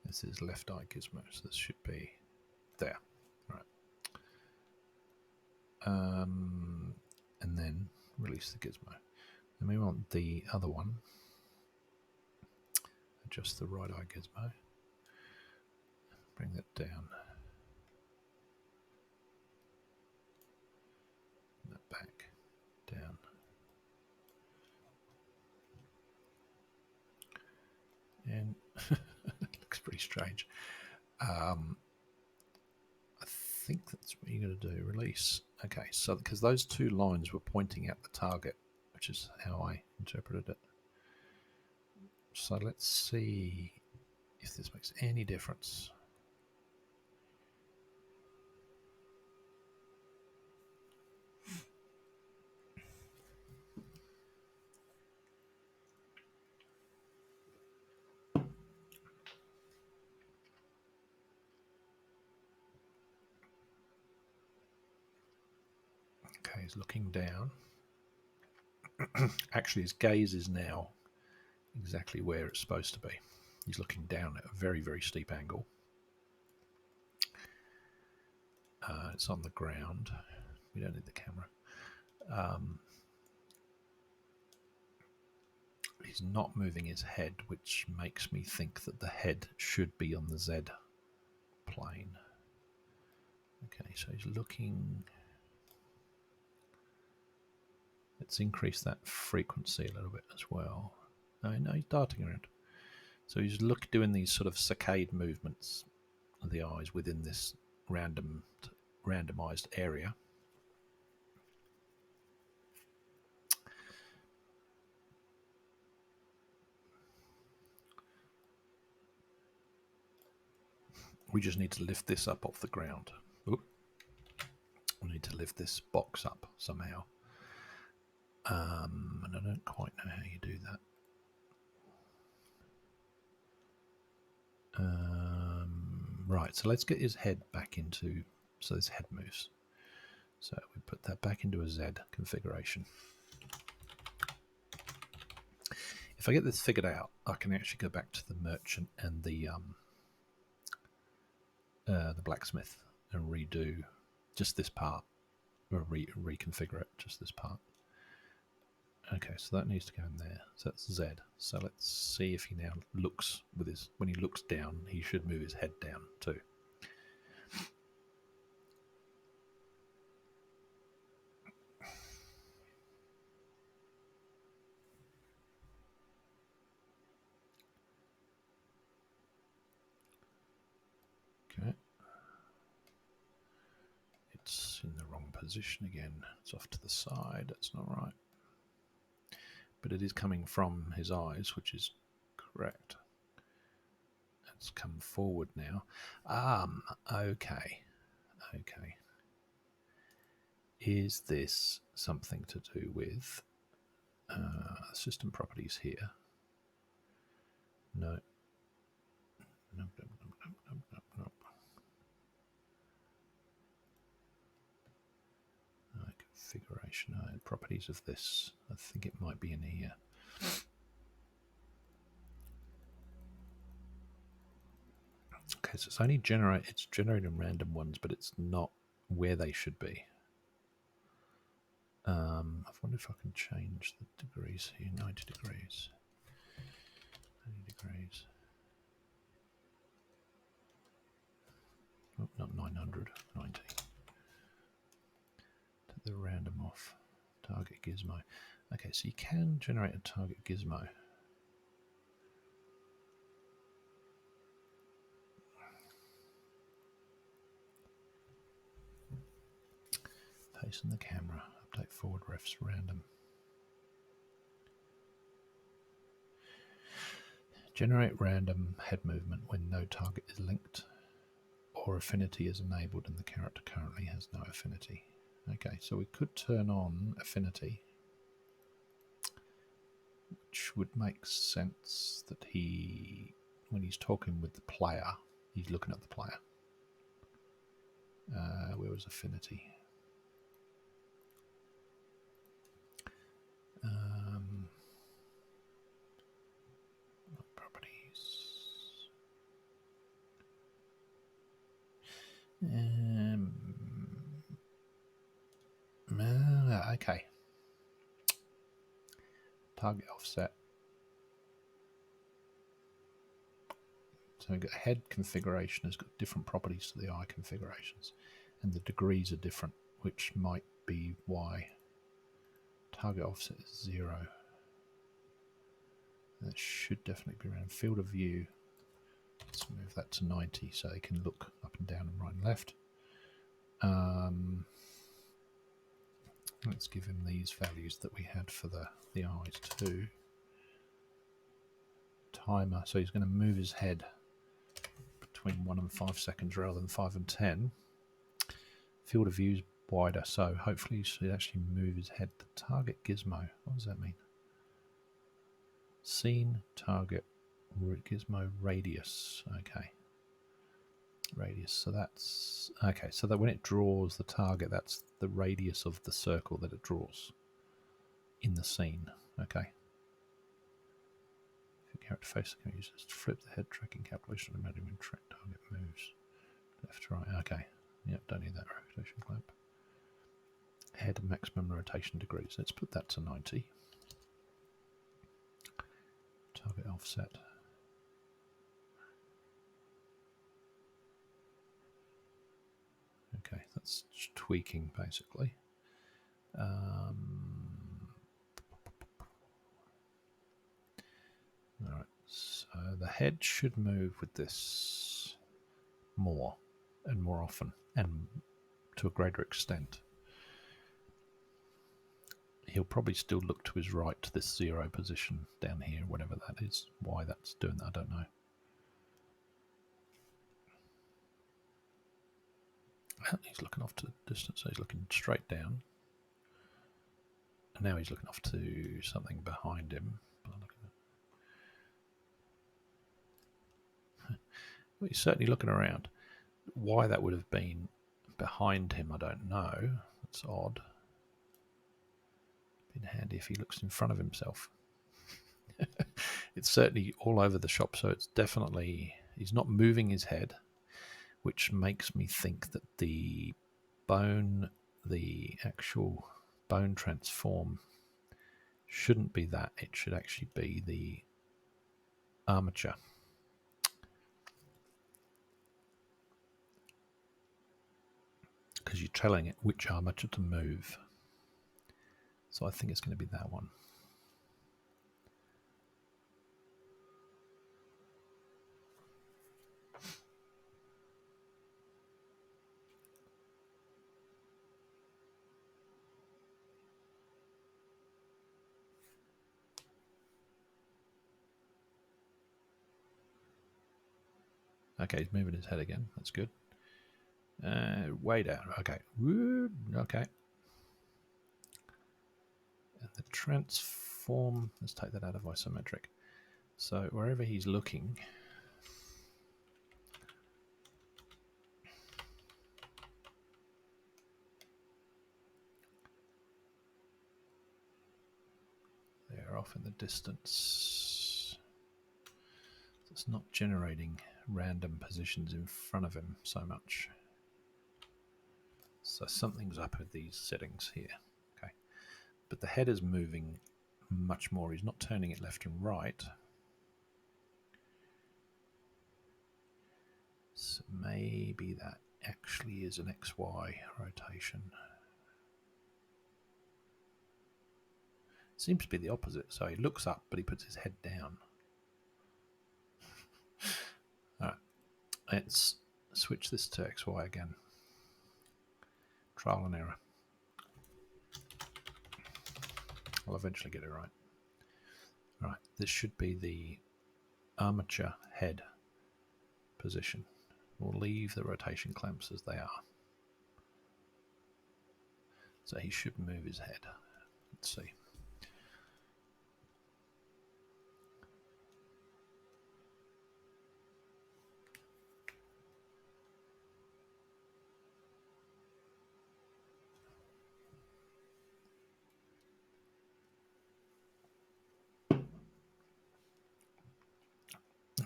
[SPEAKER 1] This is left eye gizmo, so this should be there. Right. And then release the gizmo. Then we want the other one. Adjust the right eye gizmo. Bring that down. Bring that back. Down. And it looks pretty strange. I think that's what you're going to do. Release. Okay, so because those two lines were pointing at the target, which is how I interpreted it. So let's see if this makes any difference. Okay, he's looking down. Actually, his gaze is now exactly where it's supposed to be. He's looking down at a very, very steep angle. It's on the ground. We don't need the camera. He's not moving his head, which makes me think that the head should be on the Z plane. Okay, so he's looking. Let's increase that frequency a little bit as well. No, he's darting around. So he's doing these sort of saccade movements of the eyes within this randomized area. We just need to lift this up off the ground. Oop. We need to lift this box up somehow. And I don't quite know how you do that. Right, so let's get his head back into, so his head moves. So we put that back into a Z configuration. If I get this figured out, I can actually go back to the merchant and the blacksmith and redo just this part, or reconfigure it, just this part. Okay, so that needs to go in there. So that's Z. So let's see if he now looks with his, when he looks down, he should move his head down too. Okay. It's in the wrong position again. It's off to the side. That's not right. But it is coming from his eyes, which is correct. It's come forward now. Okay. Okay. Is this something to do with system properties here? No. Nope. Configuration, properties of this. I think it might be in here. Okay, so it's only it's generating random ones, but it's not where they should be. I wonder if I can change the degrees here. 90 degrees. 90 degrees. Oh, not 900, 90. Take the random off. Target Gizmo. Okay, so you can generate a target Gizmo. Paste in the camera. Update forward refs random. Generate random head movement when no target is linked or affinity is enabled and the character currently has no affinity. Okay, so we could turn on affinity, which would make sense that when he's talking with the player, he's looking at the player. Where was affinity? Properties. Okay. Target offset. So we've got head configuration has got different properties to the eye configurations, and the degrees are different, which might be why target offset is 0. That should definitely be around field of view. Let's move that to 90 so they can look up and down and right and left. Let's give him these values that we had for the eyes too. Timer, so he's going to move his head between 1 and 5 seconds rather than 5 and 10. Field of view is wider, so hopefully he should actually move his head. The target Gizmo, what does that mean? Scene, target, Gizmo, radius. Okay. Radius, so that's okay, so that when it draws the target, that's the radius of the circle that it draws in the scene. Okay. If your character face can use this to flip the head tracking calculation automatically when track target moves left to right. Okay. Yep, don't need that rotation clamp. Head maximum rotation degrees. Let's put that to 90. Target offset. Okay, that's tweaking basically. Alright, so the head should move with this more and more often and to a greater extent. He'll probably still look to his right to this 0 position down here, whatever that is. Why that's doing that, I don't know. He's looking off to the distance, so he's looking straight down. And now he's looking off to something behind him. Well, he's certainly looking around. Why that would have been behind him, I don't know. That's odd. Been handy if he looks in front of himself. It's certainly all over the shop, so it's definitely... He's not moving his head, which makes me think that the actual bone transform shouldn't be that. It should actually be the armature. Because you're telling it which armature to move. So I think it's going to be that one. Okay, he's moving his head again. That's good. Way down. Okay. Okay. And the transform, let's take that out of isometric. So wherever he's looking, they're off in the distance. It's not generating random positions in front of him so much. So something's up with these settings here. Okay. but the head is moving much more. He's not turning it left and right. So maybe that actually is an XY rotation. Seems to be the opposite. So he looks up, but he puts his head down. All right, let's switch this to XY again. Trial and error. I'll eventually get it right. All right, this should be the armature head position. We'll leave the rotation clamps as they are. So he should move his head. Let's see.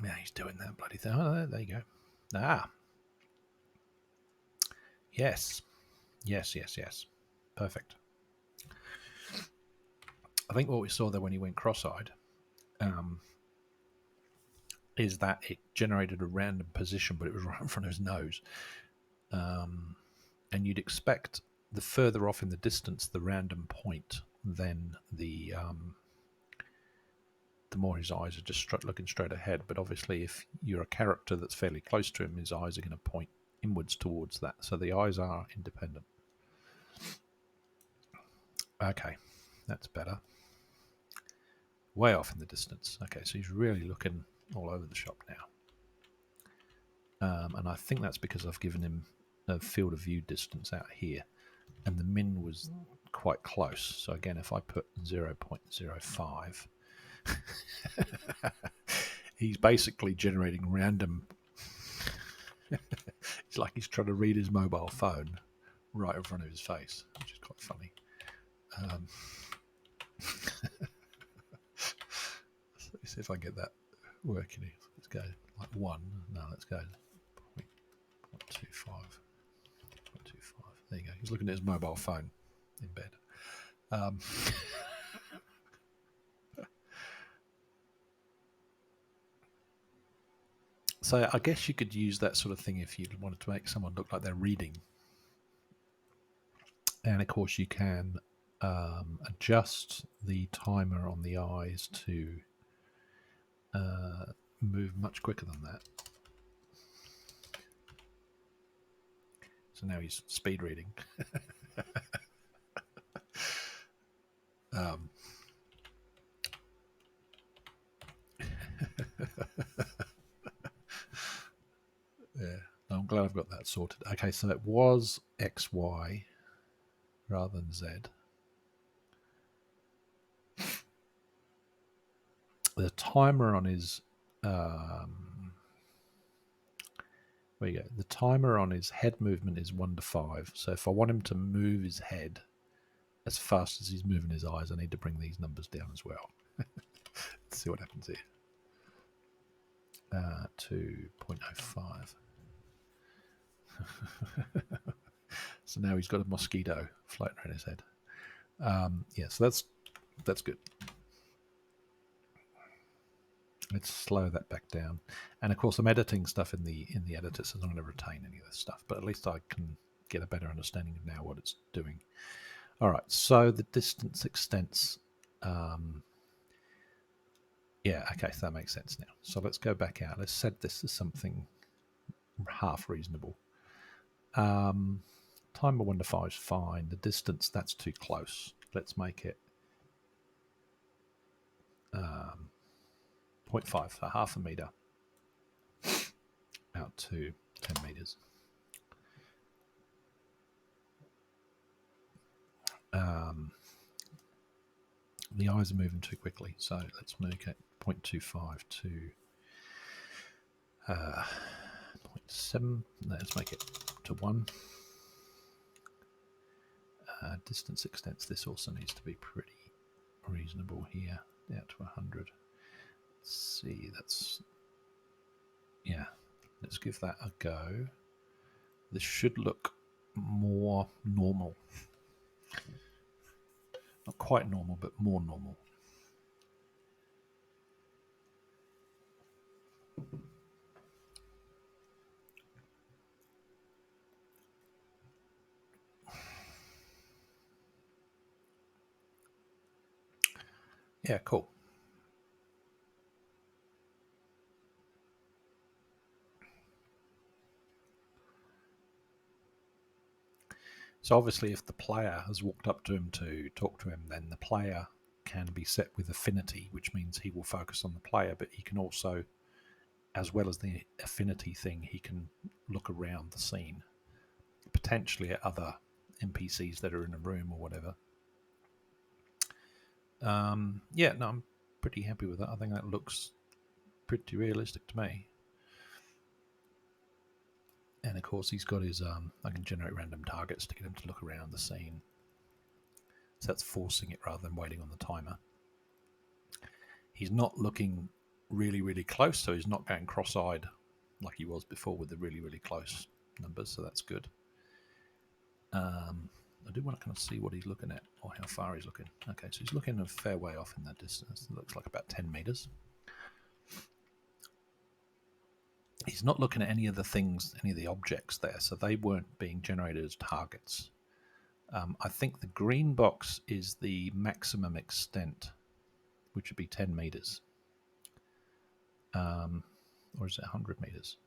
[SPEAKER 1] Yeah, he's doing that bloody thing. Oh, there you go. Ah. Yes. Yes, yes, yes. Perfect. I think what we saw there when he went cross-eyed is that it generated a random position, but it was right in front of his nose. And you'd expect the further off in the distance the random point, then the more his eyes are just looking straight ahead. But obviously, if you're a character that's fairly close to him, his eyes are going to point inwards towards that. So the eyes are independent. Okay, that's better. Way off in the distance. Okay, so he's really looking all over the shop now. And I think that's because I've given him a field of view distance out here. And the min was quite close. So again, if I put 0.05, he's basically generating random. It's like he's trying to read his mobile phone right in front of his face, which is quite funny. Let's see if I get that working. Let's go like 1. No, let's go 0.25. 0.25. There you go. He's looking at his mobile phone in bed. So I guess you could use that sort of thing if you wanted to make someone look like they're reading. And of course you can adjust the timer on the eyes to move much quicker than that. So now he's speed reading. Yeah, I'm glad I've got that sorted. Okay, so it was XY rather than Z. The timer on his there you go. The timer on his head movement is 1 to 5. So if I want him to move his head as fast as he's moving his eyes, I need to bring these numbers down as well. Let's see what happens here. 2.05. So now he's got a mosquito floating around his head. Yeah, so that's good. Let's slow that back down. And of course, I'm editing stuff in the editor, so I'm not going to retain any of this stuff. But at least I can get a better understanding of now what it's doing. All right, so the distance extents. Yeah, okay, so that makes sense now. So let's go back out. Let's set this as something half reasonable. Timer 1 to 5 is fine. The distance, that's too close. Let's make it 0.5 for half a meter out to 10 meters. The eyes are moving too quickly, so let's make it 0.25 to 0.7. Let's make it to 1. Distance extents. This also needs to be pretty reasonable here, down to 100. Let's see, yeah, let's give that a go. This should look more normal. Not quite normal, but more normal. Yeah, cool. So obviously if the player has walked up to him to talk to him, then the player can be set with affinity, which means he will focus on the player, but he can also, as well as the affinity thing, he can look around the scene, potentially at other NPCs that are in a room or whatever. Yeah, no, I'm pretty happy with that. I think that looks pretty realistic to me. And of course, he's got his, I can generate random targets to get him to look around the scene. So that's forcing it rather than waiting on the timer. He's not looking really, really close, so he's not going cross-eyed like he was before with the really, really close numbers, so that's good. I do want to kind of see what he's looking at, or how far he's looking. Okay, so he's looking a fair way off in that distance. It looks like about 10 meters. He's not looking at any of the things, any of the objects there, so they weren't being generated as targets. I think the green box is the maximum extent, which would be 10 meters. Or is it 100 meters?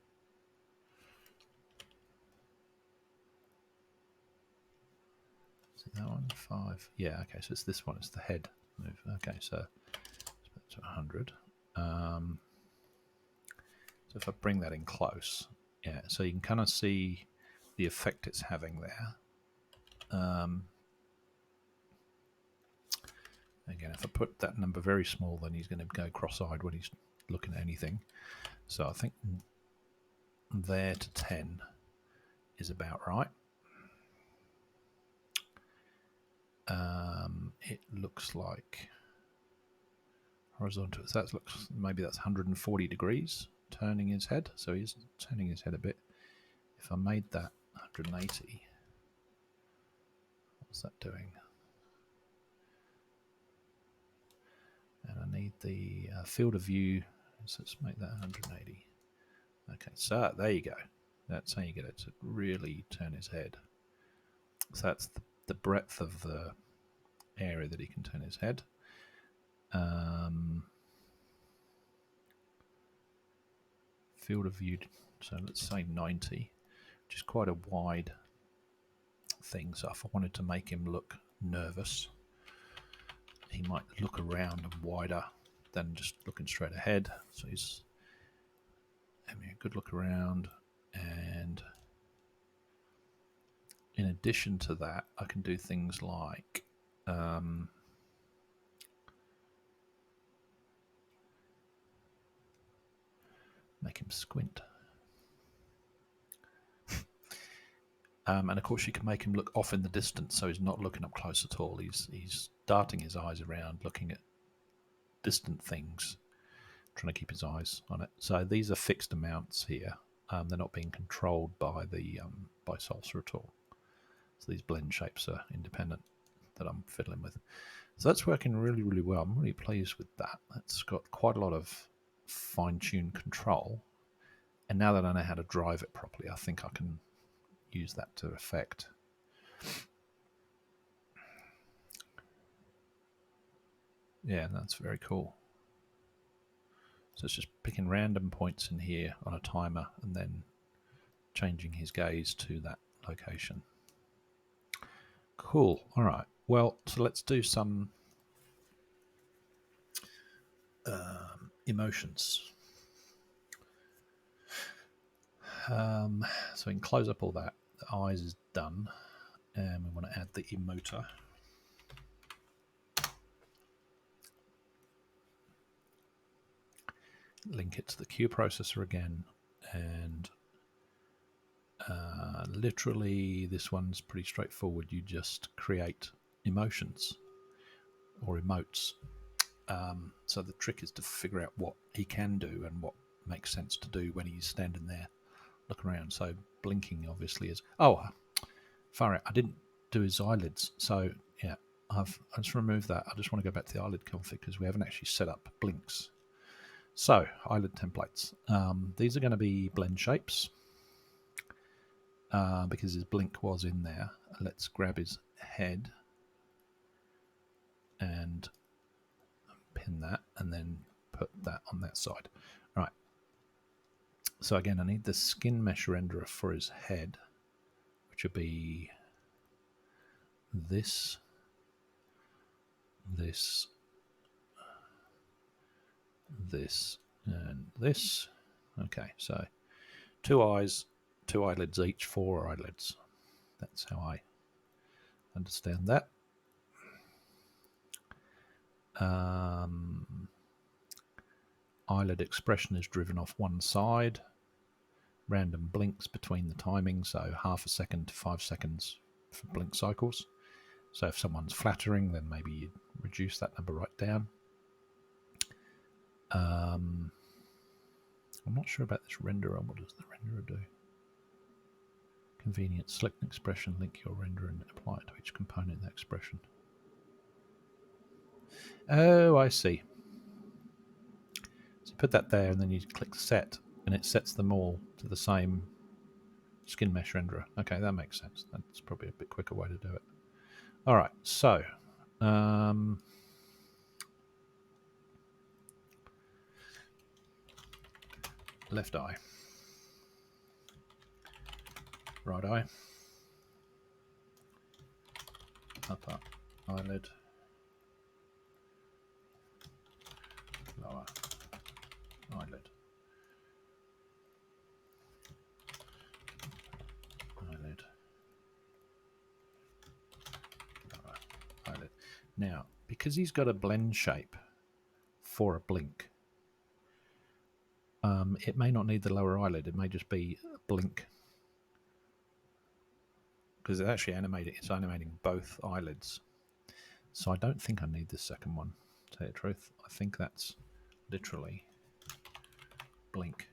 [SPEAKER 1] Is it that one? 5. Yeah, okay, so it's this one. It's the head move. Okay, so it's 100. So if I bring that in close, yeah, so you can kind of see the effect it's having there. Again, if I put that number very small, then he's going to go cross-eyed when he's looking at anything. So I think there to 10 is about right. It looks like horizontal. So that looks, maybe that's 140 degrees turning his head. So he's turning his head a bit. If I made that 180, what's that doing? And I need the field of view. So let's make that 180. Okay, so there you go. That's how you get it to really turn his head. So that's the breadth of the area that he can turn his head. Field of view, so let's say 90, which is quite a wide thing. So if I wanted to make him look nervous, he might look around and wider than just looking straight ahead. So he's having a good look around, and in addition to that, I can do things like make him squint. And of course you can make him look off in the distance, so he's not looking up close at all. He's darting his eyes around, looking at distant things, trying to keep his eyes on it. So these are fixed amounts here. They're not being controlled by the by Salsa at all. So these blend shapes are independent that I'm fiddling with. So that's working really, really well. I'm really pleased with that. That's got quite a lot of fine-tuned control. And now that I know how to drive it properly, I think I can use that to effect. Yeah, that's very cool. So it's just picking random points in here on a timer and then changing his gaze to that location. Cool. All right. Well, so let's do some emotions. So we can close up all that. The eyes is done. And we want to add the emoter. Link it to the Q processor again. And literally, this one's pretty straightforward. You just create emotions or emotes. So the trick is to figure out what he can do and what makes sense to do when he's standing there looking around. So blinking obviously is... Oh, far out. I didn't do his eyelids. So, yeah. I just removed that. I just want to go back to the eyelid config because we haven't actually set up blinks. So, eyelid templates. These are going to be blend shapes because his blink was in there. Let's grab his head and pin that and then put that on that side. Right. So again, I need the skin mesh renderer for his head, which would be this, this, this, and this. Okay, so 2 eyes, 2 eyelids each, 4 eyelids. That's how I understand that. Eyelid expression is driven off one side. Random blinks between the timing, so half a second to 5 seconds for blink cycles. So if someone's flattering, then maybe you reduce that number right down. I'm not sure about this renderer. What does the renderer do? Convenient. Select an expression, link your render, and apply it to each component in that expression. Oh, I see. So put that there, and then you click set, and it sets them all to the same skin mesh renderer. Okay, that makes sense. That's probably a bit quicker way to do it. All right, so left eye, right eye, upper eyelid, lower eyelid, eyelid, lower eyelid. Now, because he's got a blend shape for a blink, it may not need the lower eyelid. It may just be a blink, because it's actually it's animating both eyelids. So I don't think I need the second one, to tell you the truth. I think that's literally blink.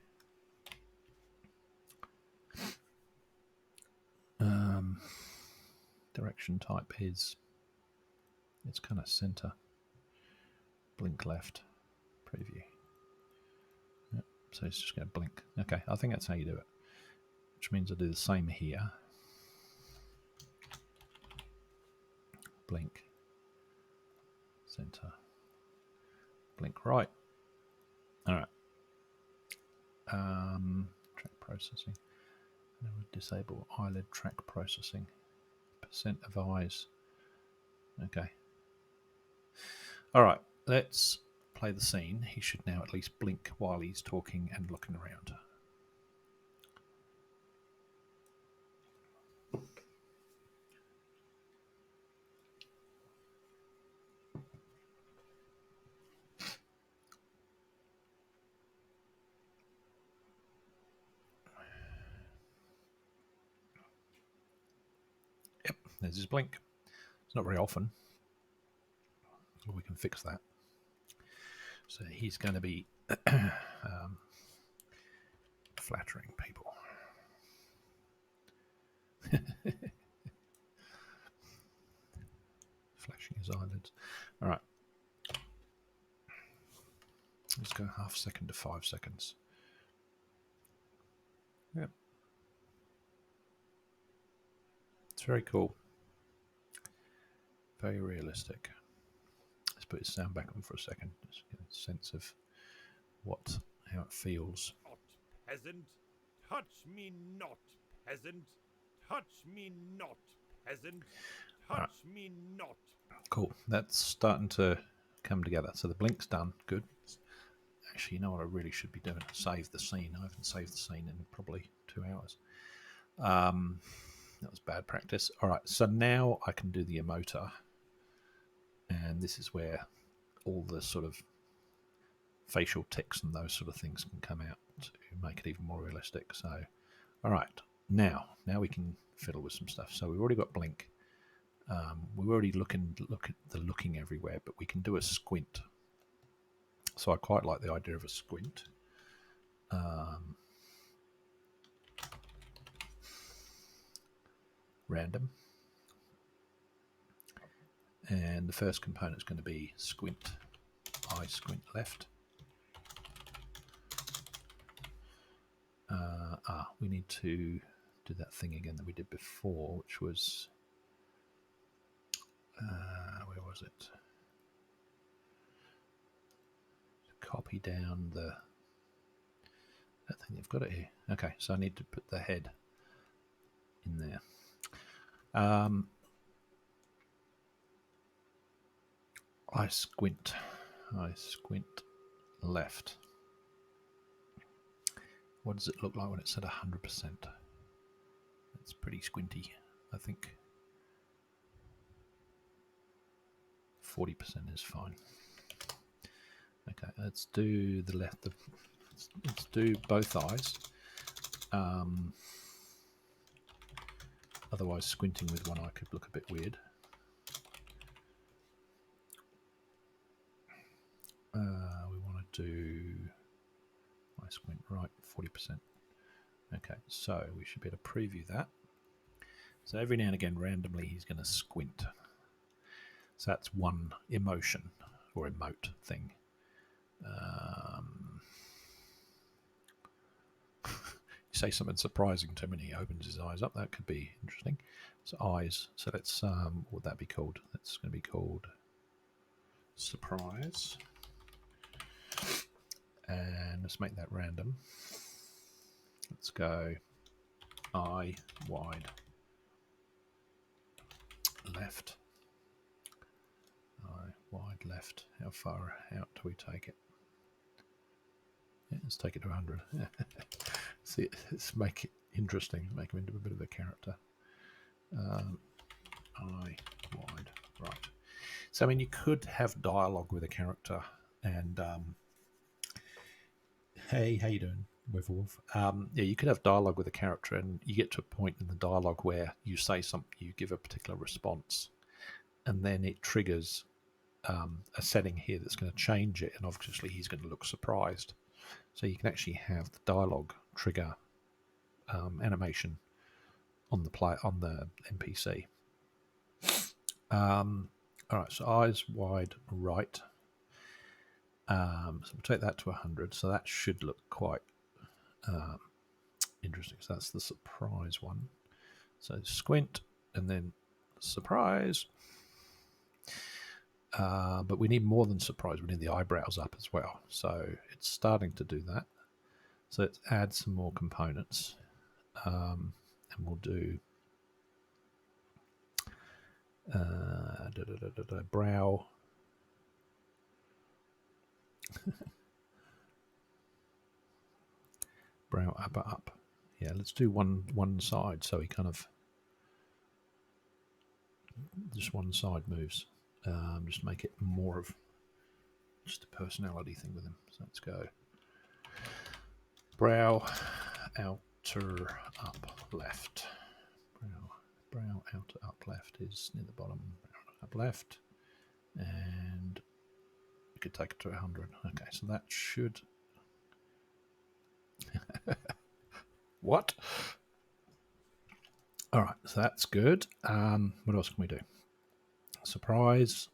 [SPEAKER 1] Direction type is, it's kind of center. Blink left, preview. Yep, so it's just going to blink. Okay, I think that's how you do it. Which means I do the same here. Blink, center, blink right. All right. Track processing. And I would disable eyelid track processing. Percent of eyes. Okay. All right. Let's play the scene. He should now at least blink while he's talking and looking around. Yep, there's his blink. It's not very often, but we can fix that. So he's going to be flattering people. Flashing his eyelids. All right. Let's go half second to 5 seconds. Yep. It's very cool. Very realistic. Let's put his sound back on for a second. Just get a sense of how it feels.
[SPEAKER 2] Not peasant, touch me not, peasant, touch me not, peasant, touch me not.
[SPEAKER 1] Cool. That's starting to come together. So the blink's done. Good. Actually, you know what I really should be doing? Save the scene. I haven't saved the scene in probably 2 hours. That was bad practice. All right. So now I can do the emoter. And this is where all the sort of facial tics and those sort of things can come out to make it even more realistic. So, all right, now we can fiddle with some stuff. So we've already got blink. We're already look at the looking everywhere, but we can do a squint. So I quite like the idea of a squint. Random. And the first component is going to be squint, eye squint left. We need to do that thing again that we did before, which was, where was it? Copy down that thing. You've got it here. Okay, so I need to put the head in there. I squint left. What does it look like when it's at 100%? It's pretty squinty, I think. 40% is fine. Okay, let's do the left. Let's do both eyes. Otherwise, squinting with one eye could look a bit weird. We want to do eye squint right, 40%. Okay, so we should be able to preview that. So every now and again, randomly, he's going to squint. So that's one emotion or emote thing. You say something surprising to him and he opens his eyes up. That could be interesting. So eyes. So let's, what would that be called? That's going to be called surprise. And let's make that random. Let's go eye wide left. Eye wide left. How far out do we take it? Yeah, let's take it to 100. See, let's make it interesting. Make him into a bit of a character. Eye wide right. So I mean, you could have dialogue with a character, and hey, how you doing, Weatherwolf? Yeah, you could have dialogue with a character, and you get to a point in the dialogue where you say something, you give a particular response, and then it triggers a setting here that's going to change it, and obviously he's going to look surprised. So you can actually have the dialogue trigger animation on the NPC. All right, so eyes wide right. So we'll take that to 100. So that should look quite interesting. So that's the surprise one. So squint and then surprise. But we need more than surprise. We need the eyebrows up as well. So it's starting to do that. So let's add some more components. And we'll do brow. Brow up. Yeah, let's do one side so he kind of just one side moves. Just make it more of just a personality thing with him. So let's go brow outer up left. Brow outer up left is near the bottom. Brow up left, and we could take it to 100. Okay, so that should. What? All right, so that's good. What else can we do? Surprise.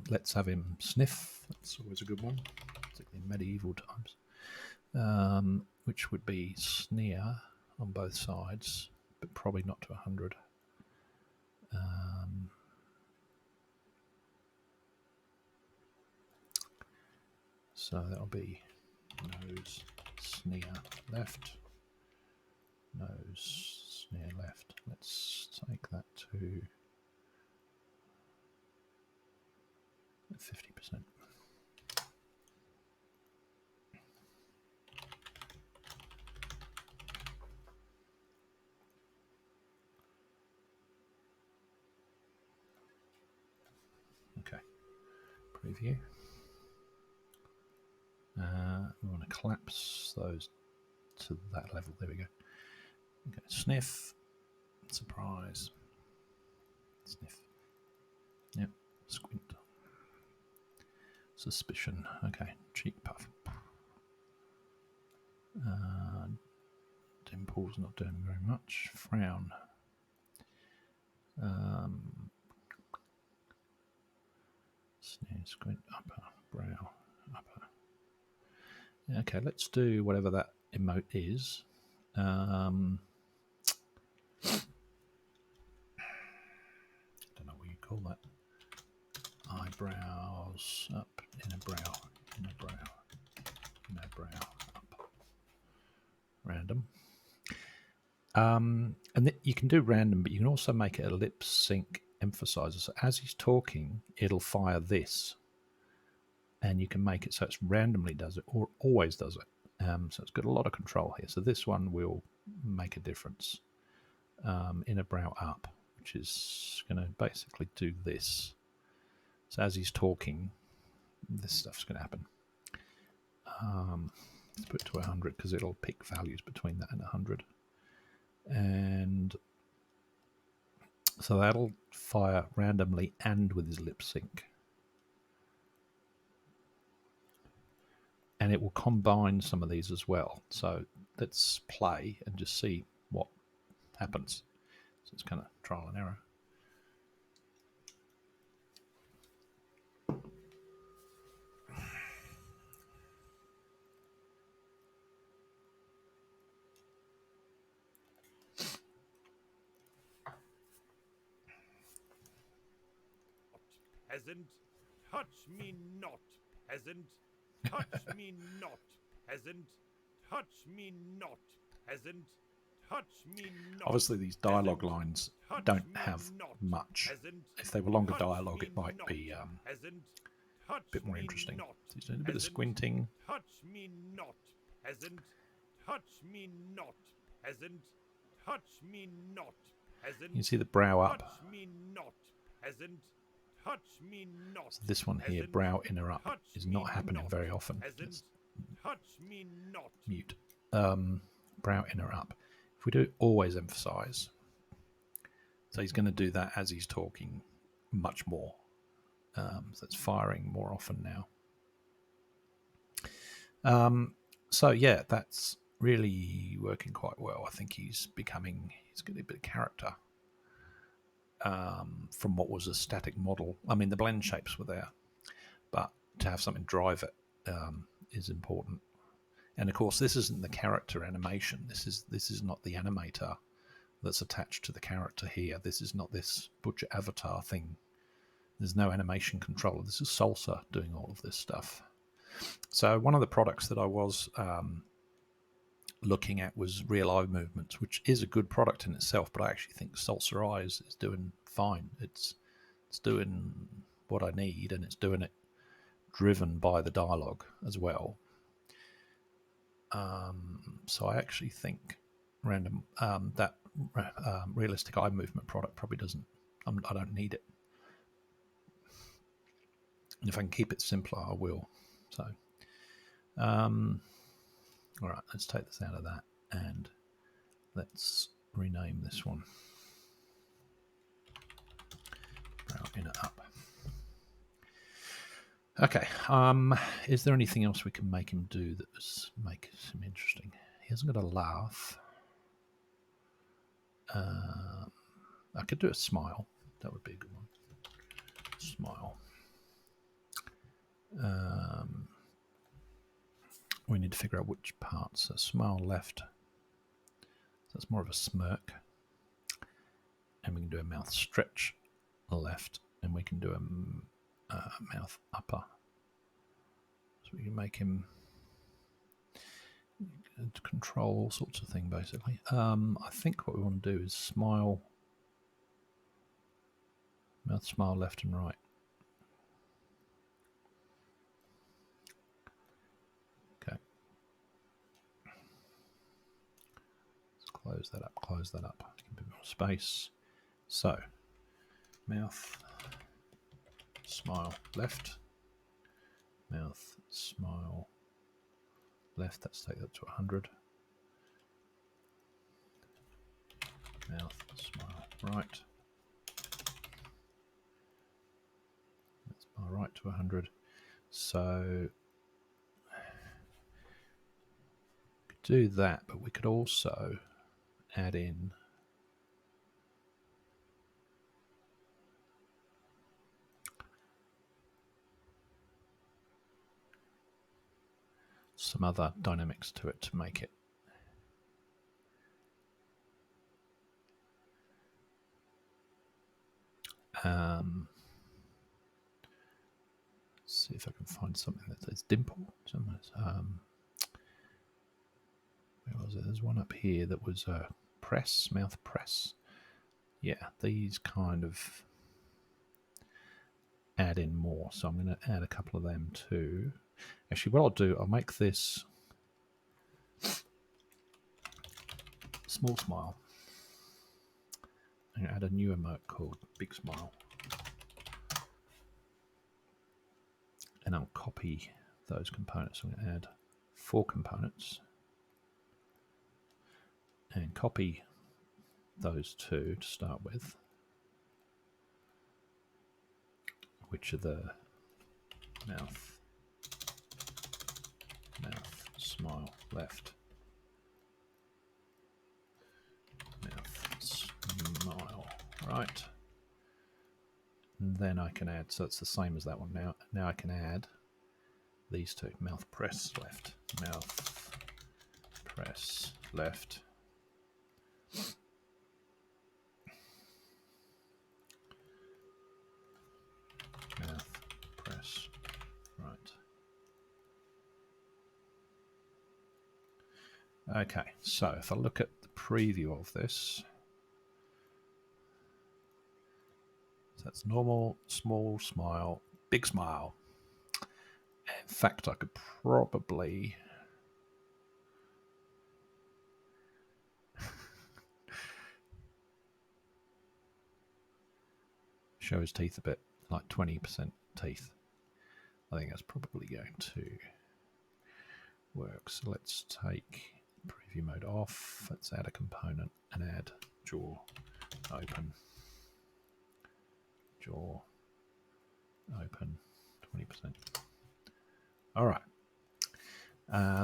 [SPEAKER 1] Let's have him sniff. That's always a good one, particularly in medieval times. Which would be sneer on both sides, but probably not to 100. So that'll be nose, sneer left, nose, sneer left. Let's take that to 50%. Okay, preview. We want to collapse those to that level. There we go. Okay, sniff, surprise, sniff. Yep, squint. Suspicion. Okay, cheek puff. Dimples not doing very much. Frown. Squint, upper, brow, upper. Okay, let's do whatever that emote is. Don't know what you call that. Eyebrows up, inner brow, inner brow, inner brow up. Random. And you can do random, but you can also make it a lip sync emphasizer. So as he's talking, it'll fire this, and you can make it so it's randomly does it or always does it. So it's got a lot of control here. So this one will make a difference. Inner brow up, which is going to basically do this. So as he's talking, this stuff's going to happen. Let's put it to 100 because it'll pick values between that and 100. And so that'll fire randomly and with his lip sync. And it will combine some of these as well. So let's play and just see what happens. So it's kind of trial and error.
[SPEAKER 2] Peasant, touch me not, peasant. Touch me not, peasant. Touch me not, peasant. Touch me not.
[SPEAKER 1] Obviously, these dialogue lines don't have much. If they were longer dialogue, it might be a bit more interesting. So he's doing a bit of squinting.
[SPEAKER 2] Touch me not, peasant. Touch me not, peasant. Touch me not, peasant.
[SPEAKER 1] You can see the brow up.
[SPEAKER 2] Touch me not, peasant. Touch me not.
[SPEAKER 1] So this one here, brow inner up, is not happening very often. Let's
[SPEAKER 2] touch me not.
[SPEAKER 1] Mute. Brow inner up. If we do always emphasize, so he's going to do that as he's talking much more. So it's firing more often now. So yeah, that's really working quite well. I think he's getting a bit of character. From what was a static model. I mean, the blend shapes were there, but to have something drive it is important. And of course, this isn't the character animation. This is not the animator that's attached to the character here. This is not this butcher avatar thing. There's no animation controller. This is Salsa doing all of this stuff. So one of the products that I was looking at was Real Eye Movements, which is a good product in itself, but I actually think Salsa Eyes is doing fine. It's doing what I need, and it's doing it driven by the dialogue as well. So I actually think that realistic eye movement product probably doesn't. I don't need it, and if I can keep it simpler, I will. So. All right, let's take this out of that and let's rename this one. Brow inner up. Okay, is there anything else we can make him do that make him interesting? He hasn't got a laugh. I could do a smile. That would be a good one. Smile. We need to figure out which parts. So smile left. So that's more of a smirk. And we can do a mouth stretch left. And we can do a mouth upper. So we can make him control all sorts of things, basically. I think what we want to do is smile. Mouth smile left and right. Close that up, give a bit more space. So, mouth, smile left, mouth, smile left, let's take that to 100. Mouth, smile right. That's smile right to 100. So, we could do that, but we could also add in some other dynamics to it to make it. See if I can find something that says dimple somewhere. Where was it? There's one up here that was a press, mouth press. Yeah, these kind of add in more. So I'm going to add a couple of them too. Actually, what I'll do, I'll make this small smile. I'm going to add a new emote called Big Smile. And I'll copy those components. I'm going to add 4 components and copy those 2 to start with, which are the mouth, smile, left, mouth, smile, right. And then I can add, so it's the same as that one now. Now I can add these 2, mouth press left, mouth press left, mouth press right. Okay, so if I look at the preview of this, that's normal, small smile, big smile. In fact, I could probably show his teeth a bit, like 20% teeth. I think that's probably going to work. So let's take preview mode off. Let's add a component and add jaw open. Jaw open 20%. All right.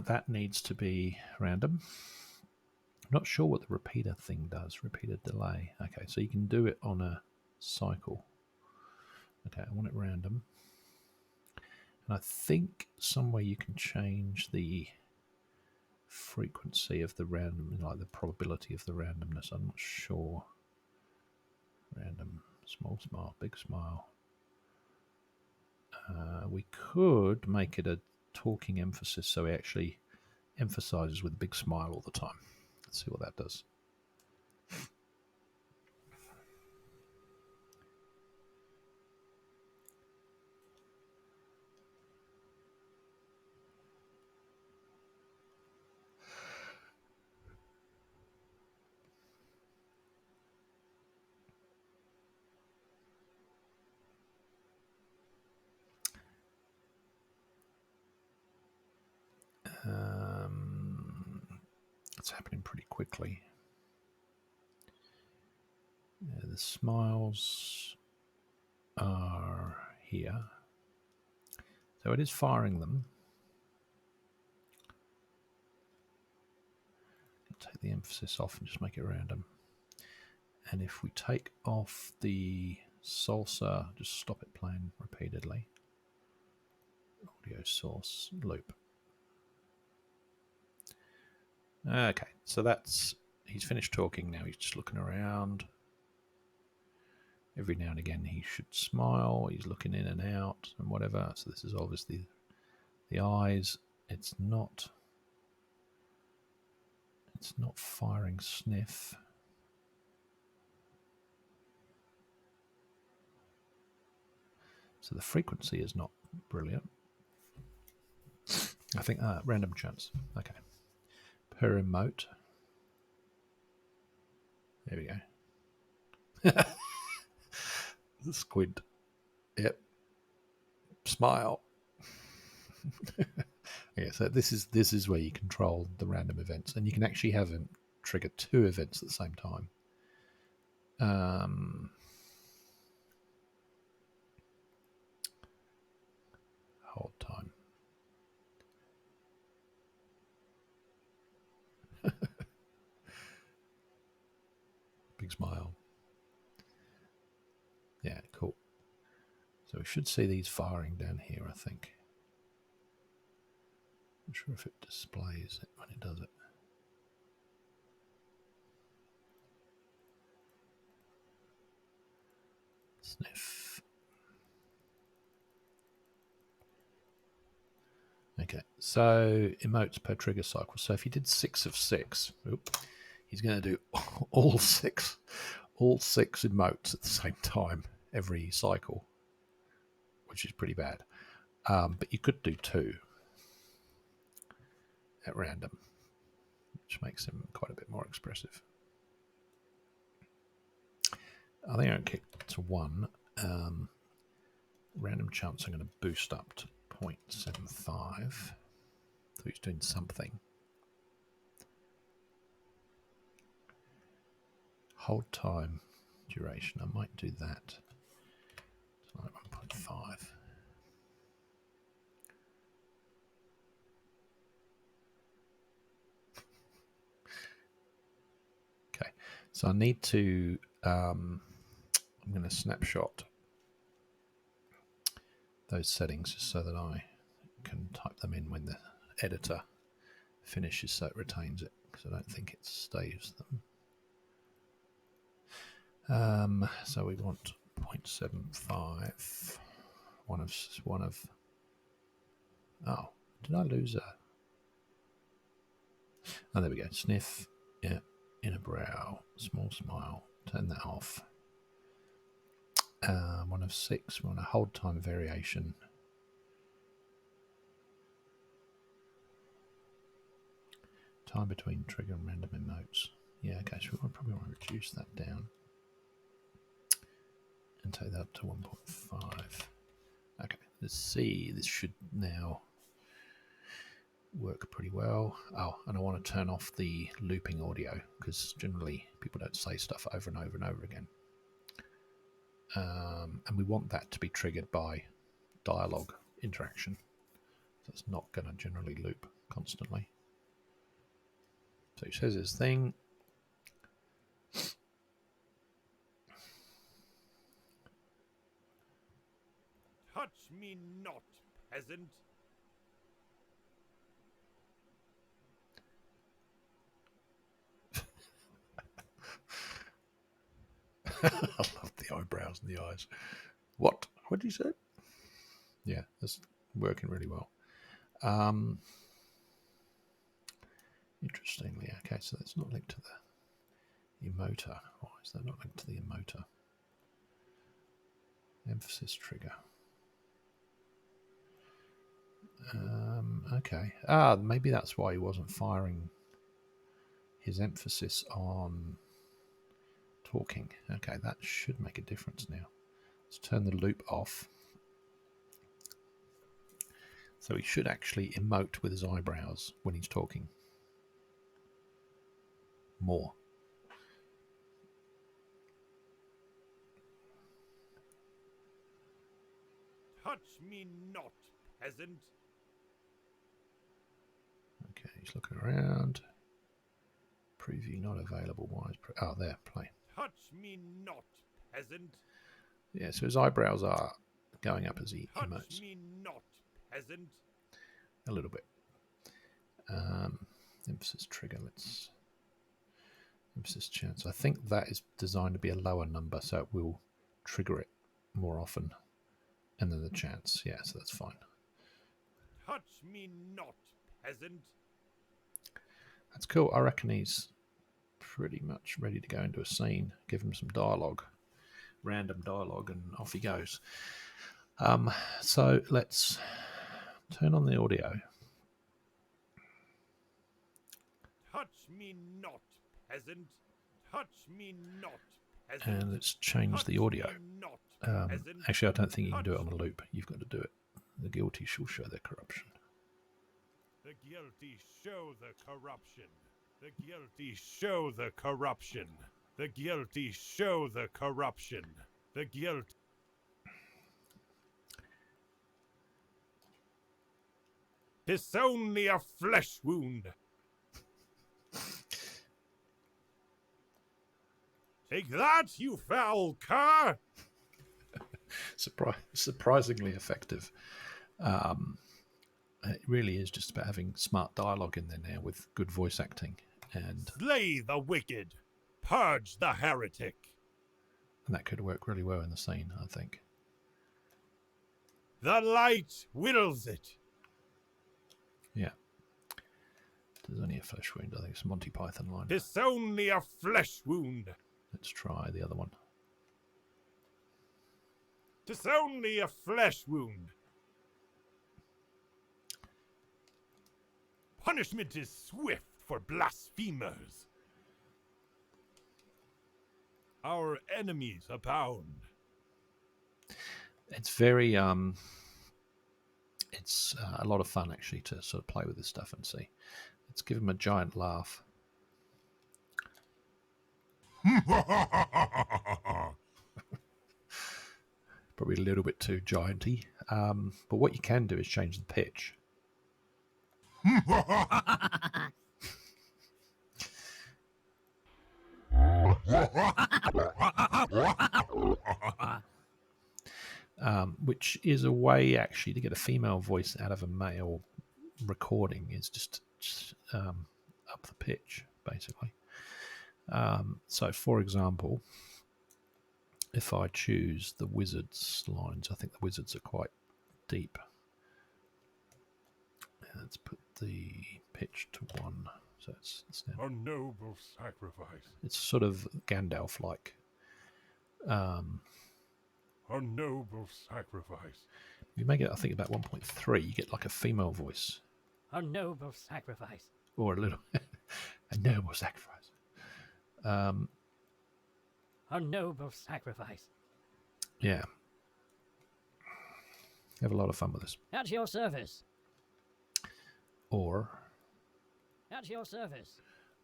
[SPEAKER 1] That needs to be random. I'm not sure what the repeater thing does. Repeater delay. Okay, so you can do it on a cycle. Okay, I want it random. And I think somewhere you can change the frequency of the random, like the probability of the randomness. I'm not sure. Random, small smile, big smile. We could make it a talking emphasis so he actually emphasizes with a big smile all the time. Let's see what that does. It's happening pretty quickly. The smiles are here. So it is firing them. Take the emphasis off and just make it random. And if we take off the salsa, just stop it playing repeatedly. Audio source loop. Okay, so that's, he's finished talking now. He's just looking around. Every now and again he should smile. He's looking in and out and whatever. So this is obviously the eyes. It's not firing sniff. So the frequency is not brilliant. I think random chance. Okay. Per emote. There we go. The squint. Yep. Smile. Okay, so this is where you control the random events, and you can actually have them trigger 2 events at the same time. Hold time. Big smile. Yeah, cool. So we should see these firing down here, I think. Not sure if it displays it when it does it. Sniff. Okay, so emotes per trigger cycle. So if you did 6 of 6, he's going to do all six emotes at the same time every cycle, which is pretty bad. But you could do 2 at random, which makes him quite a bit more expressive. I think I'll kick to 1. Random chance I'm going to boost up to 0.75. So he's doing something. Hold time duration. I might do that. It's like 1.5. Okay, so I need to. I'm going to snapshot those settings just so that I can type them in when the editor finishes, so it retains it, because I don't think it saves them. So we want 0.75. One of. Oh, did I lose a? Oh, there we go. Sniff. Yeah. Inner brow. Small smile. Turn that off. 1 of 6. We want a hold time variation. Time between trigger and random emotes. Yeah, okay, so we probably want to reduce that down and take that to 1.5. Okay, let's see. This should now work pretty well. Oh, and I want to turn off the looping audio, because generally people don't say stuff over and over and over again. And we want that to be triggered by dialogue interaction. So it's not going to generally loop constantly. So he says his thing.
[SPEAKER 2] Touch me not, peasant.
[SPEAKER 1] I love the eyebrows and the eyes. What did you say? Yeah, that's working really well. Interestingly, okay, so that's not linked to the emoter. Why is that not linked to the emoter? Emphasis trigger. Okay. Maybe that's why he wasn't firing his emphasis on talking. Okay, that should make a difference now. Let's turn the loop off. So he should actually emote with his eyebrows when he's talking. More.
[SPEAKER 2] Touch me not, peasant.
[SPEAKER 1] Okay, he's looking around. Preview not available. Why is there, play.
[SPEAKER 2] Touch me not, peasant.
[SPEAKER 1] Yeah, so his eyebrows are going up as he
[SPEAKER 2] Touch
[SPEAKER 1] emotes.
[SPEAKER 2] me not, peasant.
[SPEAKER 1] A little bit. Emphasis trigger. Let's emphasis chance. I think that is designed to be a lower number, so it will trigger it more often. And then the chance. Yeah, so that's fine.
[SPEAKER 2] Touch me not, peasant.
[SPEAKER 1] That's cool. I reckon he's pretty much ready to go into a scene. Give him some dialogue, random dialogue, and off he goes. So let's turn on the audio.
[SPEAKER 2] Touch me not, peasant. Touch me not, peasant.
[SPEAKER 1] And let's change the audio. Actually, I don't think you can do it on a loop. You've got to do it. The guilty shall show their corruption.
[SPEAKER 2] The guilty show the corruption. The guilty show the corruption. The guilty show the corruption. The guilty. Tis only a flesh wound. Take that, you foul cur!
[SPEAKER 1] Surprisingly effective. It really is just about having smart dialogue in there now with good voice acting, and
[SPEAKER 2] Slay the wicked, purge the heretic.
[SPEAKER 1] that could work really well in the scene, I think.
[SPEAKER 2] The light wills it.
[SPEAKER 1] Yeah. There's only a flesh wound. I think it's a Monty Python line.
[SPEAKER 2] 'Tis only a flesh wound.
[SPEAKER 1] Let's try the other one.
[SPEAKER 2] 'Tis only a flesh wound. Punishment is swift for blasphemers. Our enemies abound.
[SPEAKER 1] It's very it's a lot of fun actually to sort of play with this stuff and see. Let's give him a giant laugh. Probably a little bit too gianty. But what you can do is change the pitch. Which is a way actually to get a female voice out of a male recording, is just up the pitch basically. So for example, if I choose the wizards lines, I think the wizards are quite deep. Let's put the pitch to 1. So it's now,
[SPEAKER 2] A noble sacrifice.
[SPEAKER 1] it's sort of Gandalf-like.
[SPEAKER 2] A noble sacrifice.
[SPEAKER 1] If you make it, I think, about 1.3, you get like a female voice.
[SPEAKER 3] A noble sacrifice.
[SPEAKER 1] Or a little... a noble sacrifice.
[SPEAKER 3] A noble sacrifice.
[SPEAKER 1] Yeah. Have a lot of fun with this.
[SPEAKER 3] At your service.
[SPEAKER 1] Or...
[SPEAKER 3] At your service.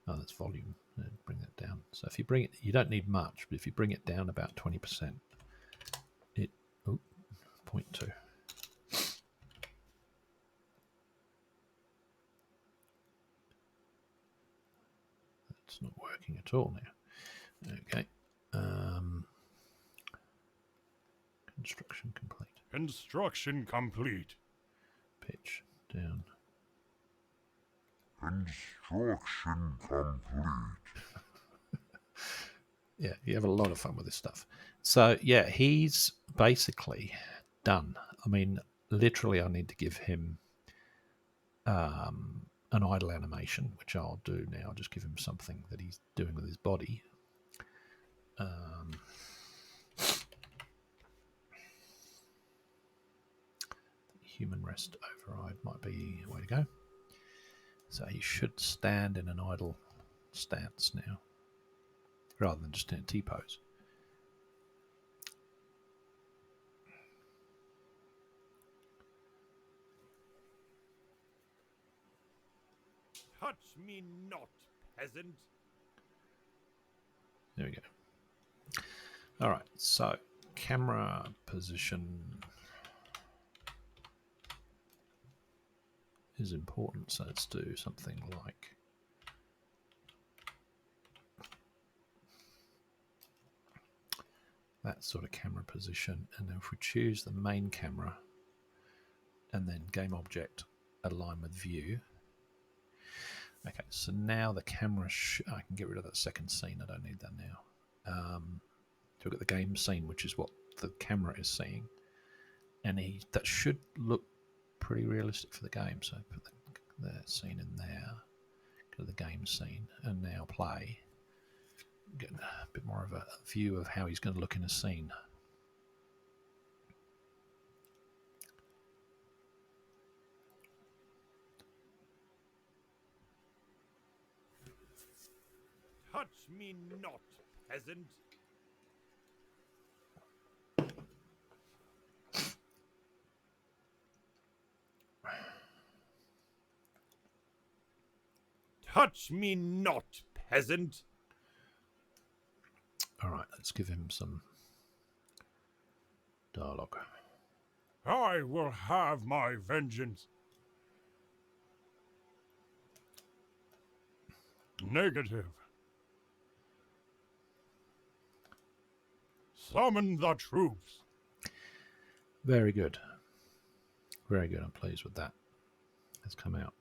[SPEAKER 1] Oh, that's volume. Bring that down. So if you bring it... You don't need much, but if you bring it down about 20%, it... Oh, 0.2. That's not working at all now. Okay. Construction complete.
[SPEAKER 2] Construction complete.
[SPEAKER 1] Pitch down.
[SPEAKER 2] Construction complete.
[SPEAKER 1] Yeah, you have a lot of fun with this stuff. So, yeah, he's basically done. I mean, literally, I need to give him an idle animation, which I'll do now. I'll just give him something that he's doing with his body. Human rest override might be the way to go. So he should stand in an idle stance now, rather than just in a T-pose.
[SPEAKER 2] Touch me not, peasant.
[SPEAKER 1] There we go. All right, so camera position is important, so let's do something like that sort of camera position, and then if we choose the main camera and then game object align with view. Okay, so now the camera I can get rid of that second scene. I don't need that now. So we've got the game scene, which is what the camera is seeing, and that should look pretty realistic for the game. So put the scene in there, go to the game scene, and now play. Get a bit more of a view of how he's going to look in a scene.
[SPEAKER 2] Touch me not, peasant. Touch me not, peasant.
[SPEAKER 1] All right, let's give him some dialogue.
[SPEAKER 2] I will have my vengeance. Negative. Summon the troops.
[SPEAKER 1] Very good. Very good. I'm pleased with that. has come out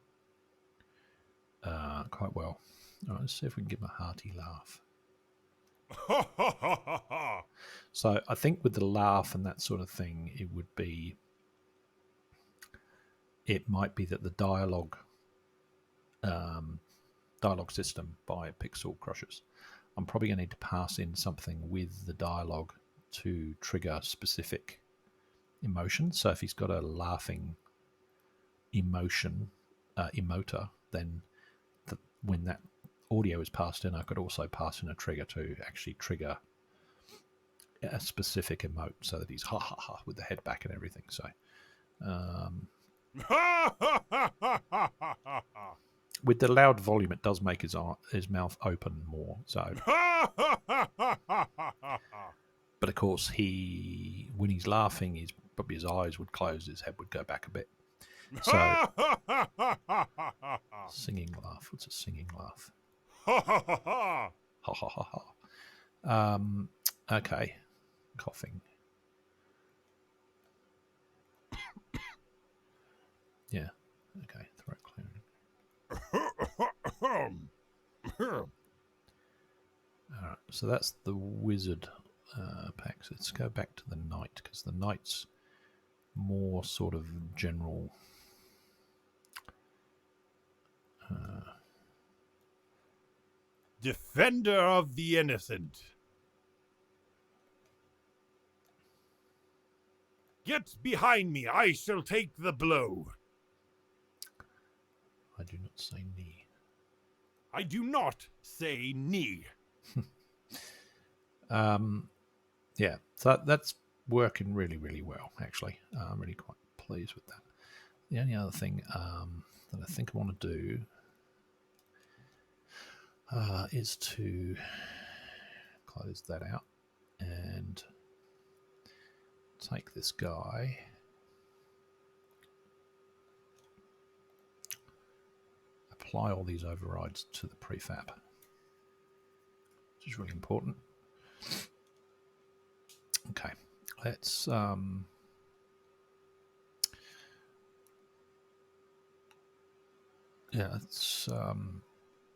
[SPEAKER 1] quite well. All right, let's see if we can give him a hearty laugh.
[SPEAKER 2] Ha ha ha ha ha!
[SPEAKER 1] So I think with the laugh and that sort of thing, it might be that the dialogue system by Pixel Crushers, I'm probably going to need to pass in something with the dialogue to trigger specific emotions. So if he's got a laughing emoter, then when that audio is passed in, I could also pass in a trigger to actually trigger a specific emote so that he's ha ha ha with the head back and everything. So with the loud volume, it does make his mouth open more. So, but of course, when he's laughing, probably his eyes would close, his head would go back a bit. So, singing laugh. What's a singing laugh? Ha ha ha ha. Okay, coughing. Yeah. Okay, throat clearing. Alright, so that's the wizard pack. So let's go back to the knight, because the knight's more sort of general.
[SPEAKER 2] Defender of the innocent. Get behind me, I shall take the blow.
[SPEAKER 1] I do not say knee.
[SPEAKER 2] I do not say knee.
[SPEAKER 1] Yeah, so that's working really, really well, actually. I'm really quite pleased with that. The only other thing that I think I want to do is to close that out and take this guy, apply all these overrides to the prefab, which is really important. Okay, let's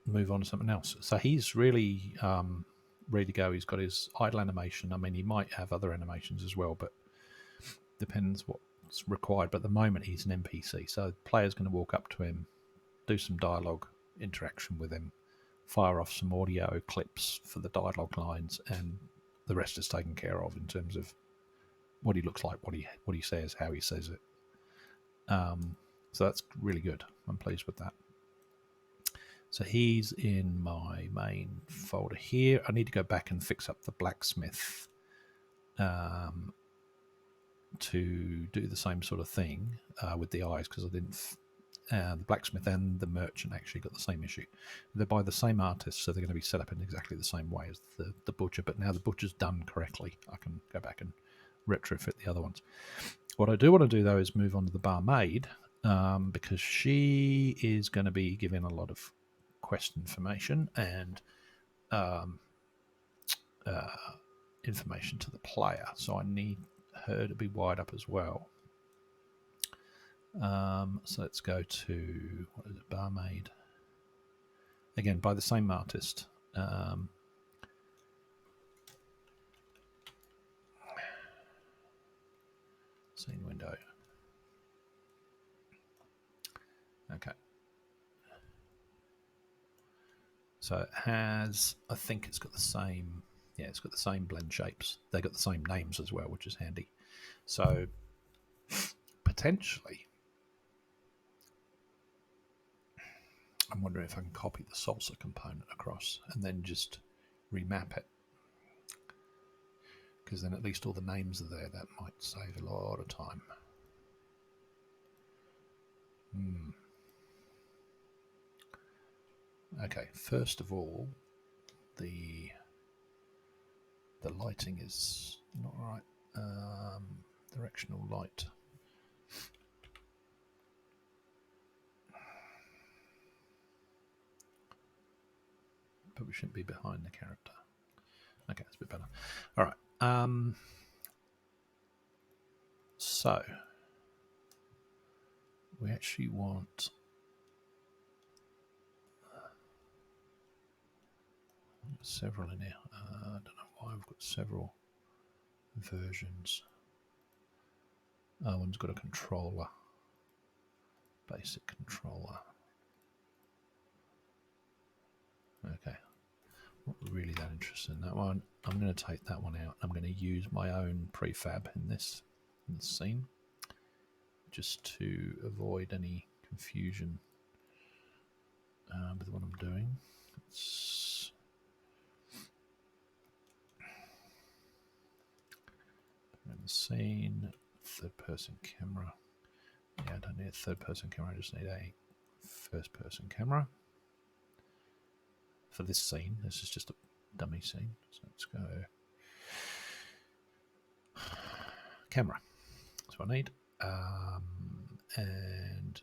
[SPEAKER 1] move on to something else. So he's really ready to go. He's got his idle animation. I mean, he might have other animations as well, but depends what's required. But at the moment, he's an NPC. So the player's going to walk up to him, do some dialogue interaction with him, fire off some audio clips for the dialogue lines, and the rest is taken care of in terms of what he looks like, what he says, how he says it. So that's really good. I'm pleased with that. So he's in my main folder here. I need to go back and fix up the blacksmith to do the same sort of thing with the eyes, because I didn't. The blacksmith and the merchant actually got the same issue. They're by the same artist, so they're going to be set up in exactly the same way as the butcher. But now the butcher's done correctly, I can go back and retrofit the other ones. What I do want to do, though, is move on to the barmaid, because she is going to be giving a lot of quest information and information to the player. So I need her to be wired up as well. So let's go to, what is it, barmaid. Again, by the same artist. Scene window. Okay. So it has, I think it's got the same, yeah, it's got the same blend shapes. They got the same names as well, which is handy. So potentially, I'm wondering if I can copy the salsa component across and then just remap it. Because then at least all the names are there. That might save a lot of time. Okay, first of all, the lighting is not right. Directional light. But we shouldn't be behind the character. Okay, that's a bit better. All right. So we actually want Several in here. I don't know why I've got several versions. One's got a controller. Basic controller. Okay. Not really that interested in that one. I'm going to take that one out. I'm going to use my own prefab in this scene, just to avoid any confusion with what I'm doing. It's in the scene, third person camera. Yeah, I don't need a third person camera, I just need a first person camera. For this scene, this is just a dummy scene. So let's go camera. That's what I need. And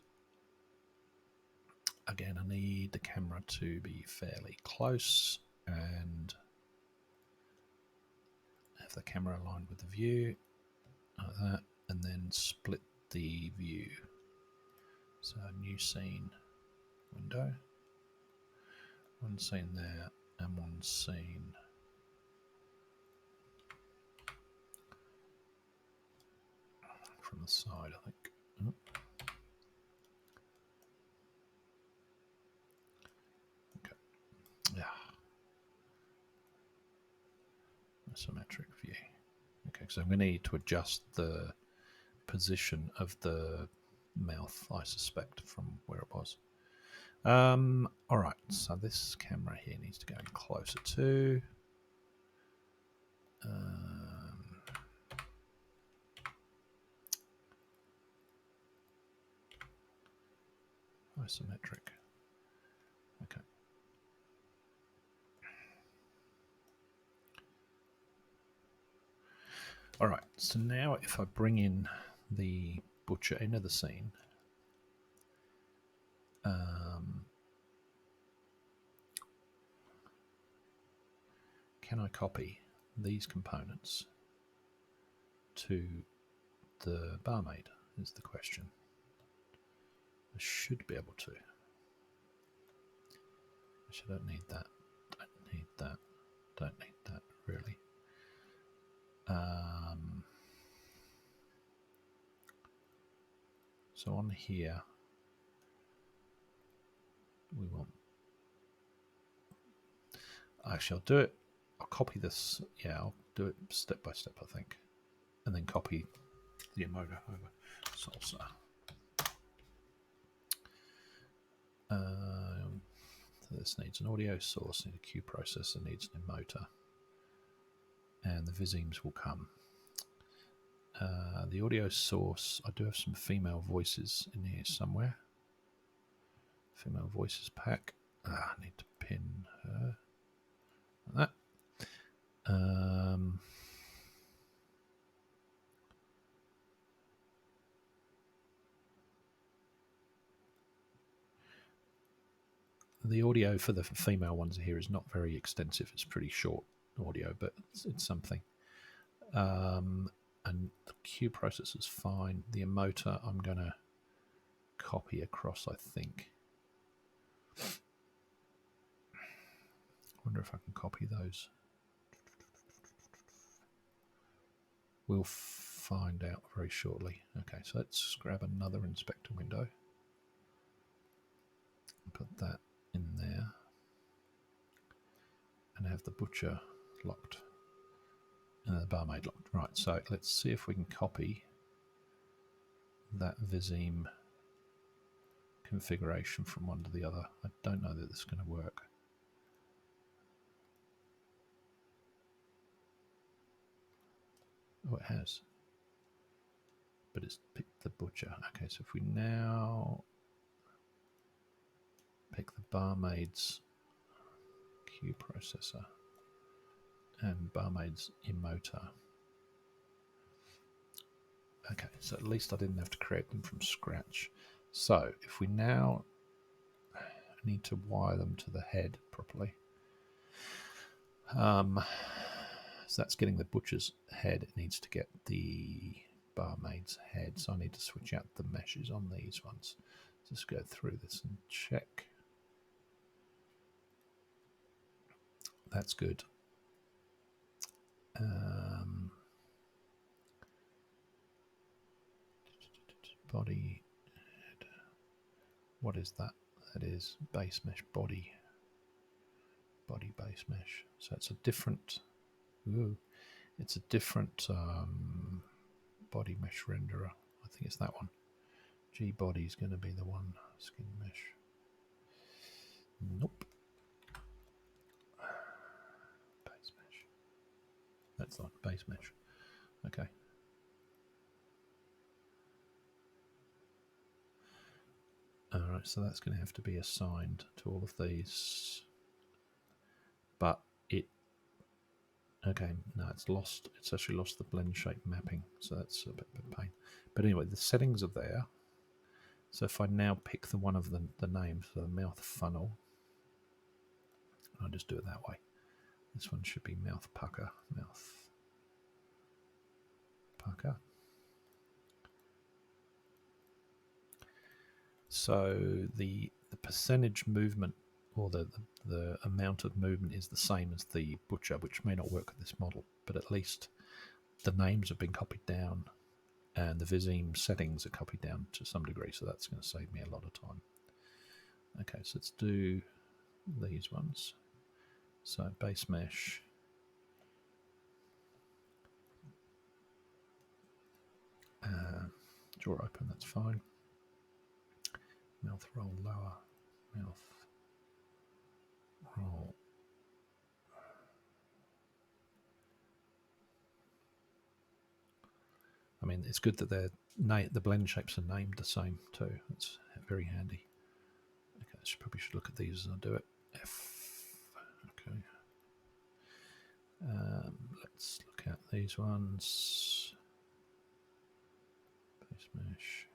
[SPEAKER 1] again, I need the camera to be fairly close and have the camera aligned with the view, like that, and then split the view. So new scene window, one scene there and one scene from the side, I think. Oh. Okay. Yeah. Isometric view. Okay, so I'm going to need to adjust the position of the mouth, I suspect, from where it was. All right, so this camera here needs to go in closer to. Isometric. Okay. All right, so now if I bring in the butcher into the scene, can I copy these components to the barmaid is the question. I should be able to. Actually, I don't need that. Don't need that. Don't need that, really. So on here, we want... Actually, I'll do it. I'll copy this. Yeah, I'll do it step by step, I think. And then copy the Emoter over Salsa. So this needs an audio source, needs a Q processor, needs an Emoter. And the Vizims will come. The audio source, I do have some female voices in here somewhere. Female voices pack. I need to pin her. Like that. The audio for the female ones here is not very extensive. It's pretty short audio, but it's something. And the Q processor's fine. The Emoter I'm going to copy across, I think. Wonder if I can copy those. We'll find out very shortly. Okay, so let's grab another inspector window. Put that in there. And have the butcher locked. And the barmaid locked. Right, so let's see if we can copy that Vizim configuration from one to the other. I don't know that this is going to work. Oh, it has. But it's picked the butcher. Okay, so if we now pick the barmaid's Q processor and barmaid's Emoter. Okay, so at least I didn't have to create them from scratch. So if we now need to wire them to the head properly, so that's getting the butcher's head. It needs to get the barmaid's head. So I need to switch out the meshes on these ones. Just go through this and check. That's good. Body. What is that? That is base mesh body. Body base mesh. So it's a different. Ooh, it's a different body mesh renderer. I think it's that one. G body is going to be the one. Skin mesh. Nope. Base mesh. That's not base mesh. Okay. Alright, so that's going to have to be assigned to all of these. But it... Okay, no, it's lost. It's actually lost the blend shape mapping, so that's a bit of a pain. But anyway, the settings are there. So if I now pick the one of the names, so the mouth funnel, I'll just do it that way. This one should be mouth pucker, mouth pucker. So the percentage movement, or the amount of movement, is the same as the butcher, which may not work with this model, but at least the names have been copied down and the Vizime settings are copied down to some degree, so that's going to save me a lot of time. Okay, so let's do these ones. So base mesh. Drawer open, that's fine. Mouth roll lower, mouth roll. I mean, it's good that the blend shapes are named the same too. It's very handy. Okay, so probably should look at these as I do it. F. Okay. Let's look at these ones. Base mesh.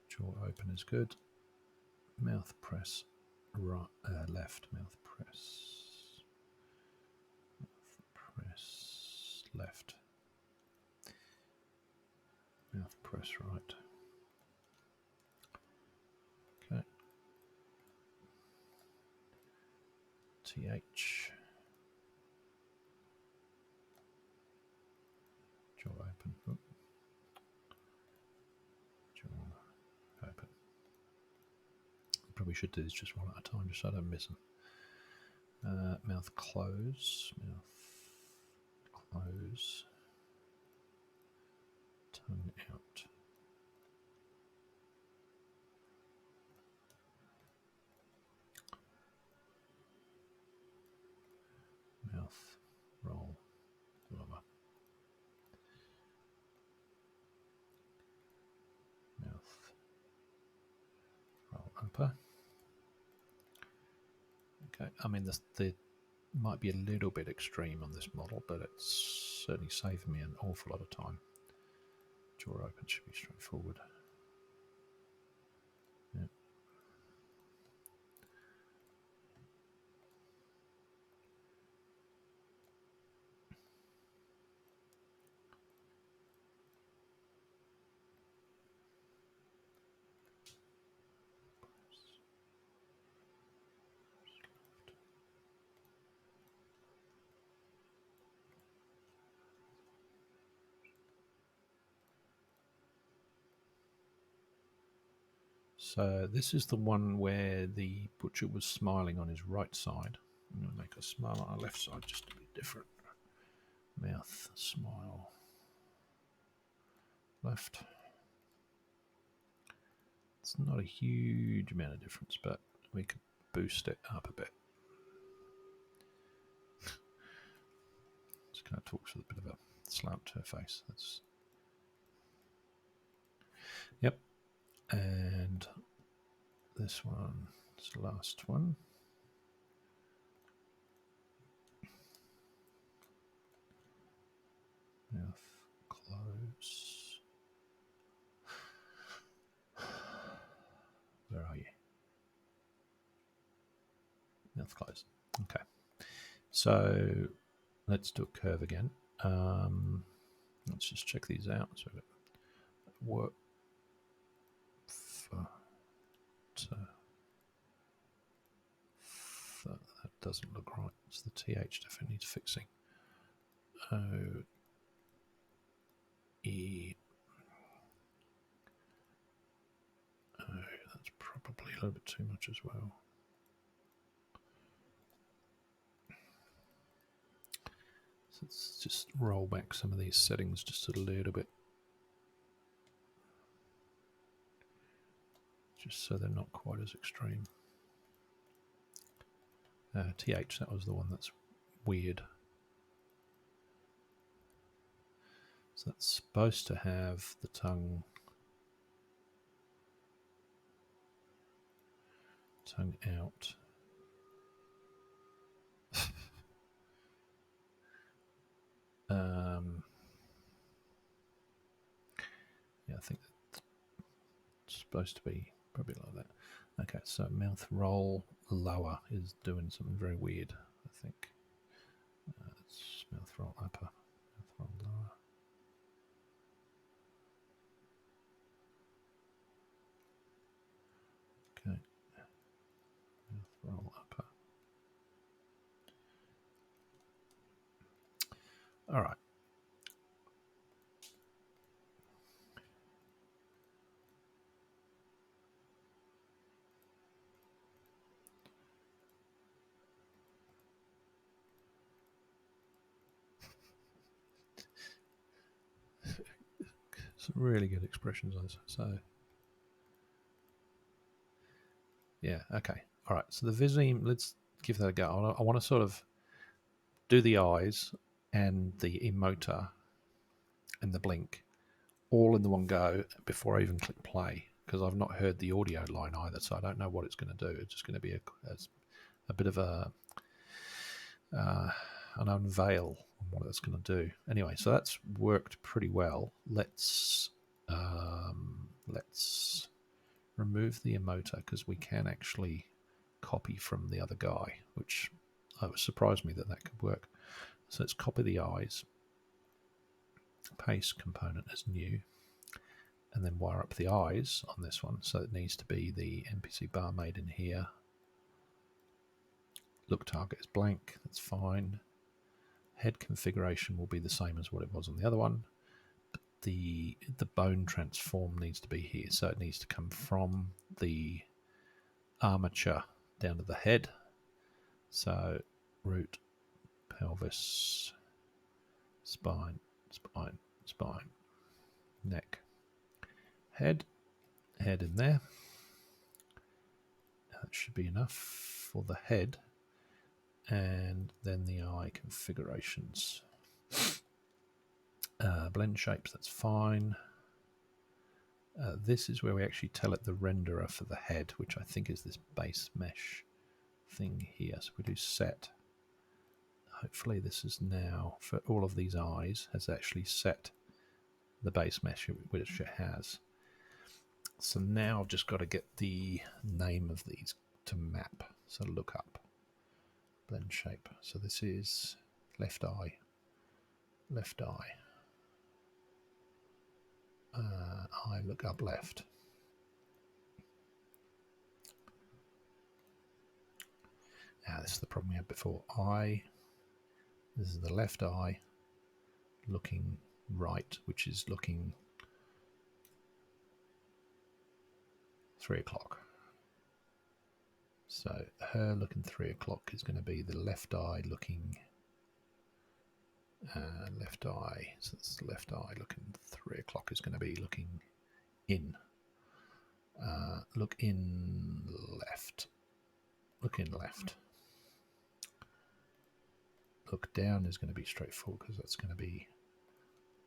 [SPEAKER 1] Jaw open is good. Mouth press right, left. Mouth press. Mouth press left. Mouth press right. Okay. TH. Jaw open. Oh. Jaw open. Probably should do this just one at a time, just so I don't miss them. Mouth close. Mouth close. Tongue out. Mouth roll lower. Mouth roll upper. Okay, I mean the might be a little bit extreme on this model, but it's certainly saved me an awful lot of time. Jaw open should be straightforward. Yeah. So this is the one where the butcher was smiling on his right side. I'm going to make a smile on the left side just to be different. Mouth, smile, left. It's not a huge amount of difference, but we could boost it up a bit. Just kind of talks with a bit of a slant to her face. That's yep. And this one is the last one. Mouth close. Where are you? Mouth closed. Okay. So let's do a curve again. Let's just check these out. So work for that doesn't look right. It's the TH definitely needs fixing. O E O, that's probably a little bit too much as well. So let's just roll back some of these settings just a little bit, just so they're not quite as extreme. TH, that was the one that's weird. So that's supposed to have the tongue out. Yeah, I think that's supposed to be probably like that. Okay, so mouth roll lower is doing something very weird, I think. It's mouth roll upper, mouth roll lower. Okay, mouth roll upper. All right. Some really good expressions on this. So, yeah, okay. All right, so the Vizime, let's give that a go. I want to sort of do the eyes and the emoter and the blink all in the one go before I even click play, because I've not heard the audio line either, so I don't know what it's going to do. It's just going to be a bit of an unveil on what it's going to do. Anyway, so that's worked pretty well. Let's remove the emoter, because we can actually copy from the other guy, which surprised me that could work. So let's copy the eyes, paste component as new, and then wire up the eyes on this one. So it needs to be the NPC barmaid in here. Look target is blank, that's fine. Head configuration will be the same as what it was on the other one. But the bone transform needs to be here, so it needs to come from the armature down to the head. So root, pelvis, spine, spine, spine, neck, head in there. That should be enough for the head. And then the eye configurations. Blend shapes, that's fine. This is where we actually tell it the renderer for the head, which I think is this base mesh thing here. So we do set. Hopefully this is now, for all of these eyes, has actually set the base mesh, which it has. So now I've just got to get the name of these to map. So look up. Blend shape. So this is left eye. Left eye. Eye look up left. This is the problem we had before. Eye. This is the left eye looking right, which is looking 3 o'clock. So her looking 3 o'clock is going to be the left eye looking left eye. So it's the left eye looking 3 o'clock is going to be looking in. Look in left. Look in left. Look down is going to be straightforward, because that's going to be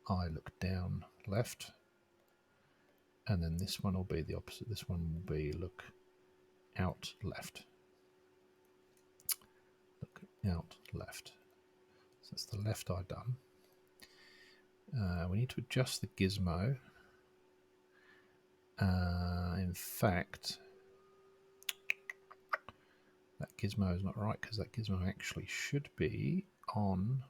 [SPEAKER 1] eye look down left. And then this one will be the opposite. This one will be look out left. Look out left. So that's the left eye done. We need to adjust the gizmo. In fact, that gizmo is not right, because that gizmo actually should be on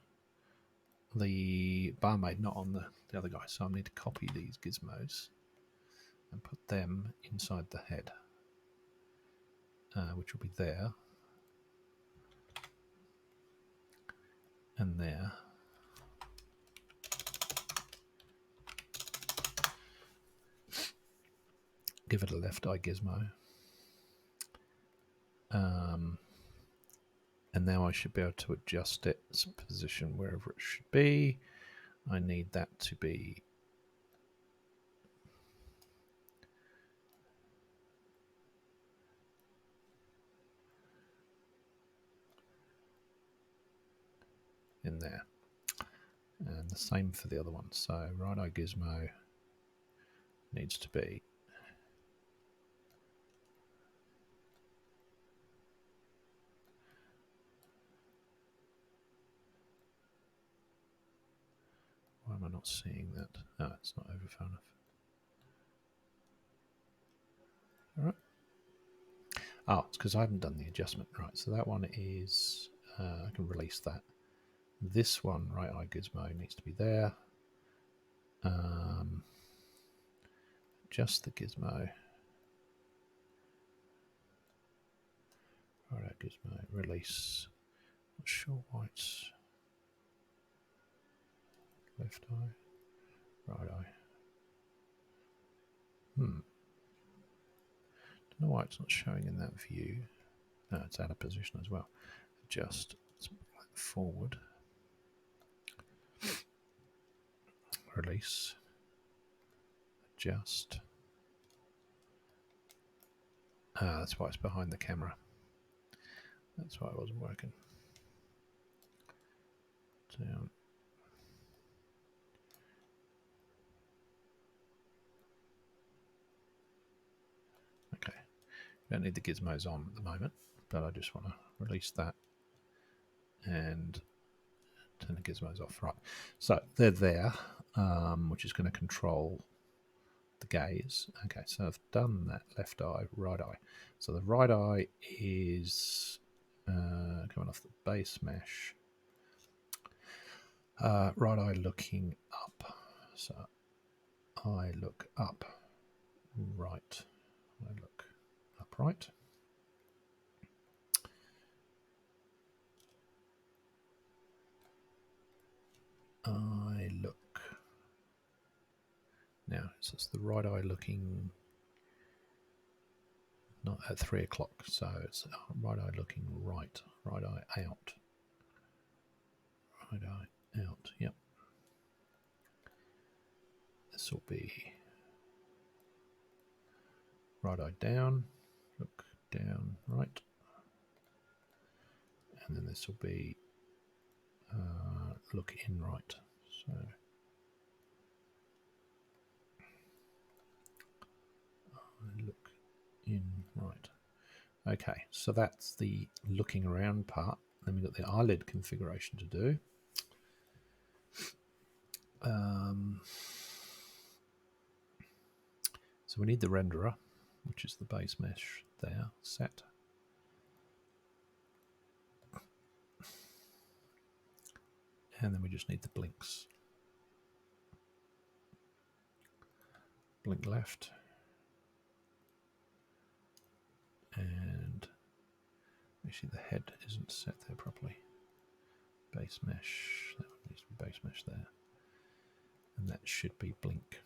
[SPEAKER 1] the barmaid, not on the other guy. So I need to copy these gizmos and put them inside the head. which will be there and there. Give it a left eye gizmo. And now I should be able to adjust its position wherever it should be. I need that to be in there. And the same for the other one. So right eye gizmo needs to be why am I not seeing that? Oh, it's not over far enough. All right. Oh, it's because I haven't done the adjustment. Right, so that one is, I can release that. This one, right eye gizmo, needs to be there. Just the gizmo. Right eye gizmo, release. Not sure why it's left eye, right eye. Don't know why it's not showing in that view. No, it's out of position as well. Adjust, let's move that forward. Release. Adjust. Ah, that's why it's behind the camera. That's why it wasn't working. Down. Okay. Don't need the gizmos on at the moment, but I just want to release that and turn the gizmos off. Right. So they're there, which is going to control the gaze. Okay, so I've done that left eye, right eye. So the right eye is coming off the base mesh. Right eye looking up. So I look up, right. I look upright. I look. Now, so it's the right eye looking not at 3 o'clock, so it's right eye looking right, right eye out. Right eye out, yep. This will be right eye down, look down, right. And then this will be look in right. So I look in right. Okay, so that's the looking around part. Then we've got the eyelid configuration to do. So we need the renderer, which is the base mesh there, set. And then we just need the blinks. Blink left. And actually the head isn't set there properly. Base mesh, that needs to be base mesh there. And that should be blink.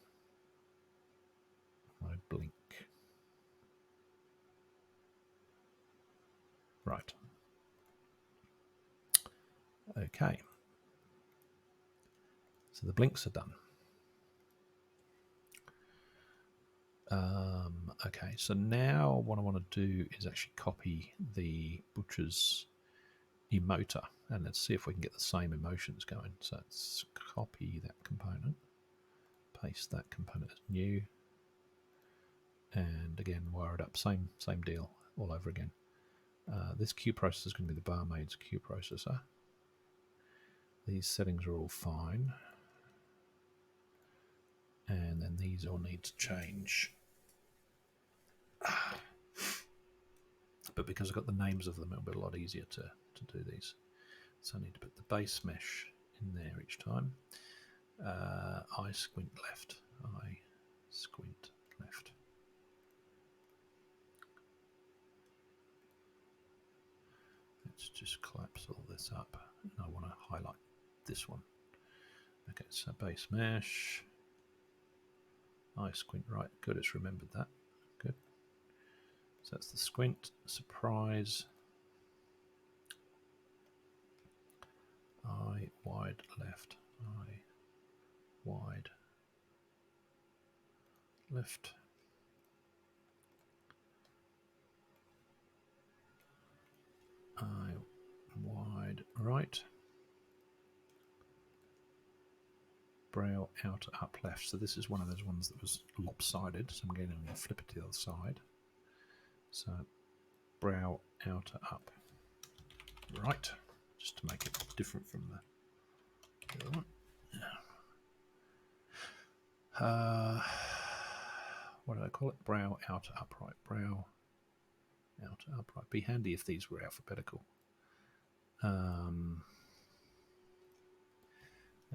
[SPEAKER 1] I blink. Right. Okay. So the blinks are done. Okay, so now what I want to do is actually copy the butcher's emoter, and let's see if we can get the same emotions going. So let's copy that component, paste that component as new, and again wire it up. Same deal all over again. This Q processor is going to be the barmaid's Q processor. These settings are all fine, and then these all need to change. But because I've got the names of them, it'll be a lot easier to do these. So I need to put the base mesh in there each time. Eye squint left. Eye squint left. just collapse all this up. And I want to highlight this one. Okay, so base mesh. I squint right. Good, it's remembered that. Good. So that's the squint. Surprise. Eye wide left. Eye wide left. Eye wide right. Brow outer up left. So this is one of those ones that was lopsided. So I'm going to flip it to the other side. So brow outer up right, just to make it different from the other one. What did I call it? Brow outer upright. Brow outer upright. Be handy if these were alphabetical.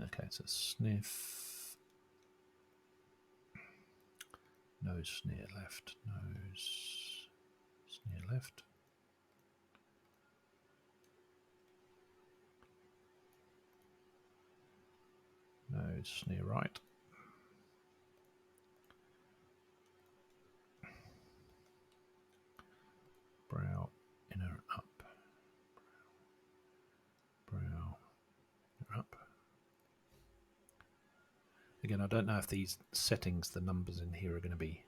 [SPEAKER 1] Okay, so sniff. Nose sneer left. Nose sneer left. Nose sneer right. Brow inner up. Brow inner up. Again, I don't know if these settings, the numbers in here, are going to be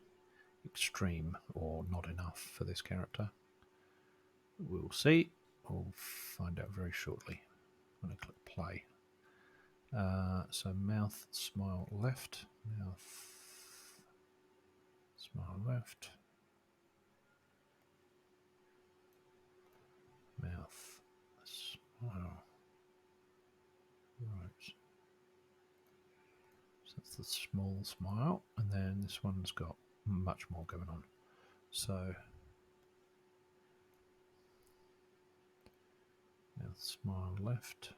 [SPEAKER 1] extreme or not enough for this character. We'll see. We'll find out very shortly when I click play. So mouth, smile left. Mouth, smile left. Mouth, smile right. So that's the small smile, and then this one's got much more going on. So mouth, smile left.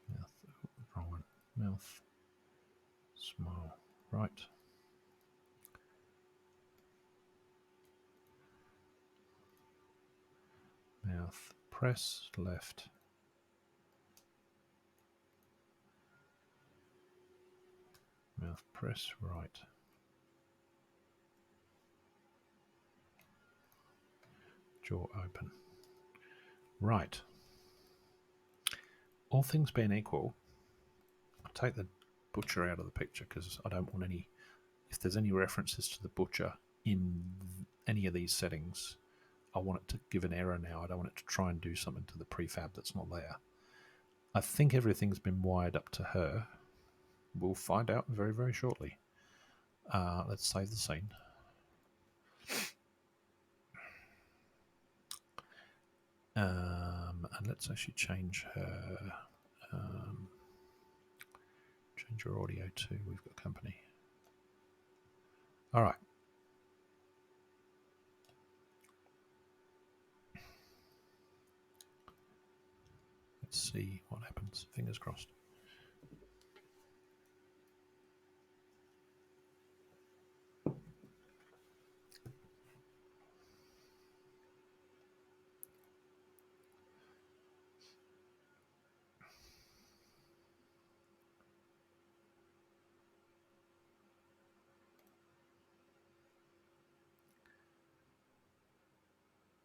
[SPEAKER 1] Mouth, wrong one. Mouth, smile right. Mouth, press left. Mouth, press right. Jaw open. Right. All things being equal, I'll take the butcher out of the picture because I don't want any, if there's any references to the butcher in any of these settings, I want it to give an error now. I don't want it to try and do something to the prefab that's not there. I think everything's been wired up to her. We'll find out very, very shortly. Let's save the scene. And let's actually change her. Change her audio too. We've got company. All right. Let's see what happens. Fingers crossed.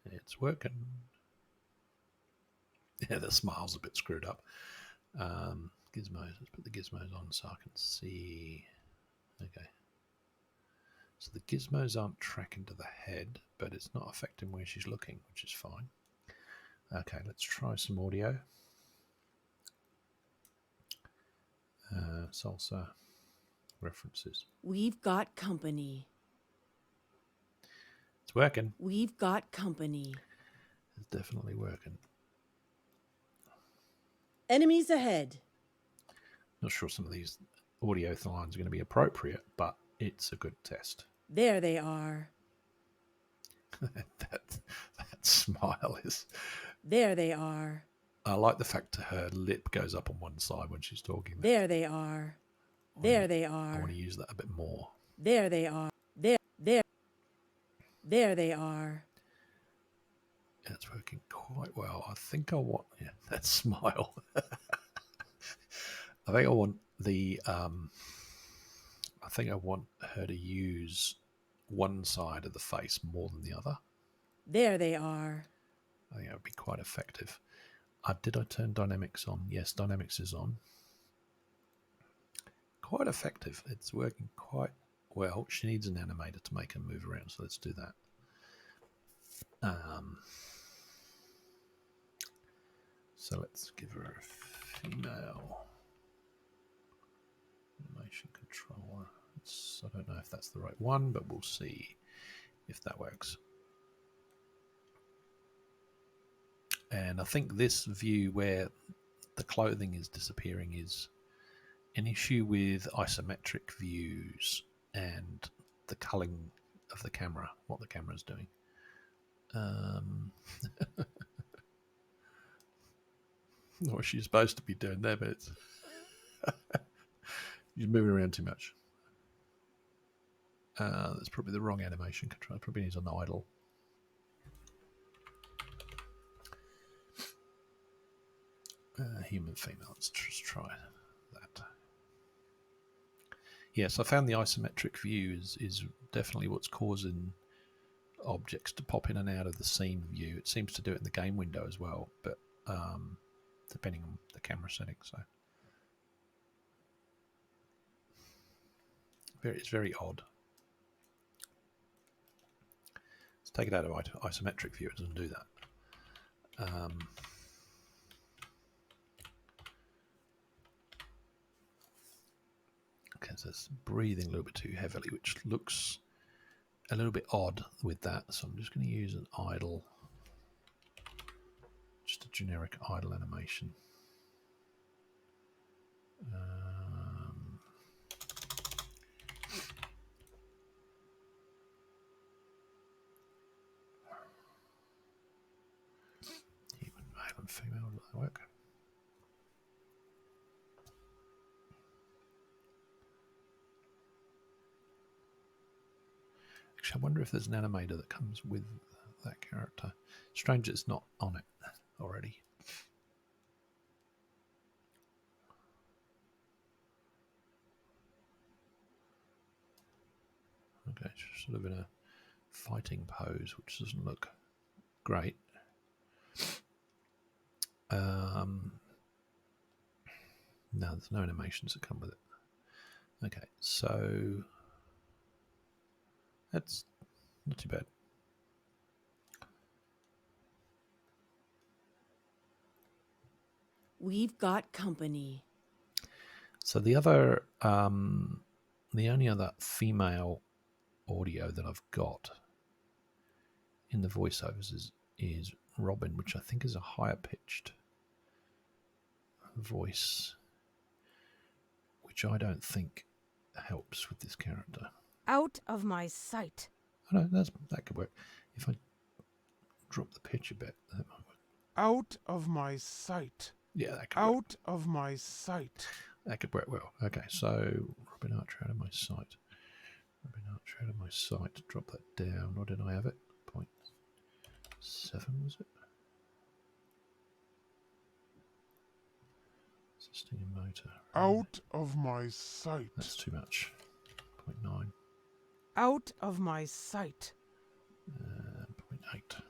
[SPEAKER 1] It's working. Yeah, the smile's a bit screwed up. Gizmos. Let's put the gizmos on so I can see. Okay. So the gizmos aren't tracking to the head, but it's not affecting where she's looking, which is fine. Okay, let's try some audio. Salsa references.
[SPEAKER 4] We've got company.
[SPEAKER 1] It's working.
[SPEAKER 4] We've got company.
[SPEAKER 1] It's definitely working.
[SPEAKER 4] Enemies ahead.
[SPEAKER 1] Not sure some of these audio lines are going to be appropriate, but it's a good test.
[SPEAKER 4] There they are.
[SPEAKER 1] that smile is...
[SPEAKER 4] There they are.
[SPEAKER 1] I like the fact that her lip goes up on one side when she's talking.
[SPEAKER 4] There they are. There they
[SPEAKER 1] I
[SPEAKER 4] are.
[SPEAKER 1] want to use that a bit more.
[SPEAKER 4] There they are. There There. There they are.
[SPEAKER 1] It's working quite well. I think I want that smile. I think I want the I think I want her to use one side of the face more than the other.
[SPEAKER 4] There they are.
[SPEAKER 1] I think that would be quite effective. Did I turn dynamics on? Yes, dynamics is on. Quite effective. It's working quite well. She needs an animator to make her move around, so let's do that. So let's give her a female animation controller. I don't know if that's the right one, but we'll see if that works. And I think this view where the clothing is disappearing is an issue with isometric views and the culling of the camera, what the camera's doing. Not what she's supposed to be doing there, but it's she's moving around too much. That's probably the wrong animation control. Probably needs on idle. Human female. Let's just try that. Yes, I found the isometric view is definitely what's causing objects to pop in and out of the scene view. It seems to do it in the game window as well, but depending on the camera settings. So it's very odd. Let's take it out of isometric view. It doesn't do that. Okay, so it's breathing a little bit too heavily, which looks a little bit odd with that. So I'm just going to use an idle, just a generic idle animation. Human, male and female, does that work? Actually, I wonder if there's an animator that comes with that character. Strange it's not on it already. Okay, she's sort of in a fighting pose, which doesn't look great. No, there's no animations that come with it. Okay, so that's not too bad.
[SPEAKER 4] We've got company.
[SPEAKER 1] So the other, the only other female audio that I've got in the voiceovers is Robin, which I think is a higher pitched voice, which I don't think helps with this character.
[SPEAKER 5] Out of my sight.
[SPEAKER 1] Oh, no, that could work. If I drop the pitch a bit, that might work.
[SPEAKER 2] Out of my sight.
[SPEAKER 1] Yeah, that could work.
[SPEAKER 2] Out of my sight.
[SPEAKER 1] That could work well. Okay, so Robin Archer out of my sight. Robin Archer out of my sight. Drop that down. Or did I have it? 0.7 was it? Assisting Emoter.
[SPEAKER 2] Out of my sight.
[SPEAKER 1] That's too much. 0.9.
[SPEAKER 5] Out of my sight.
[SPEAKER 1] 0.8.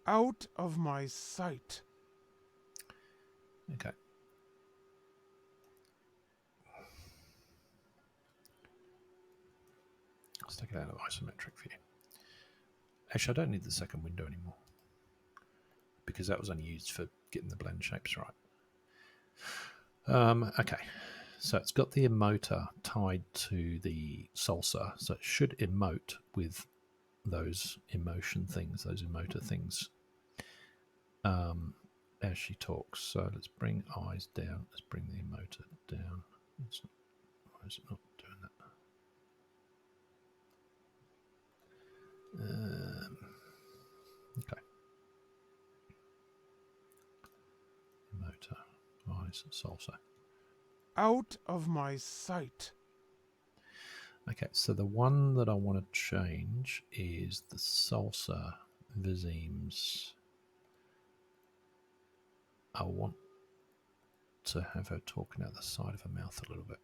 [SPEAKER 2] Out of my sight.
[SPEAKER 1] Okay. Let's take it out of isometric view. Actually, I don't need the second window anymore because that was only used for getting the blend shapes right. Okay, so it's got the emoter tied to the salsa, so it should emote with those emotion things, those emoter things, as she talks. So let's bring eyes down. Let's bring the emoter down. Why is it not doing that? Okay. Emoter, eyes, salsa.
[SPEAKER 2] Out of my sight.
[SPEAKER 1] Okay, so the one that I want to change is the Salsa Vizims. I want to have her talking out the side of her mouth a little bit.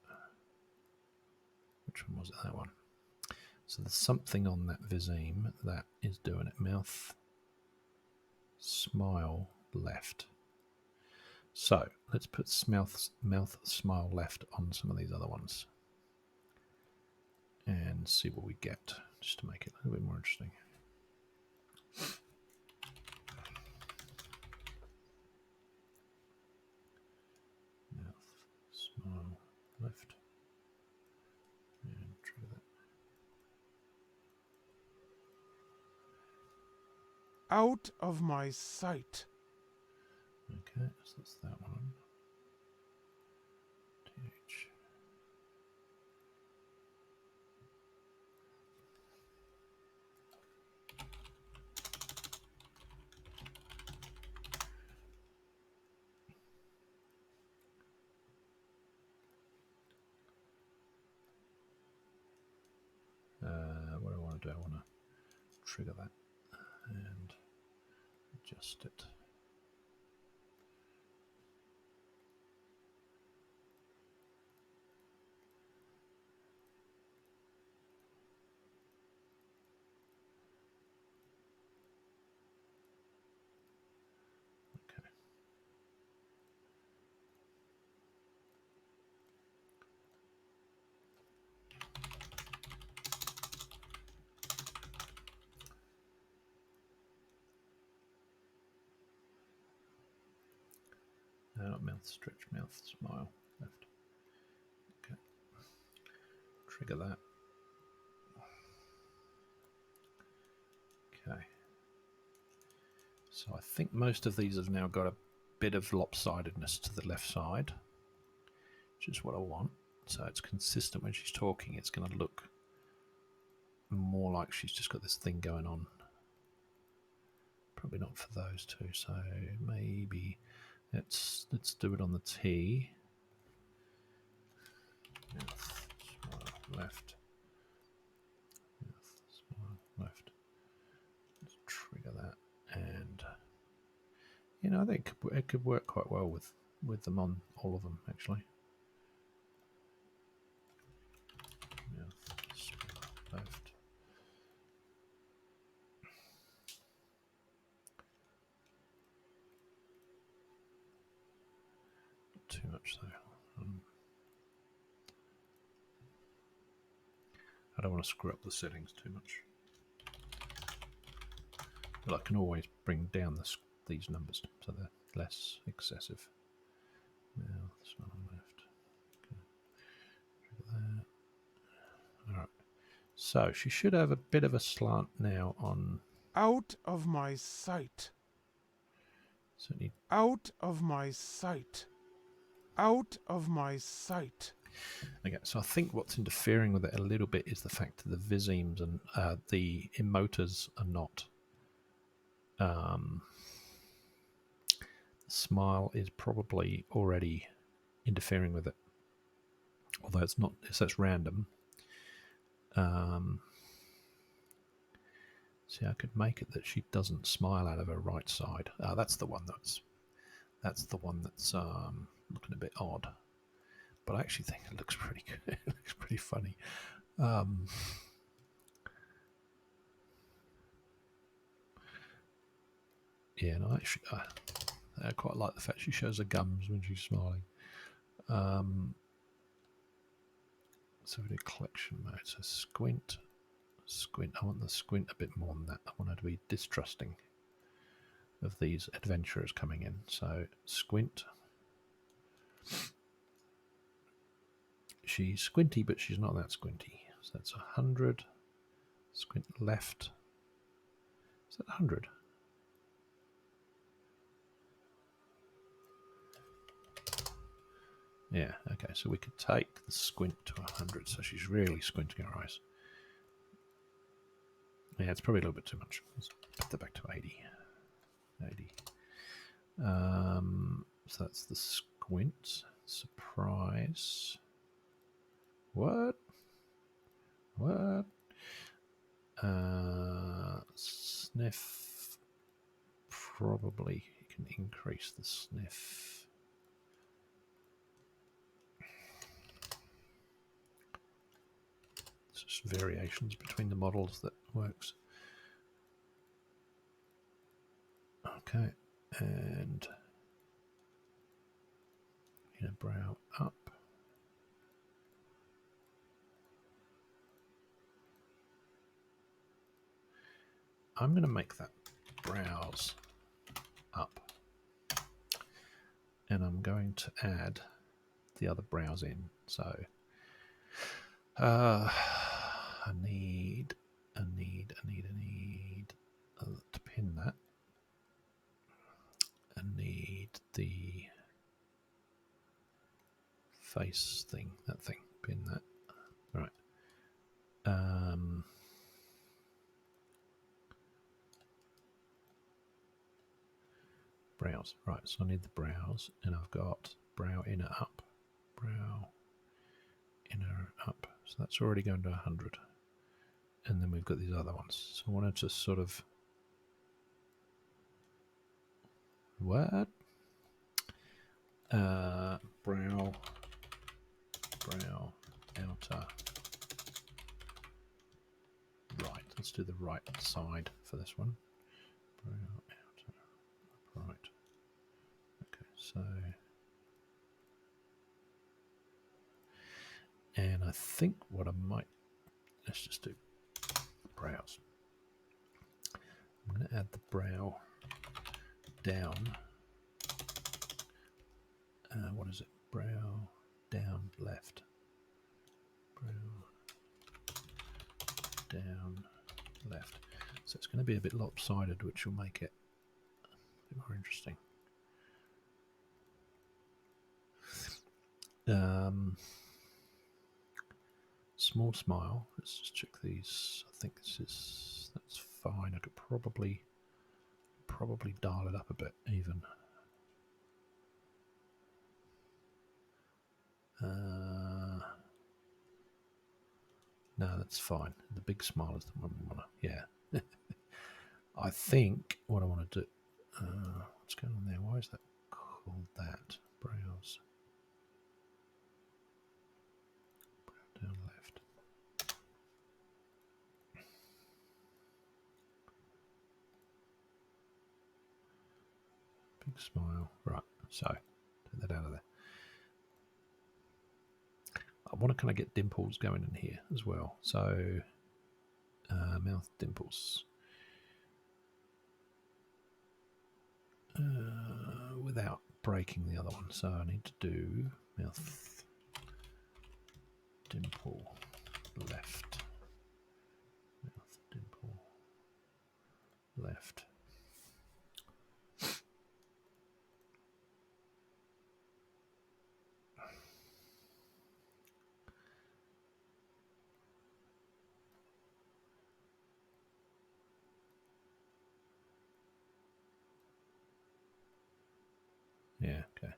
[SPEAKER 1] Which one was it? That one. So there's something on that Vizim that is doing it. Mouth, smile, left. So let's put mouth, smile, left on some of these other ones. And see what we get, just to make it a little bit more interesting. Mouth, smile, left. And trigger that.
[SPEAKER 5] Out of my sight.
[SPEAKER 1] Okay, so that's that one. TH. What do I want to do? I want to trigger that and adjust it. Okay. Mouth, stretch, mouth, smile, left. Okay. Trigger that. Okay. So I think most of these have now got a bit of lopsidedness to the left side, which is what I want. So it's consistent when she's talking. It's going to look more like she's just got this thing going on. Probably not for those two. So maybe let's do it on the T. Mouth, smile, left. Mouth, smile, left. Let's trigger that, and you know, I think it could work quite well with them on all of them actually. Mouth, smile, left. Not too much though. I don't want to screw up the settings too much. But I can always bring down these numbers so they're less excessive. Mouth, smile, left. Okay. Trigger that. Alright. So she should have a bit of a slant now on.
[SPEAKER 5] Out of my sight.
[SPEAKER 1] Certainly.
[SPEAKER 5] Out of my sight. Out of my sight.
[SPEAKER 1] Okay, so I think what's interfering with it a little bit is the fact that the Vizims and the Emoters are not. The smile is probably already interfering with it, although it's not. So it's random. See, I could make it that she doesn't smile out of her right side. That's the one that's looking a bit odd. But I actually think it looks pretty good. It looks pretty funny. Yeah, no, actually, I quite like the fact she shows her gums when she's smiling. So we do collection mode. So squint. I want the squint a bit more than that. I want her to be distrusting of these adventurers coming in. So squint. She's squinty, but she's not that squinty. So that's 100. Squint left. Is that 100? Yeah, okay, so we could take the squint to 100, so she's really squinting her eyes. Yeah, it's probably a little bit too much. Let's put that back to 80. 80. So that's the squint. Surprise. What? What? Sniff. Probably you can increase the sniff. It's just variations between the models that works. Okay, and brow up. I'm going to make that brows up, and I'm going to add the other brows in. So I need to pin that. I need the face thing, that thing, pin that. Right. Brows. Right, so I need the brows, and I've got brow inner up, brow inner up. So that's already going to 100. And then we've got these other ones. So I wanted to sort of... What? Brow outer. Right, let's do the right side for this one. Brow outer, right. Okay, so... And I think what I might... Let's just do brows. I'm going to add the brow down. What is it? Brow down left. Brow down left. So it's going to be a bit lopsided, which will make it a bit more interesting. Small smile. Let's just check these. I think that's fine. I could probably dial it up a bit even. No, that's fine. The big smile is the one we want to. Yeah. I think what I want to do. What's going on there? Why is that called that? Brows. Brow down left. Big smile. Right. So, take that out of there. I want to kind of get dimples going in here as well. So, mouth dimples. Without breaking the other one. So I need to do mouth dimple left. Mouth dimple left. Yeah, okay.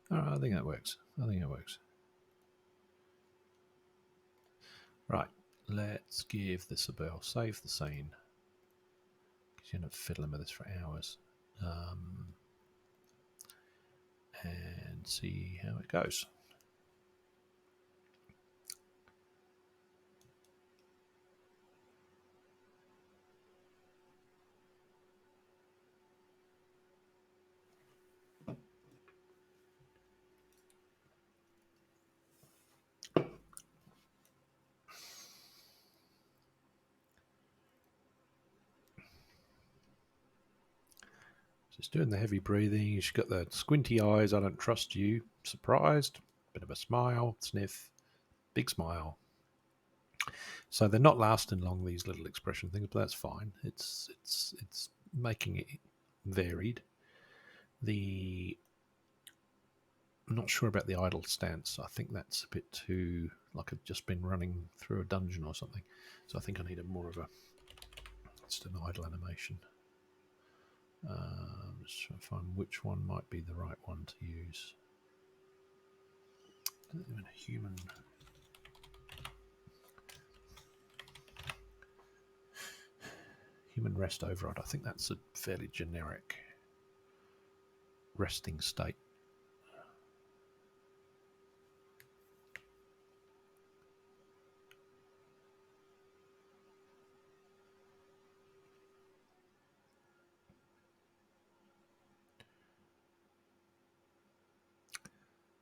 [SPEAKER 1] All right, I think that works. Right, let's give this a bell. Save the scene. Because you end up fiddling with this for hours. And see how it goes. Just doing the heavy breathing. She's got the squinty eyes. I don't trust you. Surprised. Bit of a smile. Sniff. Big smile. So they're not lasting long, these little expression things, but that's fine. It's making it varied. The I'm not sure about the idle stance. I think that's a bit too like I've just been running through a dungeon or something. So I think I need a more of a just an idle animation. Just trying to find which one might be the right one to use. Human rest override. I think that's a fairly generic resting state.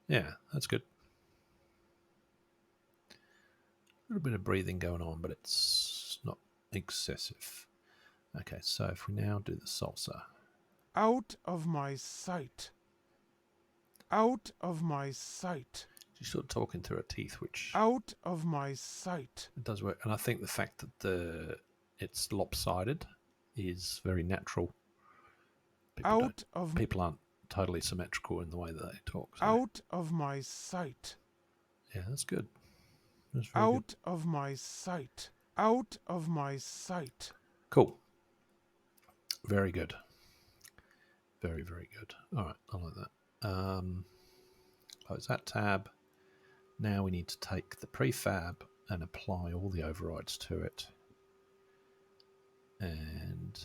[SPEAKER 1] Yeah, that's good. A little bit of breathing going on, but it's not excessive. Okay, so if we now do the salsa.
[SPEAKER 5] Out of my sight. Out of my sight.
[SPEAKER 1] She's sort of talking through her teeth, which
[SPEAKER 5] Out of my sight.
[SPEAKER 1] it does work. And I think the fact that it's lopsided is very natural. People aren't totally symmetrical in the way that they talk. So.
[SPEAKER 5] Out of my sight.
[SPEAKER 1] Yeah, that's good. That's very
[SPEAKER 5] Out
[SPEAKER 1] good.
[SPEAKER 5] of my sight. Out of my sight.
[SPEAKER 1] Cool. Very good. Very, very good. All right, I like that. Close that tab. Now we need to take the prefab and apply all the overrides to it. And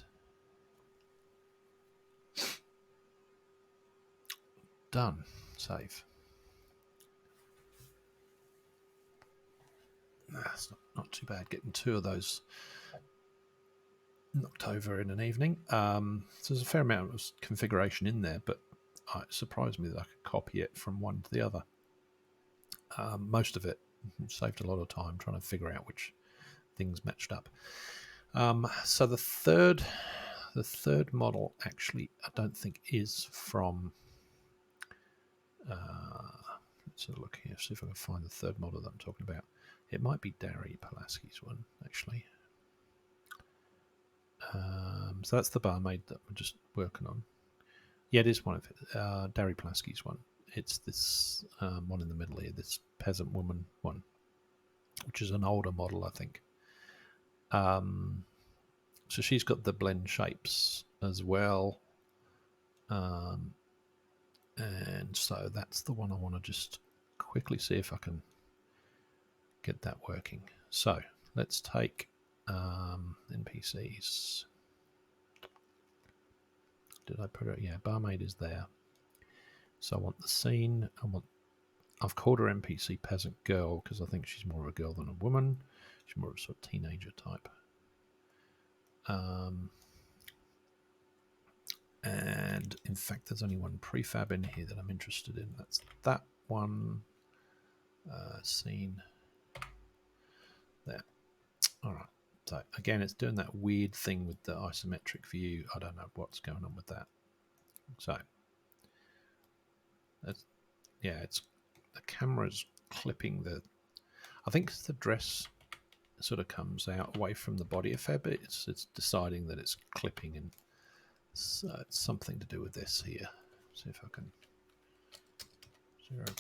[SPEAKER 1] done. Save. That's not too bad getting two of those knocked over in an evening. So there's a fair amount of configuration in there, but it surprised me that I could copy it from one to the other. Most of it saved a lot of time trying to figure out which things matched up. So the third model actually I don't think is from let's have a look here, see if I can find the third model that I'm talking about. It might be Dari Pulaski's one actually. So that's the barmaid that we're just working on. Yeah, it is one of it. Dari Pulaski's one. It's this one in the middle here, this peasant woman one, which is an older model, I think. So she's got the blend shapes as well. And so that's the one I want to just quickly see if I can get that working. So let's take NPCs. Did I put it? Yeah, barmaid is there. So I want the scene. I've called her NPC peasant girl because I think she's more of a girl than a woman. She's more of a sort of teenager type. And in fact, there's only one prefab in here that I'm interested in. That's that one. Scene. There. All right. So again, it's doing that weird thing with the isometric view. I don't know what's going on with that. So that's, yeah, it's the camera's clipping the. I think the dress sort of comes out away from the body a fair bit. It's deciding that it's clipping, and so it's something to do with this here. See if I can 0.001.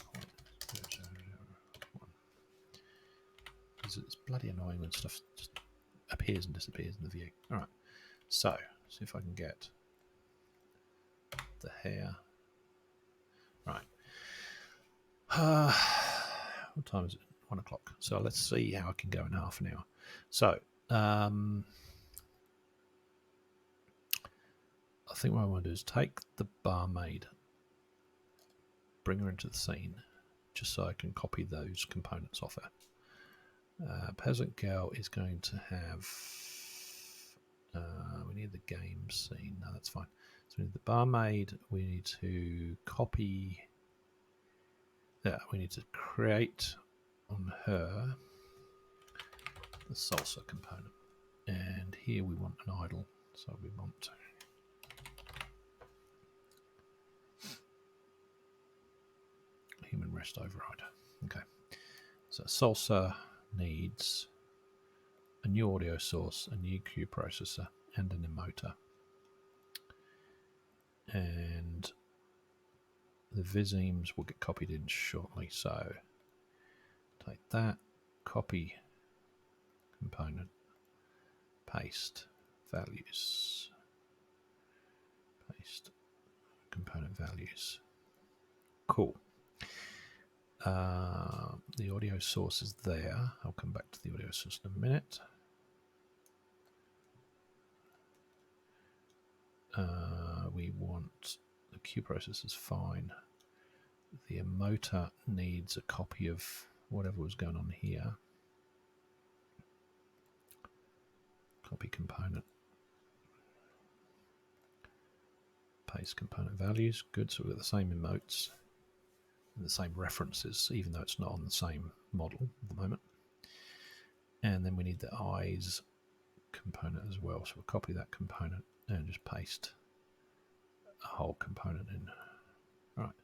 [SPEAKER 1] It's bloody annoying when stuff just appears and disappears in the view. All right, so see if I can get the hair. Right. What time is it? 1 o'clock. So let's see how I can go in half an hour. So I think what I want to do is take the barmaid, bring her into the scene, just so I can copy those components off her. Peasant girl is going to have. We need the game scene. No, that's fine. So we need the barmaid. We need to copy. Yeah, we need to create on her the salsa component, and here we want an idle. So we want. Human rest override. Okay. So salsa needs a new audio source, a new cue processor, and an emoter. And the visemes will get copied in shortly. So take that, copy component, paste values, paste component values. Cool. The audio source is there. I'll come back to the audio source in a minute. We want the Q process is fine. The emoter needs a copy of whatever was going on here. Copy component. Paste component values. Good, so we've got the same emotes and the same references, even though it's not on the same model at the moment. And then we need the eyes component as well. So we'll copy that component and just paste a whole component in. All right,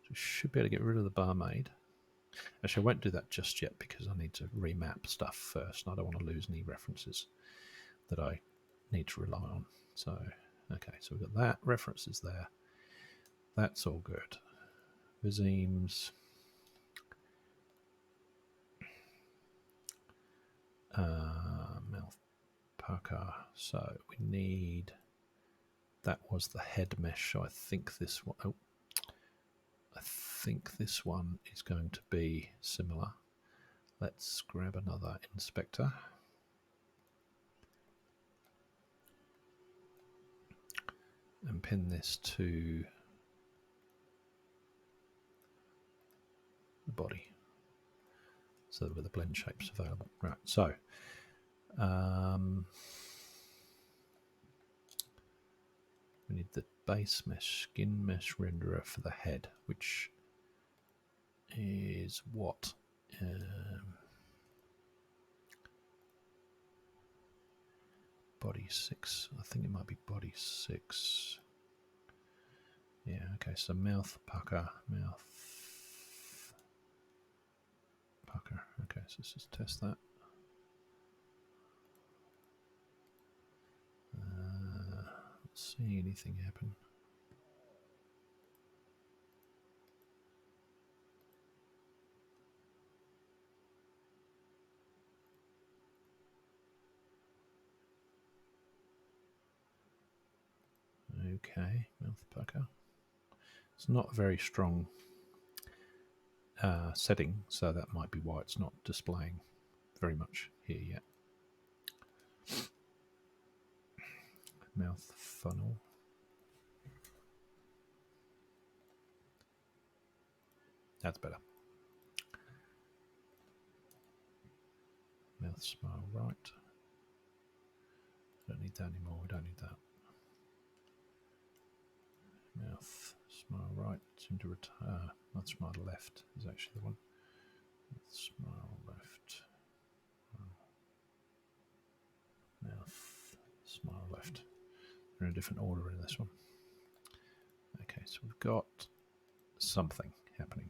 [SPEAKER 1] so we should be able to get rid of the barmaid. Actually, I won't do that just yet because I need to remap stuff first, and I don't want to lose any references that I need to rely on. So, okay, so we've got that, references there. That's all good. Visemes. Mouth pucker. So we need, that was the head mesh. So I think this one, oh, I think this one is going to be similar. Let's grab another inspector. And pin this to the body. So that with the blend shapes available. Right, so we need the base mesh, skin mesh renderer for the head, which is what? Body 6. I think it might be body 6. Yeah, okay, so mouth pucker, mouth pucker. Okay, so let's just test that. Not seeing anything happen. Okay, mouth pucker. It's not a very strong setting, so that might be why it's not displaying very much here yet. Mouth funnel. That's better. Mouth smile right. Don't need that anymore. We don't need that. Mouth smile right. Seem to return. Mouth smile left is actually the one. Mouth smile left. Mouth smile left. They're in a different order in this one. Okay, so we've got something happening.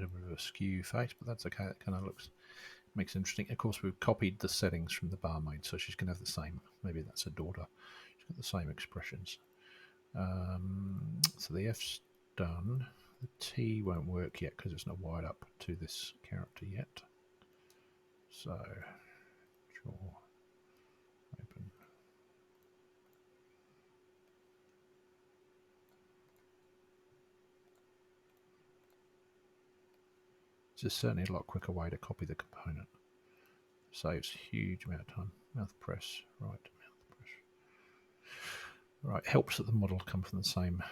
[SPEAKER 1] A bit of a skew face, but that's okay. That kind of makes it interesting. Of course, we've copied the settings from the barmaid, so she's going to have the same. Maybe that's her daughter. She's got the same expressions. So the F's done. The T won't work yet because it's not wired up to this character yet. So, jaw open. It's certainly a lot quicker way to copy the component. Saves a huge amount of time. Mouth press, right, mouth press. Right, helps that the model come from the same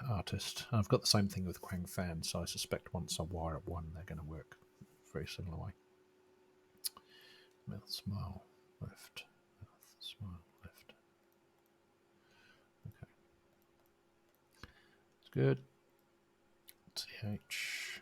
[SPEAKER 1] artist. And I've got the same thing with Quang Fan, so I suspect once I wire up one, they're going to work very similar way. Mouth smile left, mouth smile left, It's good. TH.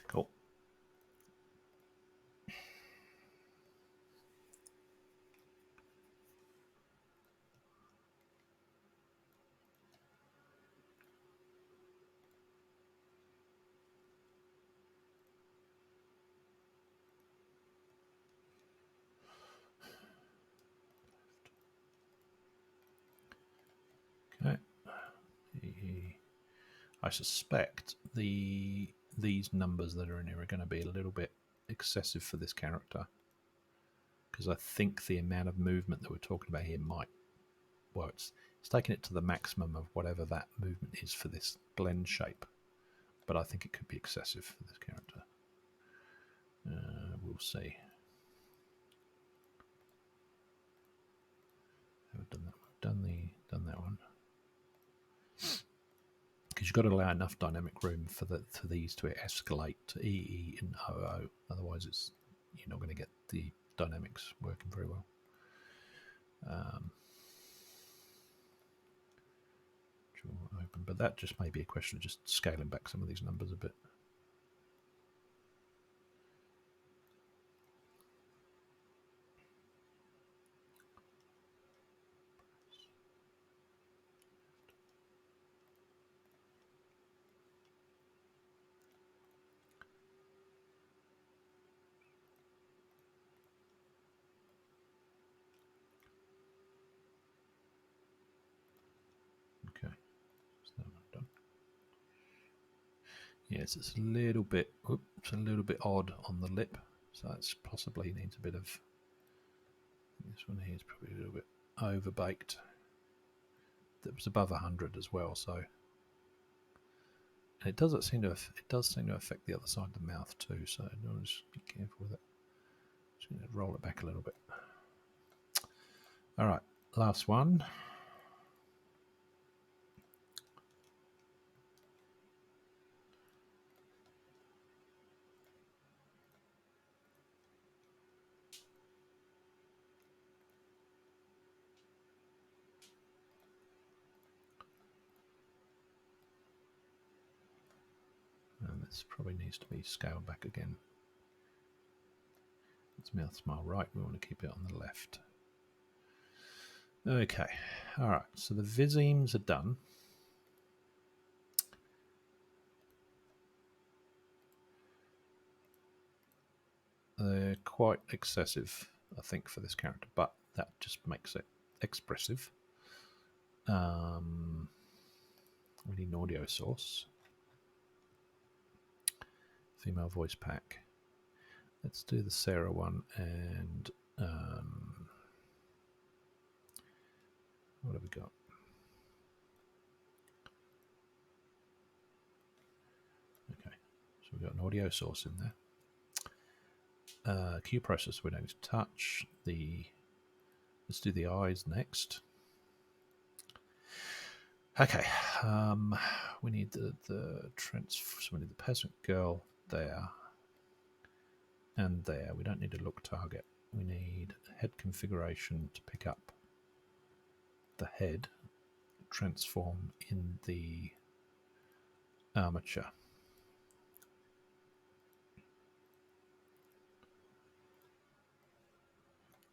[SPEAKER 1] Cool. Okay. I suspect these numbers that are in here are going to be a little bit excessive for this character, because I think the amount of movement that we're talking about here might, well, it's taking it to the maximum of whatever that movement is for this blend shape, but I think it could be excessive for this character. We'll see. We've done that. We've done that one. Because you've got to allow enough dynamic room for these to escalate to EE and OO. Otherwise, you're not going to get the dynamics working very well. Draw open, but that just may be a question of just scaling back some of these numbers a bit. Okay, so that one done. Yes, it's a little bit. Oops, it's a little bit odd on the lip, so that's possibly needs a bit of. This one here is probably a little bit overbaked. That was above 100 as well, so. And it does seem to affect the other side of the mouth too, so just be careful with it. Just going to roll it back a little bit. All right, last one. And this probably needs to be scaled back again. It's mouth smile right, we want to keep it on the left. Okay, all right, so the visemes are done. They're quite excessive, I think, for this character, but that just makes it expressive. We need an audio source. Female voice pack. Let's do the Sarah one, and what have we got? Okay, so we've got an audio source in there. Q processor we don't need to touch. Let's do the eyes next. Okay, we need the so we need the peasant girl there and there. We don't need a look target. We need head configuration to pick up the head, transform in the armature.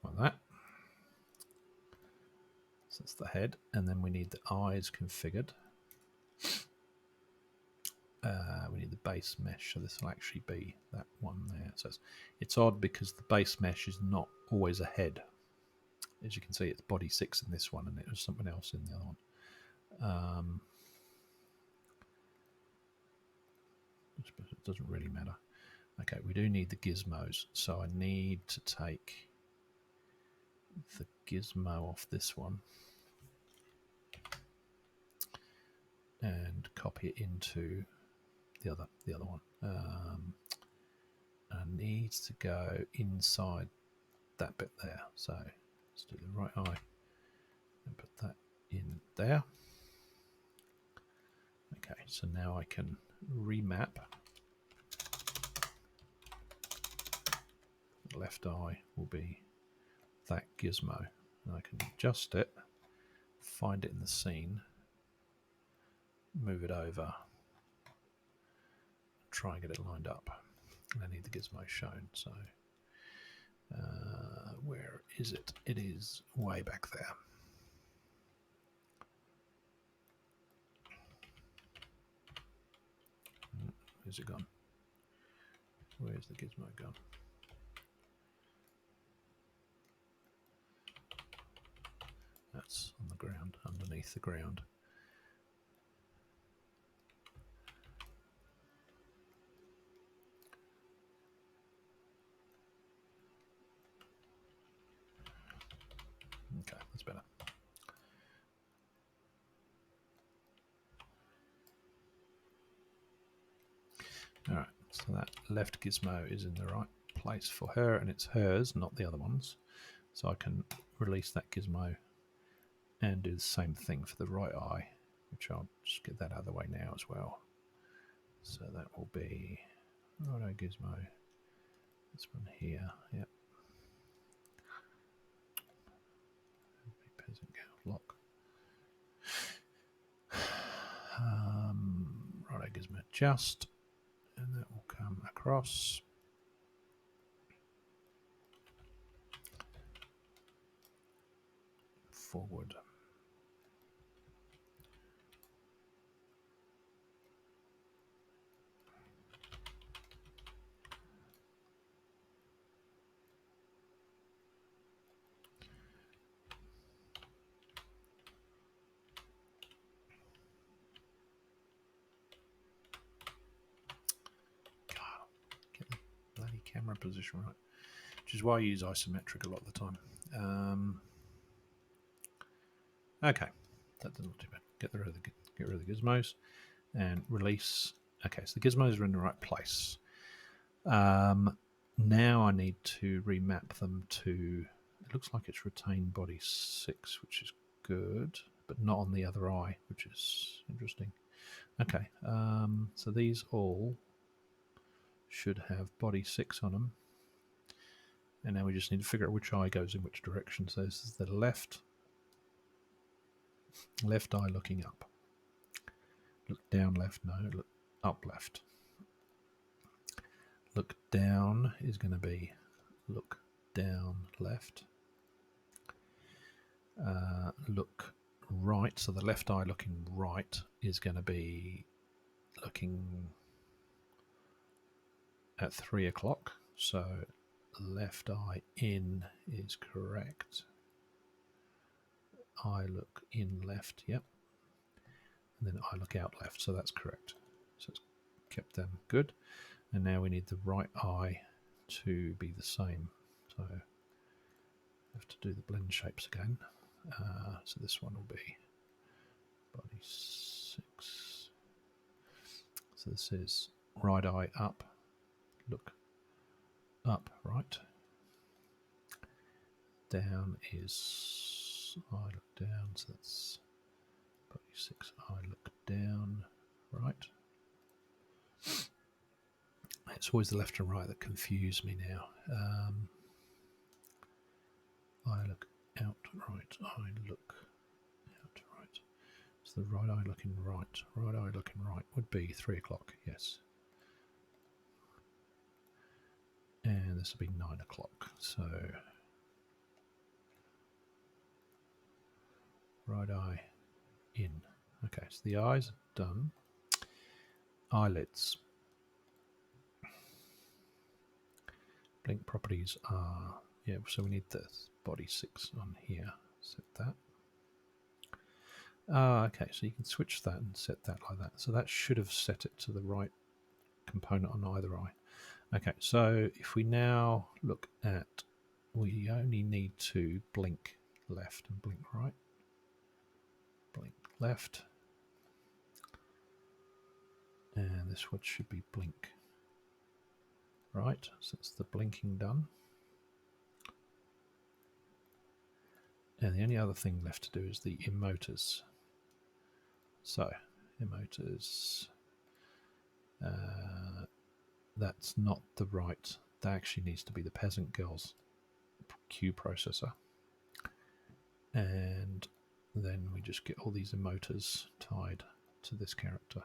[SPEAKER 1] Like that. So that's the head, and then we need the eyes configured. We need the base mesh, so this will actually be that one there. So it's odd because the base mesh is not always a head. as you can see, it's body 6 in this one, and it was something else in the other one. I suppose it doesn't really matter. Okay, we do need the gizmos, so I need to take the gizmo off this one and copy it into the other one. And it needs to go inside that bit there. So let's do the right eye and put that in there. Okay, so now I can remap. The left eye will be that gizmo, and I can adjust it, find it in the scene, move it over, try and get it lined up. And I need the gizmo shown, so where is it? It is way back there. Where's it gone? Where's the gizmo gone? That's on the ground, underneath the ground. Okay, that's better. All right, so that left gizmo is in the right place for her, and it's hers, not the other ones. So I can release that gizmo and do the same thing for the right eye, which I'll just get that out of the way now as well. So that will be right eye gizmo. This one here, yep. Peasant girl lock. Right eye gizmo adjust, and that will come across. Forward. God, get the bloody camera position right. Which is why I use isometric a lot of the time. Okay, that doesn't look too bad. Get rid of the gizmos and release. Okay, so the gizmos are in the right place. Now I need to remap them to. It looks like it's retained body 6, which is good, but not on the other eye, which is interesting. Okay, so these all should have body 6 on them. And now we just need to figure out which eye goes in which direction. So this is the left eye looking up. Look down left, no, look up left. Look down is going to be look down left. Look right, so the left eye looking right is going to be looking at 3 o'clock. So left eye in is correct. Eye look in left, yep. And then eye look out left, so that's correct. So it's kept them good. And now we need the right eye to be the same. So I have to do the blend shapes again. So this one will be body 6. So this is right eye up, look up, right. Down is eye look down, so that's body 6, eye look down, right. It's always the left and right that confuse me now. Eye look out right, eye look out right. So the right eye looking right, would be 3 o'clock, yes. And this will be 9 o'clock, so right eye in. Okay, so the eyes are done. Eyelids. Blink properties are, yeah, so we need the body 6 on here. Set that. Okay, so you can switch that and set that like that. So that should have set it to the right component on either eye. Okay, so if we now look at, we only need to blink left and blink right. Blink left. And this one should be blink right. So it's the blinking done. And the only other thing left to do is the emoters. So, emoters. That's not the right. That actually needs to be the Peasant Girls Q processor. And then we just get all these emoters tied to this character.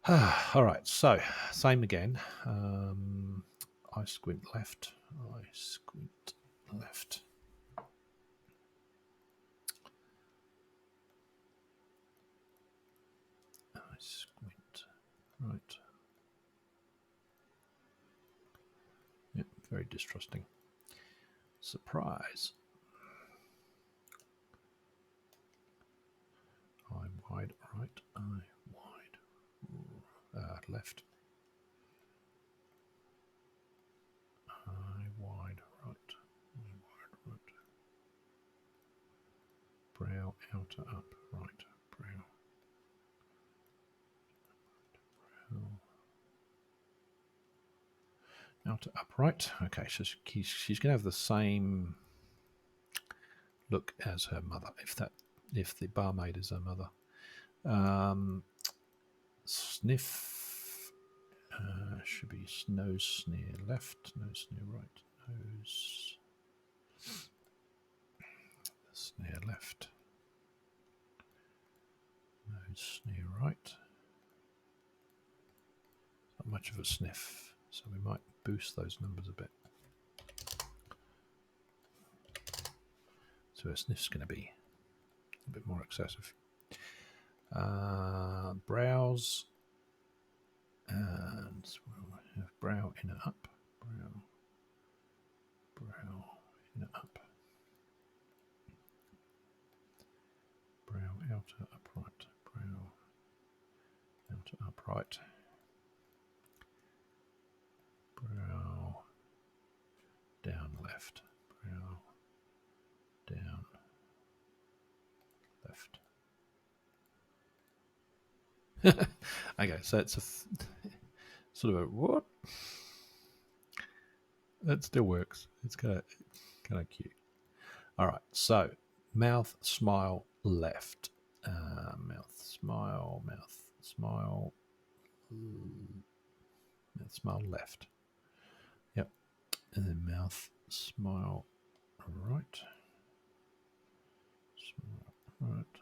[SPEAKER 1] Alright, so same again. I squint left. I squint left. I squint right. Yep, very distrusting. Surprise. Eye wide right, eye wide left. Eye wide right, eye wide right. Brow outer up right, brow. Outer up right. Okay, so she's going to have the same look as her mother, if the barmaid is her mother. Sniff should be nose sneer left, nose sneer right, nose sneer left, nose sneer right. Not much of a sniff, so we might boost those numbers a bit. So a sniff's going to be a bit more excessive. Brows, and we'll have brow inner up, brow inner up, brow outer upright, brow outer upright, brow down left, brow down left. Okay, so it's a sort of a what? That still works. It's kind of cute. All right, so mouth smile left, mouth smile left. Yep, and then mouth smile right, smile right.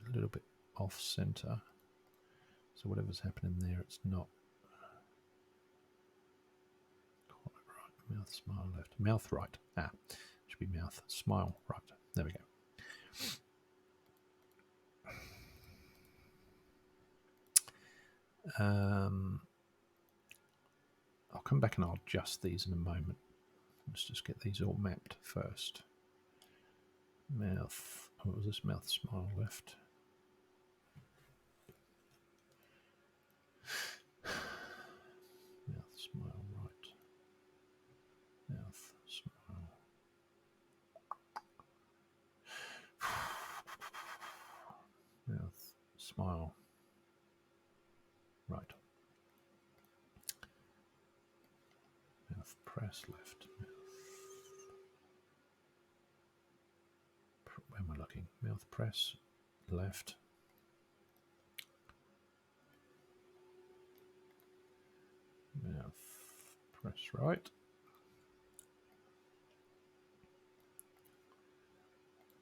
[SPEAKER 1] A little bit off center, so whatever's happening there, it's not quite right. Mouth smile left, mouth right. Should be mouth smile right. There we go. I'll come back and I'll adjust these in a moment. Let's just get these all mapped first. Mouth, what was this? Mouth smile left. Mouth smile right. Mouth smile. Mouth smile right. Mouth press left. Where am I looking? Mouth press left. Mouth press right.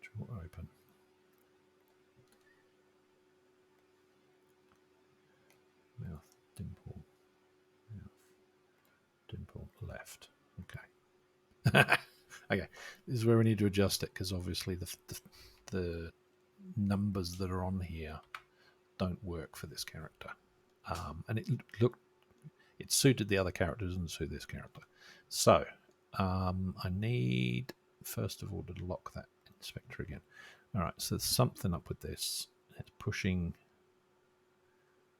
[SPEAKER 1] Jaw open. Mouth dimple. Mouth dimple left. Okay. Okay. This is where we need to adjust it because obviously the numbers that are on here don't work for this character. And it suited the other characters and suit this character. So I need, first of all, to lock that inspector again. All right, so there's something up with this. It's pushing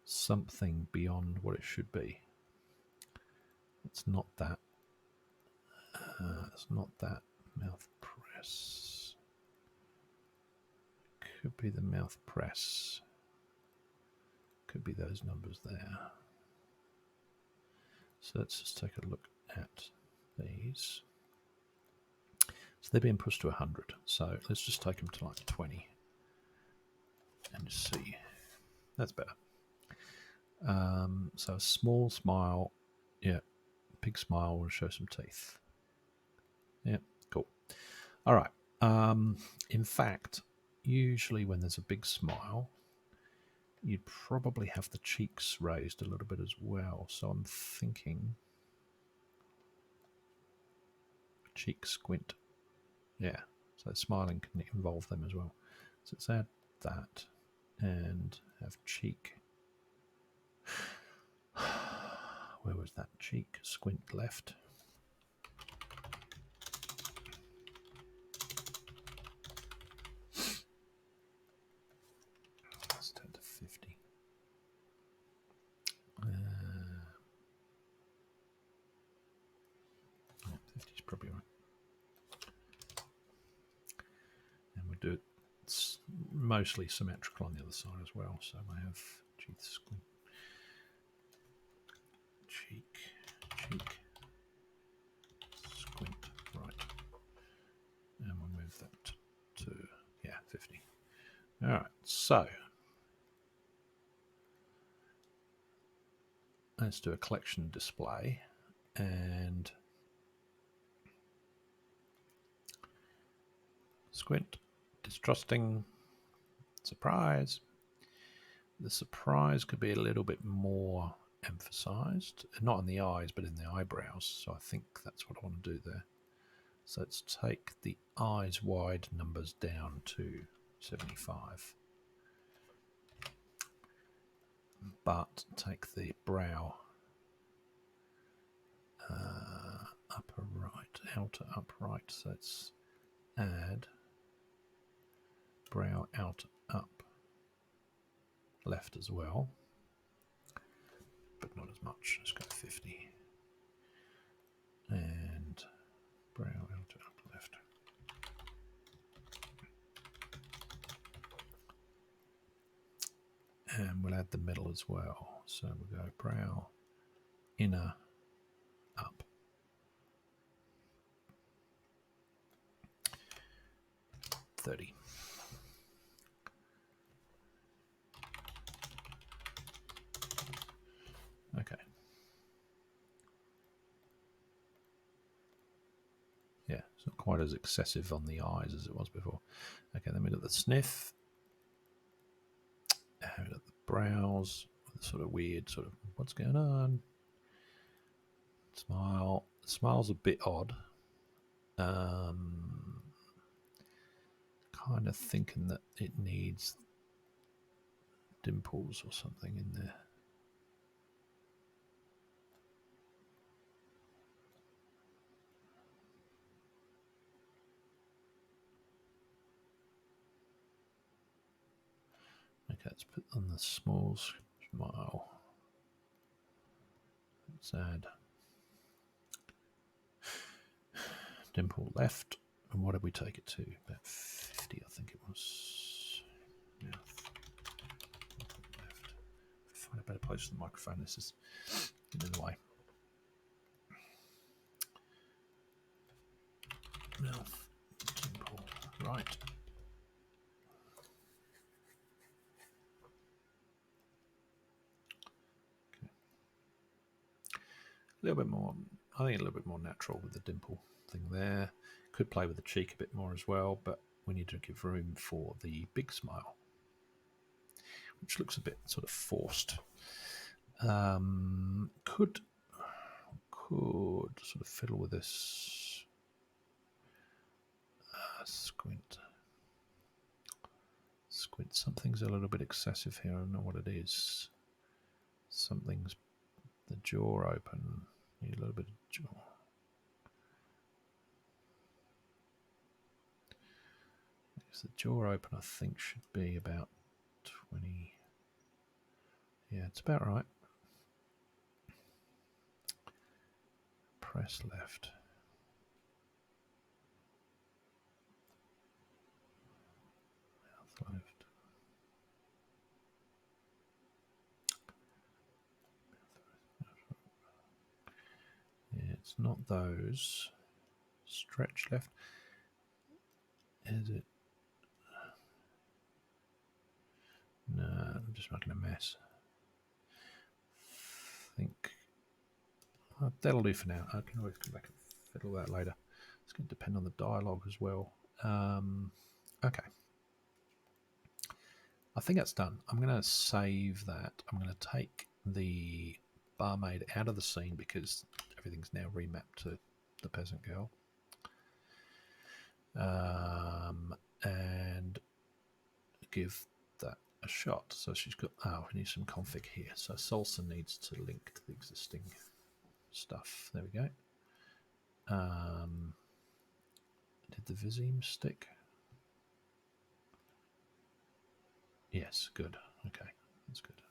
[SPEAKER 1] something beyond what it should be. It's not that. It's not that mouth press. Could be the mouth press. Could be those numbers there. So let's just take a look at these. So they're being pushed to 100. So let's just take them to like 20 and just see. That's better. So a small smile, yeah, big smile will show some teeth. Yeah, cool. All right. In fact, usually when there's a big smile, you'd probably have the cheeks raised a little bit as well. So I'm thinking cheek squint. Yeah, so smiling can involve them as well. So let's add that and have cheek. Where was that cheek? Squint left. Let's turn to 50. 50 is probably right. And we'll do it mostly symmetrical on the other side as well. So I have cheek squint. Cheek, squint, right. And we'll move that to, yeah, 50. All right, so let's do a collection display and squint, distrusting, surprise. The surprise could be a little bit more emphasized, not in the eyes, but in the eyebrows. So I think that's what I want to do there. So let's take the eyes wide numbers down to 75. But take the brow upper right, outer upright. So let's add brow outer up left as well, but not as much. Let's go 50. And brow outer up left. And we'll add the middle as well. So we'll go brow inner up. $30. Okay. Yeah, it's not quite as excessive on the eyes as it was before. Okay, then we got the sniff. And we got the brows. The sort of weird, sort of, what's going on? Smile. The smile's a bit odd. Kind of thinking that it needs dimples or something in there. Okay, let's put on the small smile. Let's add dimple left. And what did we take it to? About 50, I think it was. Mouth left. Find a better place for the microphone. This is getting in the way. Mouth, dimple, right. Okay. A little bit more, I think a little bit more natural with the dimple thing there. Could play with the cheek a bit more as well, but we need to give room for the big smile, which looks a bit sort of forced. Could sort of fiddle with this squint. Something's a little bit excessive here. I don't know what it is. Something's the jaw open. Need a little bit of jaw. So the jaw open, I think, should be about 20. Yeah, it's about right. Press left. Mouth left. Yeah, it's not those. Stretch left. Is it? No, I'm just making a mess. I think that'll do for now. I can always come back and fiddle that later. It's going to depend on the dialogue as well. Okay. I think that's done. I'm going to save that. I'm going to take the barmaid out of the scene because everything's now remapped to the peasant girl. And give that a shot. So she's got, we need some config here. So Salsa needs to link to the existing stuff. There we go. Did the Vizim stick? Yes, good. Okay, that's good.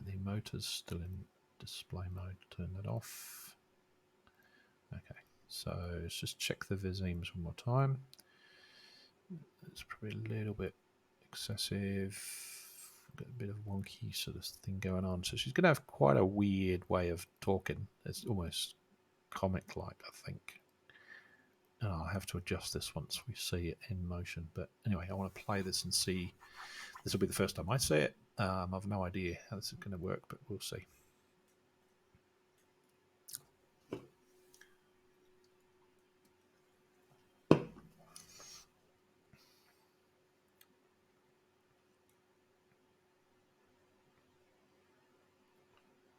[SPEAKER 1] The emoter's still in display mode. Turn that off. Okay, so let's just check the Vizims one more time. It's probably a little bit excessive. Got a bit of wonky sort of thing going on. So she's going to have quite a weird way of talking. It's almost comic-like, I think. And I'll have to adjust this once we see it in motion. But anyway, I want to play this and see. This will be the first time I see it. I've no idea how this is going to work, but we'll see.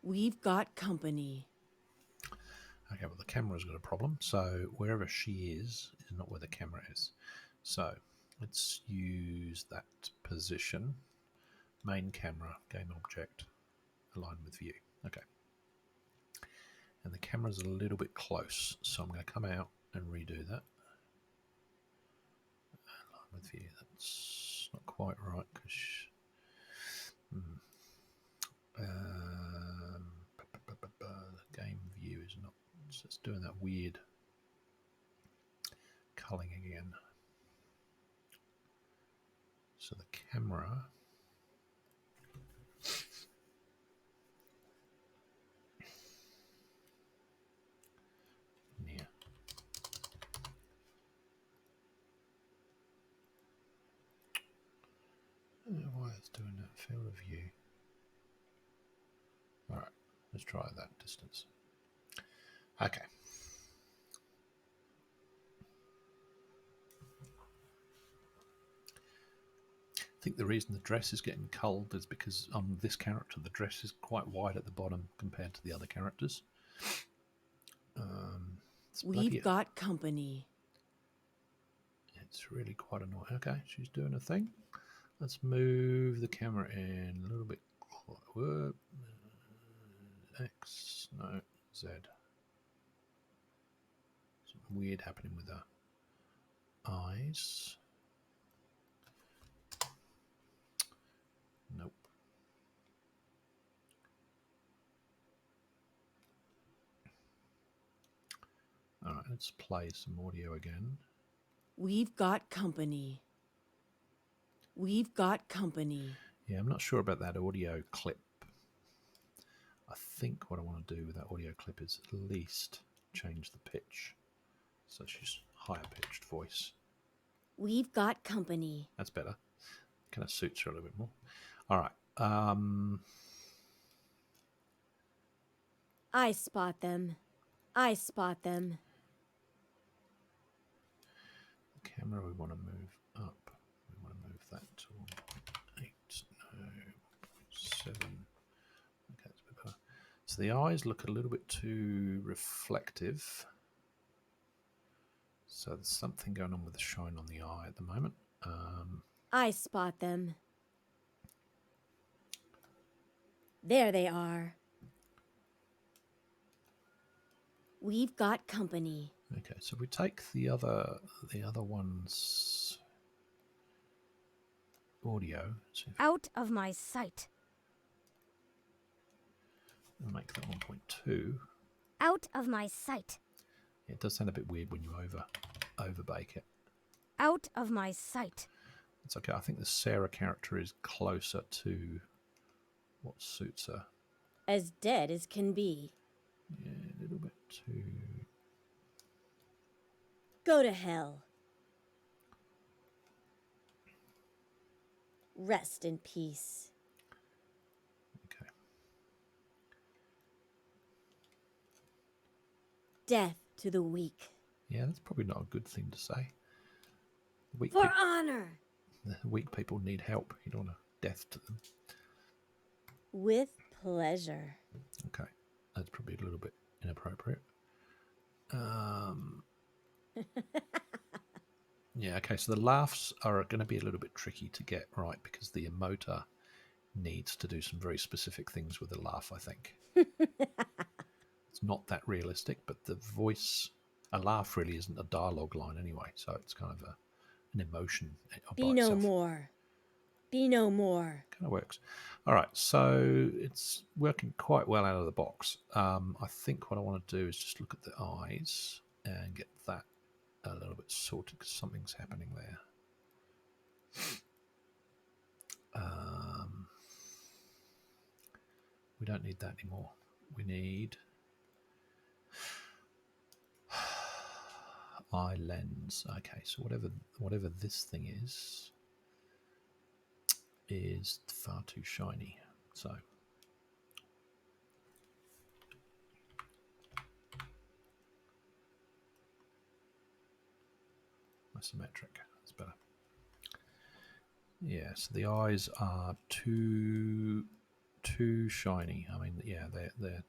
[SPEAKER 4] We've got company.
[SPEAKER 1] Okay, well, the camera's got a problem. So wherever she is not where the camera is. So let's use that position. Main camera, game object, align with view. Okay. And the camera's a little bit close, so I'm going to come out and redo that. Align with view, that's not quite right because game view is not, so it's doing that weird culling again. So the camera near. I don't know why it's doing that field of view. Alright, let's try that distance. Okay. I think the reason the dress is getting culled is because on this character the dress is quite wide at the bottom compared to the other characters.
[SPEAKER 4] We've got company.
[SPEAKER 1] It's really quite annoying. Okay, she's doing a thing. Let's move the camera in a little bit. Whoop. X, no, Z. Something weird happening with her eyes. Nope. All right, let's play some audio again.
[SPEAKER 4] We've got company. We've got company.
[SPEAKER 1] Yeah, I'm not sure about that audio clip. I think what I want to do with that audio clip is at least change the pitch. So she's higher pitched voice.
[SPEAKER 4] We've got company.
[SPEAKER 1] That's better. Kind of suits her a little bit more. All right.
[SPEAKER 4] I spot them. I spot them.
[SPEAKER 1] The camera we want to move up. We want to move that to 1.8. No, 1.7. Okay, that's a bit better. So the eyes look a little bit too reflective. So there's something going on with the shine on the eye at the moment.
[SPEAKER 4] I spot them. There they are. We've got company.
[SPEAKER 1] Okay, so we take the other one's audio. So
[SPEAKER 4] Out of my sight.
[SPEAKER 1] we'll make that 1.2.
[SPEAKER 4] Out of my sight.
[SPEAKER 1] It does sound a bit weird when you over bake it.
[SPEAKER 4] Out of my sight.
[SPEAKER 1] It's okay. I think the Sarah character is closer to what suits her.
[SPEAKER 4] As dead as can be.
[SPEAKER 1] Yeah, a little bit too.
[SPEAKER 4] Go to hell. Rest in peace.
[SPEAKER 1] Okay.
[SPEAKER 4] Death to the weak.
[SPEAKER 1] Yeah, that's probably not a good thing to say. Weak,
[SPEAKER 4] For honor.
[SPEAKER 1] weak people need help. You don't want to death to them.
[SPEAKER 4] With pleasure.
[SPEAKER 1] Okay, that's probably a little bit inappropriate. Yeah, okay, so the laughs are going to be a little bit tricky to get right because the emoter needs to do some very specific things with the laugh, I think. It's not that realistic, but the voice, a laugh really isn't a dialogue line anyway, so it's kind of an emotion by
[SPEAKER 4] Be no
[SPEAKER 1] itself.
[SPEAKER 4] more. Be no more.
[SPEAKER 1] Kind of works. All right, so it's working quite well out of the box. I think what I want to do is just look at the eyes and get that a little bit sorted because something's happening there. We don't need that anymore. We need eye lens. Okay, so whatever this thing is far too shiny. So isometric. That's better. Yeah, so the eyes are too shiny. I mean, yeah, they're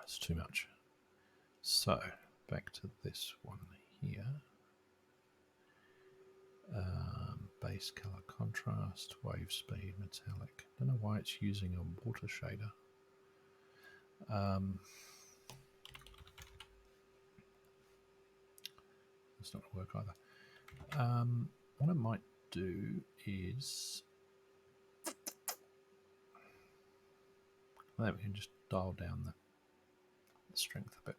[SPEAKER 1] it's too much. So back to this one here. Base color contrast, wave speed, metallic. Don't know why it's using a water shader. It's not going to work either. What I might do is there we can just dial down the strength a bit.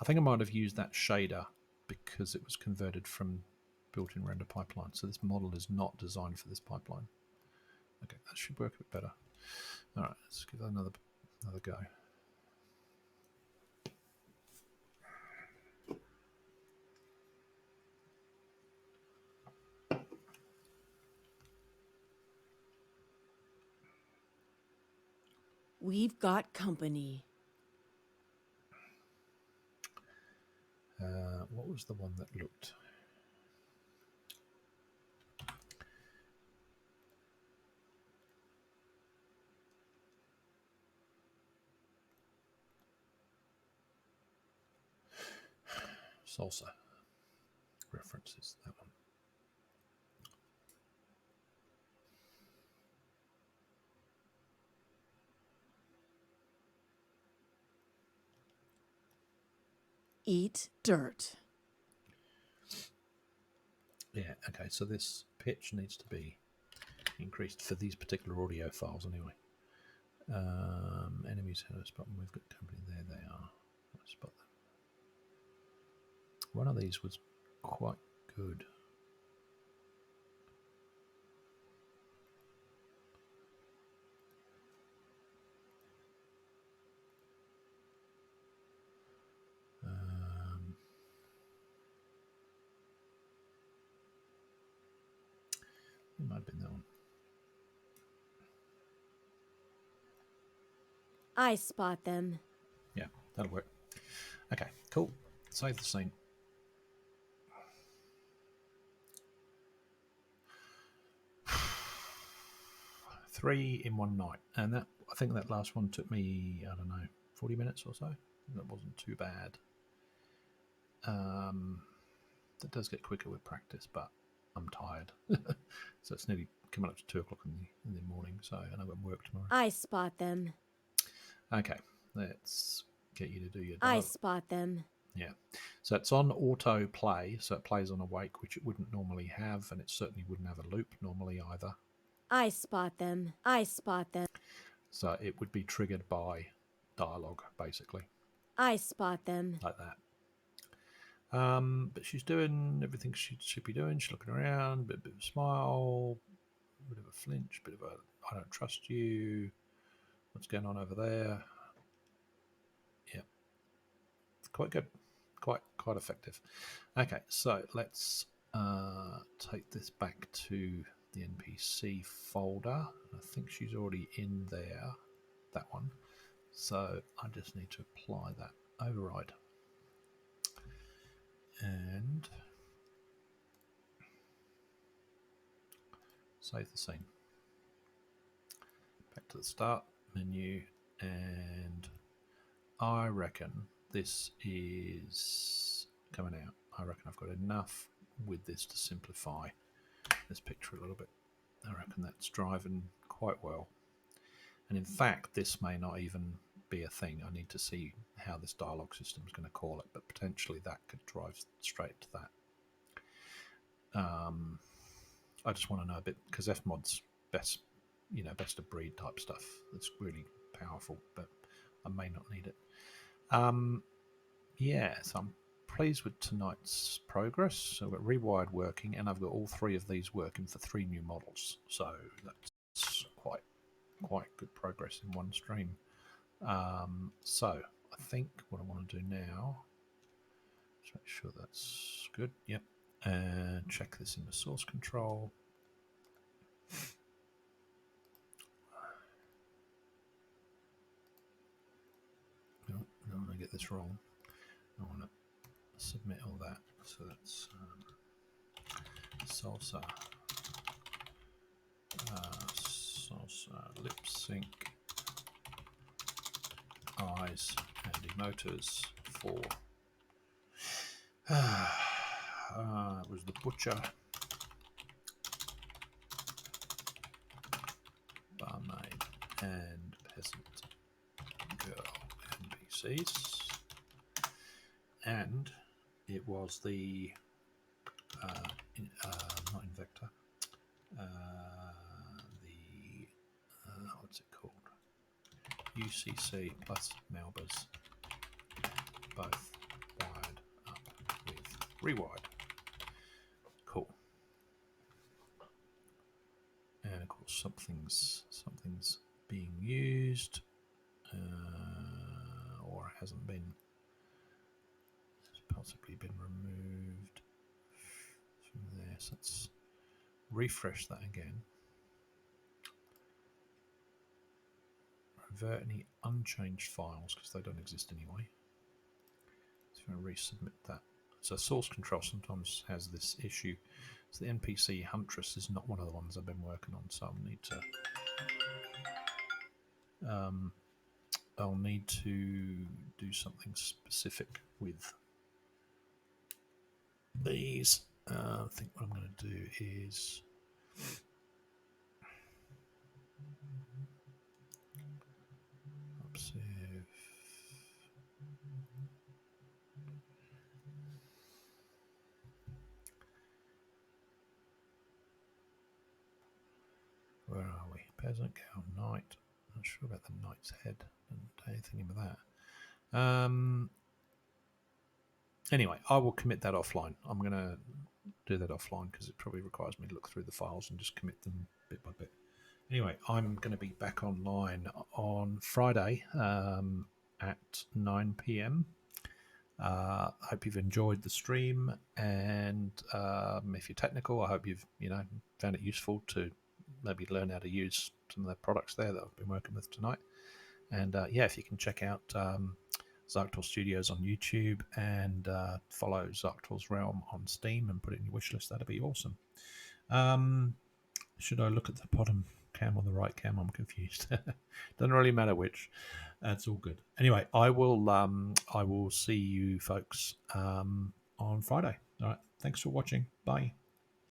[SPEAKER 1] I think I might have used that shader because it was converted from built-in render pipeline. So this model is not designed for this pipeline. Okay, that should work a bit better. All right, let's give that another go.
[SPEAKER 4] We've got company.
[SPEAKER 1] What was the one that looked? Salsa references, that one.
[SPEAKER 6] Eat dirt.
[SPEAKER 1] Yeah, okay, so this pitch needs to be increased for these particular audio files anyway. Enemies, hello spot, we've got company there, they are. I spot them. One of these was quite good. It might have been that one.
[SPEAKER 4] I spot them.
[SPEAKER 1] Yeah, that'll work. Okay, cool. Save the scene. Three in one night, and that I think that last one took me, I don't know, 40 minutes or so. That wasn't too bad. That does get quicker with practice, but I'm tired. So it's nearly coming up to 2 o'clock in the morning, so and I've got work tomorrow.
[SPEAKER 4] I spot them.
[SPEAKER 1] Okay, let's get you to do your
[SPEAKER 4] I
[SPEAKER 1] dialogue.
[SPEAKER 4] spot them.
[SPEAKER 1] Yeah. So it's on auto play, so it plays on awake, which it wouldn't normally have, and it certainly wouldn't have a loop normally either.
[SPEAKER 4] I spot them. I spot them.
[SPEAKER 1] So it would be triggered by dialogue, basically,
[SPEAKER 4] I spot them.
[SPEAKER 1] like that. But she's doing everything she should be doing. She's looking around, bit of a smile, bit of a flinch, bit of a I don't trust you. What's going on over there? Yeah, it's quite good, quite effective. Okay, so let's take this back to the NPC folder. I think she's already in there, that one. So I just need to apply that override. And save the scene. Back to the start menu, and I reckon this is coming out. I reckon I've got enough with this to simplify this picture a little bit. I reckon that's driving quite well. And in fact, this may not even be a thing. I need to see how this dialogue system is going to call it, but potentially that could drive straight to that. I just want to know a bit, because Fmod's best of breed type stuff. It's really powerful, but I may not need it. Yeah, so I'm pleased with tonight's progress. So I've got Rewired working, and I've got all three of these working for 3 new models. So that's quite good progress in one stream. So I think what I want to do now is make sure that's good. Yep. And check this in the source control. No, I don't want to get this wrong. I want to submit all that. So that's Salsa Lipsync, Eyes and Emoters for it was the Butcher, Barmaid and Peasant Girl NPCs, and it was the not Invector, the what's it called? UCC plus Malbers, both wired up with Rewired. Cool. And of course, something's being used, or hasn't been. It's possibly been removed from there. So let's refresh that again. Revert any unchanged files because they don't exist anyway. So I'm going to resubmit that. So source control sometimes has this issue. So the NPC Huntress is not one of the ones I've been working on, so I'll need to do something specific with these. I think what I'm going to do is Opsive. Where are we? Peasant Girl Knight. Not sure about the Knight's Head. Didn't do anything with that. Anyway, I will commit that offline. I'm going to do that offline because it probably requires me to look through the files and just commit them bit by bit. Anyway, I'm going to be back online on Friday at 9 p.m. I hope you've enjoyed the stream, and if you're technical, I hope you've found it useful to maybe learn how to use some of the products there that I've been working with tonight. And yeah, if you can check out Zarktor Studios on YouTube and follow Zarktor's Realm on Steam and put it in your wish list, that'd be awesome. Should I look at the bottom cam or the right cam? I'm confused. Doesn't really matter which. It's all good. Anyway, I will see you folks on Friday. All right. Thanks for watching. Bye.